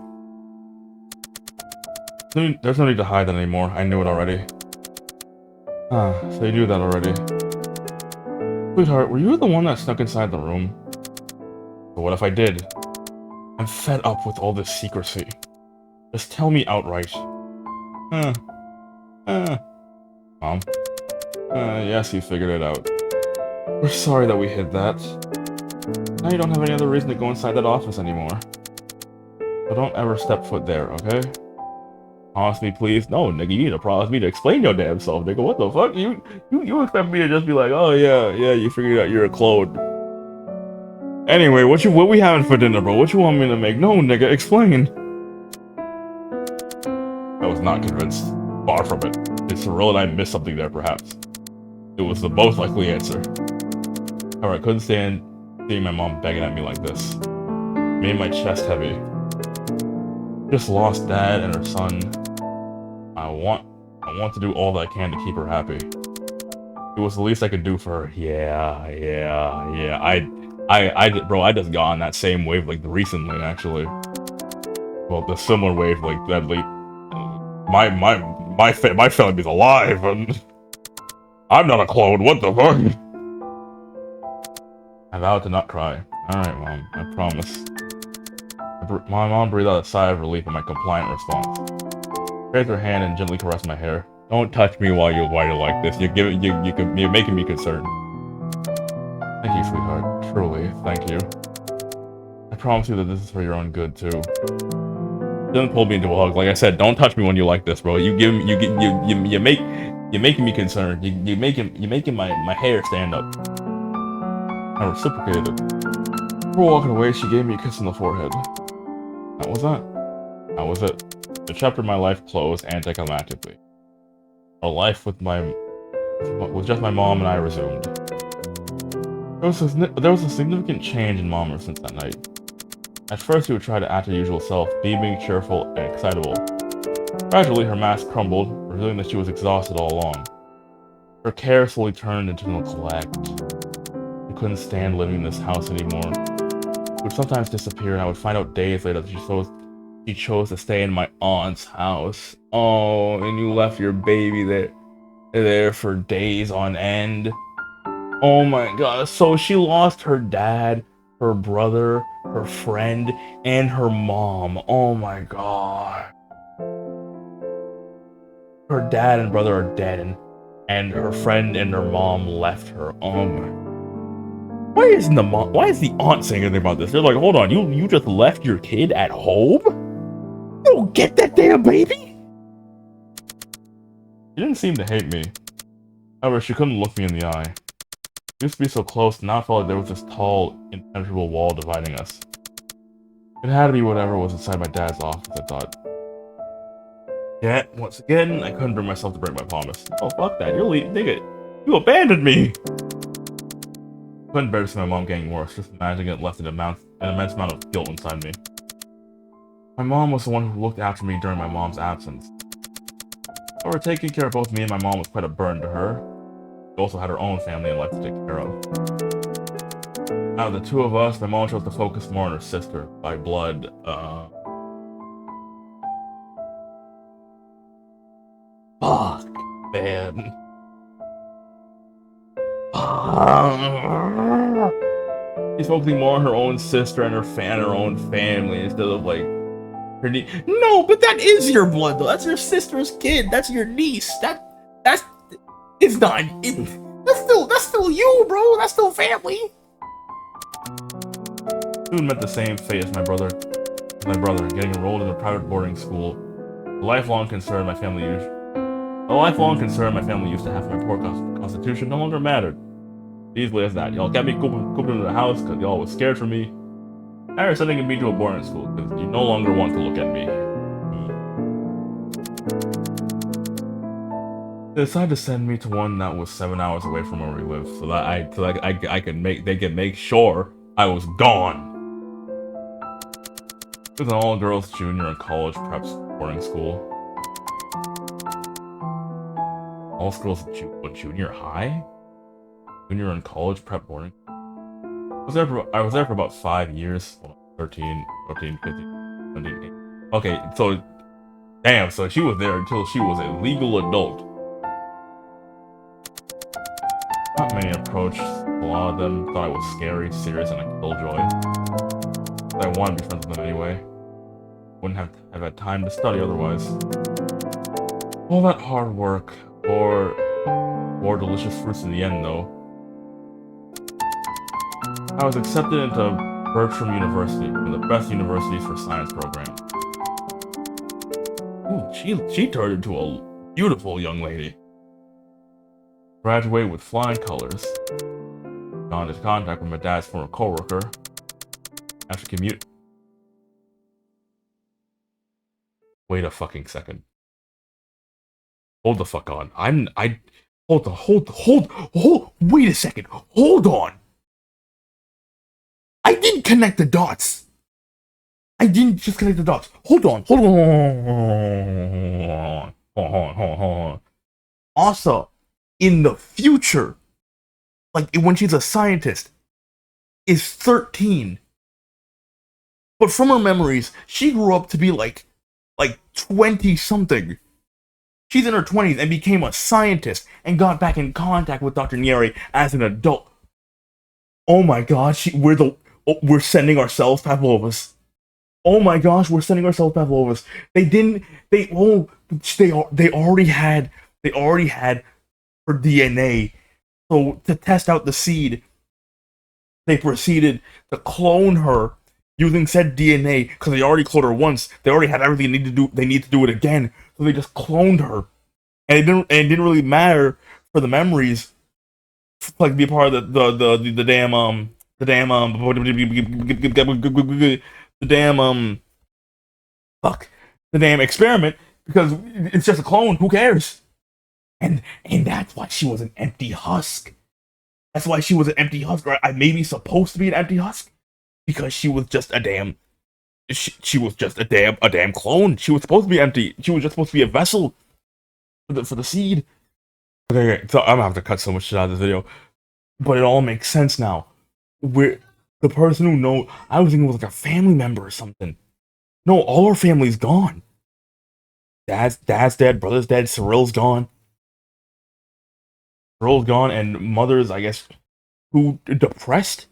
There's no need to hide that anymore. I knew it already. So you knew that already. Sweetheart, were you the one that snuck inside the room? But what if I did? I'm fed up with all this secrecy. Just tell me outright. Mom? Yes, you figured it out. We're sorry that we hid that. Now you don't have any other reason to go inside that office anymore. So don't ever step foot there, okay? Promise me, please. No, nigga, you need to promise me to explain your damn self, nigga. What the fuck? You expect me to just be like, oh yeah, you figured out you're a clone. Anyway, what we having for dinner, bro? What you want me to make? No, nigga, explain. I was not convinced. Far from it. Did Cyril and I miss something there, perhaps? It was the most likely answer. However, I couldn't stand seeing my mom begging at me like this. It made my chest heavy. Just lost dad and her son. I want to do all that I can to keep her happy. It was the least I could do for her. Yeah. Bro, I just got on that same wave like recently, actually. Well, the similar wave, like that. Like, my family's alive, and I'm not a clone. What the fuck? I vowed to not cry. All right, Mom. I promise. My mom breathed out a sigh of relief at my compliant response. Raised her hand and gently caressed my hair. Don't touch me while you're like this. You're making me concerned. Thank you, sweetheart. Truly, thank you. I promise you that this is for your own good too. Then pulled me into a hug. Like I said, don't touch me when you like this, bro. You're making me concerned. You're making my hair stand up. I reciprocated it. Before walking away, she gave me a kiss on the forehead. That was that. That was it. The chapter of my life closed anticlimactically. Our life with just my mom and I resumed. There was a significant change in Mom since that night. At first, she would try to act her usual self, beaming, cheerful, and excitable. Gradually, her mask crumbled, revealing that she was exhausted all along. Her care slowly turned into neglect. I couldn't stand living in this house anymore. She would sometimes disappear, and I would find out days later that she chose to stay in my aunt's house. Oh, and you left your baby there for days on end. Oh my god, so she lost her dad, her brother, her friend, and her mom. Oh my god. Her dad and brother are dead, and her friend and her mom left her. Oh my. Why is the aunt saying anything about this? They're like, hold on, you just left your kid at home? You don't get that damn baby? She didn't seem to hate me. However, she couldn't look me in the eye. We used to be so close, now I felt like there was this tall, impenetrable wall dividing us. It had to be whatever was inside my dad's office, I thought. Yet, once again, I couldn't bring myself to break my promise. Oh, fuck that, nigga, you abandoned me! I couldn't bear to see my mom getting worse, just imagining it left an immense amount of guilt inside me. My mom was the one who looked after me during my mom's absence. However, taking care of both me and my mom was quite a burden to her. She also had her own family and life to take care of. Out of the two of us, my mom chose to focus more on her sister, by blood, fuck, man. She's focusing more on her own sister and her own family instead of, like, her niece. No, but that is your blood, though. That's your sister's kid. That's your niece. That's... It's not... That's still you, bro. That's still family. Soon met the same fate as my brother, getting enrolled in a private boarding school. The lifelong concern my family used to have for my poor constitution no longer mattered. Easily as that, y'all kept me cooped into the house because y'all was scared for me. Now you're sending me to a boarding school because you no longer want to look at me. They decided to send me to one that was 7 hours away from where we lived, so that they could make sure I was gone. It was an all-girls junior and college prep boarding school. All schools junior high? Junior and college prep boarding? I was there for about 5 years. 13, 14, 15, 17, 18. Okay, so... Damn, so she was there until she was a legal adult. Not many approached. A lot of them thought I was scary, serious, and a killjoy. But I wanted to be friends with them anyway. Wouldn't have had time to study otherwise. All that hard work bore delicious fruits in the end, though. I was accepted into Bertram University, one of the best universities for science programs. Ooh, she turned into a beautiful young lady. Graduated with flying colors. Got into contact with my dad's former co-worker. After commute. Wait a fucking second. Hold the fuck on. Wait a second. Hold on. I didn't connect the dots. I didn't just connect the dots. Hold on. Asa, in the future, like when she's a scientist, is 13. But from her memories, she grew up to be like 20 something. She's in her 20s and became a scientist and got back in contact with Dr. Nieri as an adult. Oh my god, we're sending ourselves Pavlovas. Oh my gosh, we're sending ourselves Pavlovas. They already had her DNA. So to test out the seed, they proceeded to clone her using said DNA because they already cloned her once. They already had everything they need to do it again. So they just cloned her, and it didn't really matter for the memories, like be a part of the damn fuck the damn experiment because it's just a clone. Who cares? And that's why she was an empty husk. That's why she was an empty husk. Or I maybe supposed to be an empty husk because she was just a damn. She was just a damn clone. She was supposed to be empty. She was just supposed to be a vessel for the seed. Okay, so I'm gonna have to cut so much shit out of this video, but it all makes sense now. We're the person who knows. I was thinking it was like a family member or something. No, all our family's gone. Dad's dead. Brother's dead. Cyril's gone. Cyril's gone, and mother's, I guess, who depressed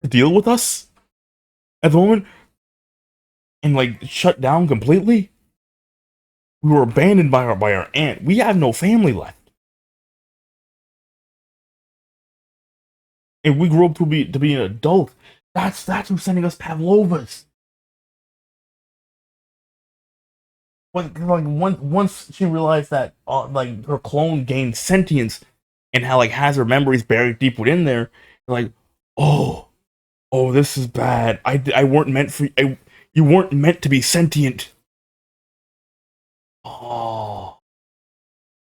to deal with us at the moment, and like shut down completely. We were abandoned by our aunt. We have no family left. And we grew up to be an adult. That's who's sending us Pavlovas. Like once she realized that like her clone gained sentience and how like has her memories buried deep within there, like oh this is bad. I weren't meant for you weren't meant to be sentient. Oh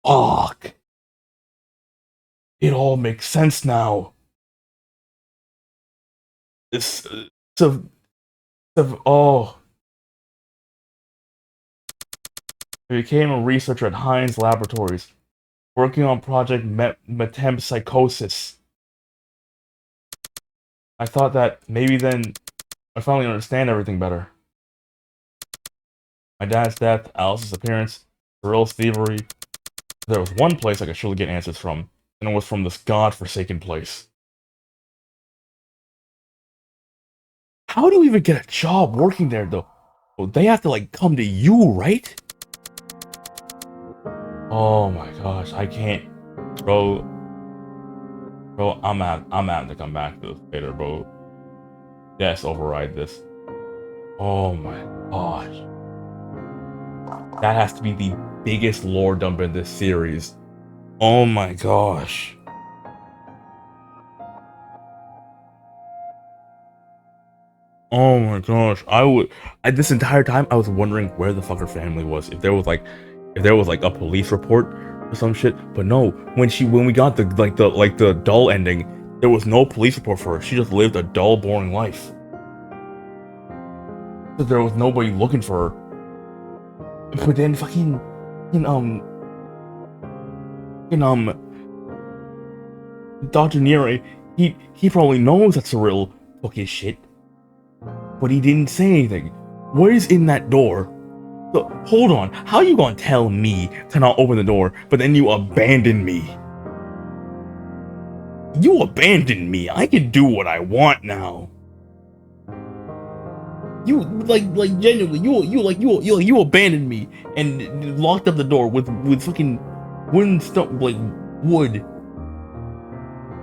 fuck! It all makes sense now. This so oh. He became a researcher at Heinz Laboratories, working on Project Metempsychosis. I thought that maybe then I finally understand everything better. My dad's death, Alice's appearance, Cyril's thievery. There was one place I could surely get answers from, and it was from this god-forsaken place. How do you even get a job working there, though? Well, they have to, like, come to you, right? Oh my gosh, I can't. Bro, I'm having to come back to this later, bro. Yes, override this. Oh my gosh. That has to be the biggest lore dump in this series. Oh my gosh. Oh my gosh. This entire time I was wondering where the fuck her family was. If there was like a police report or some shit. But no, when we got the dull ending, there was no police report for her. She just lived a dull, boring life. So there was nobody looking for her. But then fucking Dr. Nieri, he probably knows that Cyril took his shit. But he didn't say anything. What is in that door? So, hold on, how you gonna tell me to not open the door, but then you abandon me? You abandoned me. I can do what I want now. You like genuinely, you abandoned me and locked up the door with fucking wooden stuff, like wood.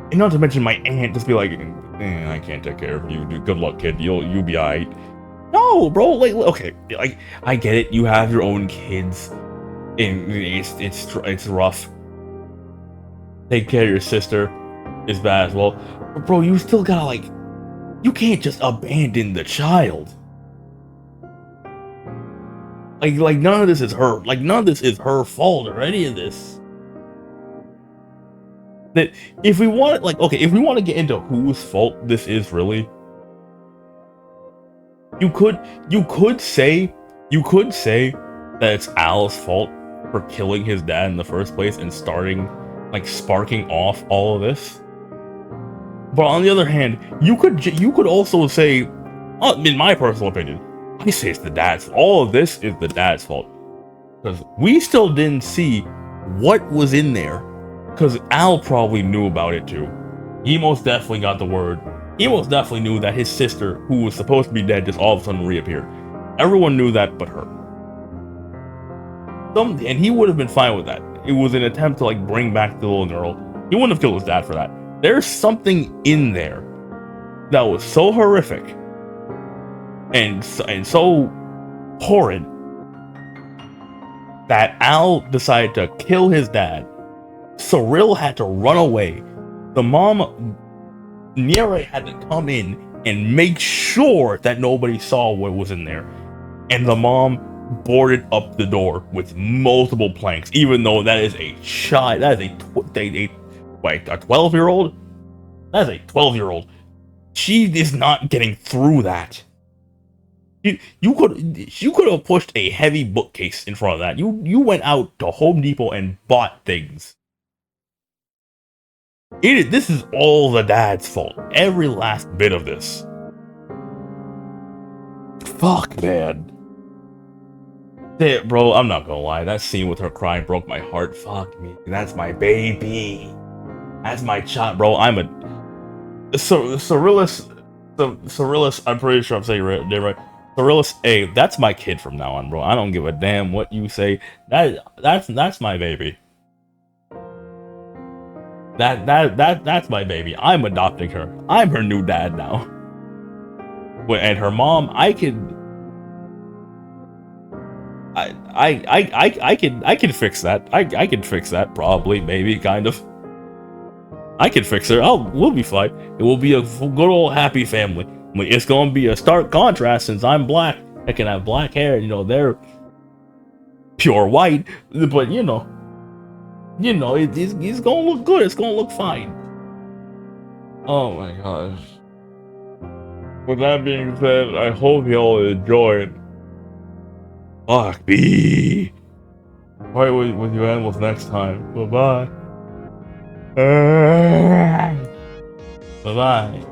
And not to mention my aunt just be like, I can't take care of you. Good luck, kid. You'll be alright. No, bro. Like, okay, like I get it. You have your own kids, and it's rough. Take care of your sister is bad as well, but bro, you still gotta like, you can't just abandon the child. Like none of this is her. Like none of this is her fault or any of this. That if we want, like, okay, if we want to get into whose fault this is really, you could say that it's Al's fault for killing his dad in the first place and sparking off all of this. But on the other hand, you could also say, in my personal opinion, I say it's the dad's. All of this is the dad's fault because we still didn't see what was in there. Because Al probably knew about it too. He most definitely got the word. He most definitely knew that his sister, who was supposed to be dead, just all of a sudden reappeared. Everyone knew that but her. And he would have been fine with that. It was an attempt to bring back the little girl. He wouldn't have killed his dad for that. There's something in there that was so horrific and so horrid that Al decided to kill his dad. Cyril had to run away. The mom, Niere, had to come in and make sure that nobody saw what was in there. And the mom boarded up the door with multiple planks, even though that is a child. That is a 12-year-old? That is a 12-year-old. She is not getting through that. You could have pushed a heavy bookcase in front of that. You went out to Home Depot and bought things. This is all the dad's fault. Every last bit of this. Fuck, man. Bro, I'm not gonna lie. That scene with her crying broke my heart. Fuck me. That's my baby. That's my child, bro. Cyrilus, I'm pretty sure I'm saying it right. Cyrilus A, that's my kid from now on, bro. I don't give a damn what you say. That's my baby. That's my baby. I'm adopting her. I'm her new dad now. And her mom, I can fix that. I can fix that, probably, maybe, kind of. I can fix her. We'll be fine. It will be a good old happy family. It's gonna be a stark contrast since I'm black. I can have black hair. They're pure white, but it's gonna look good. It's gonna look fine. Oh my gosh. With that being said, I hope y'all enjoyed. Fuck me. Alright, with you animals next time. Bye-bye. Bye-bye.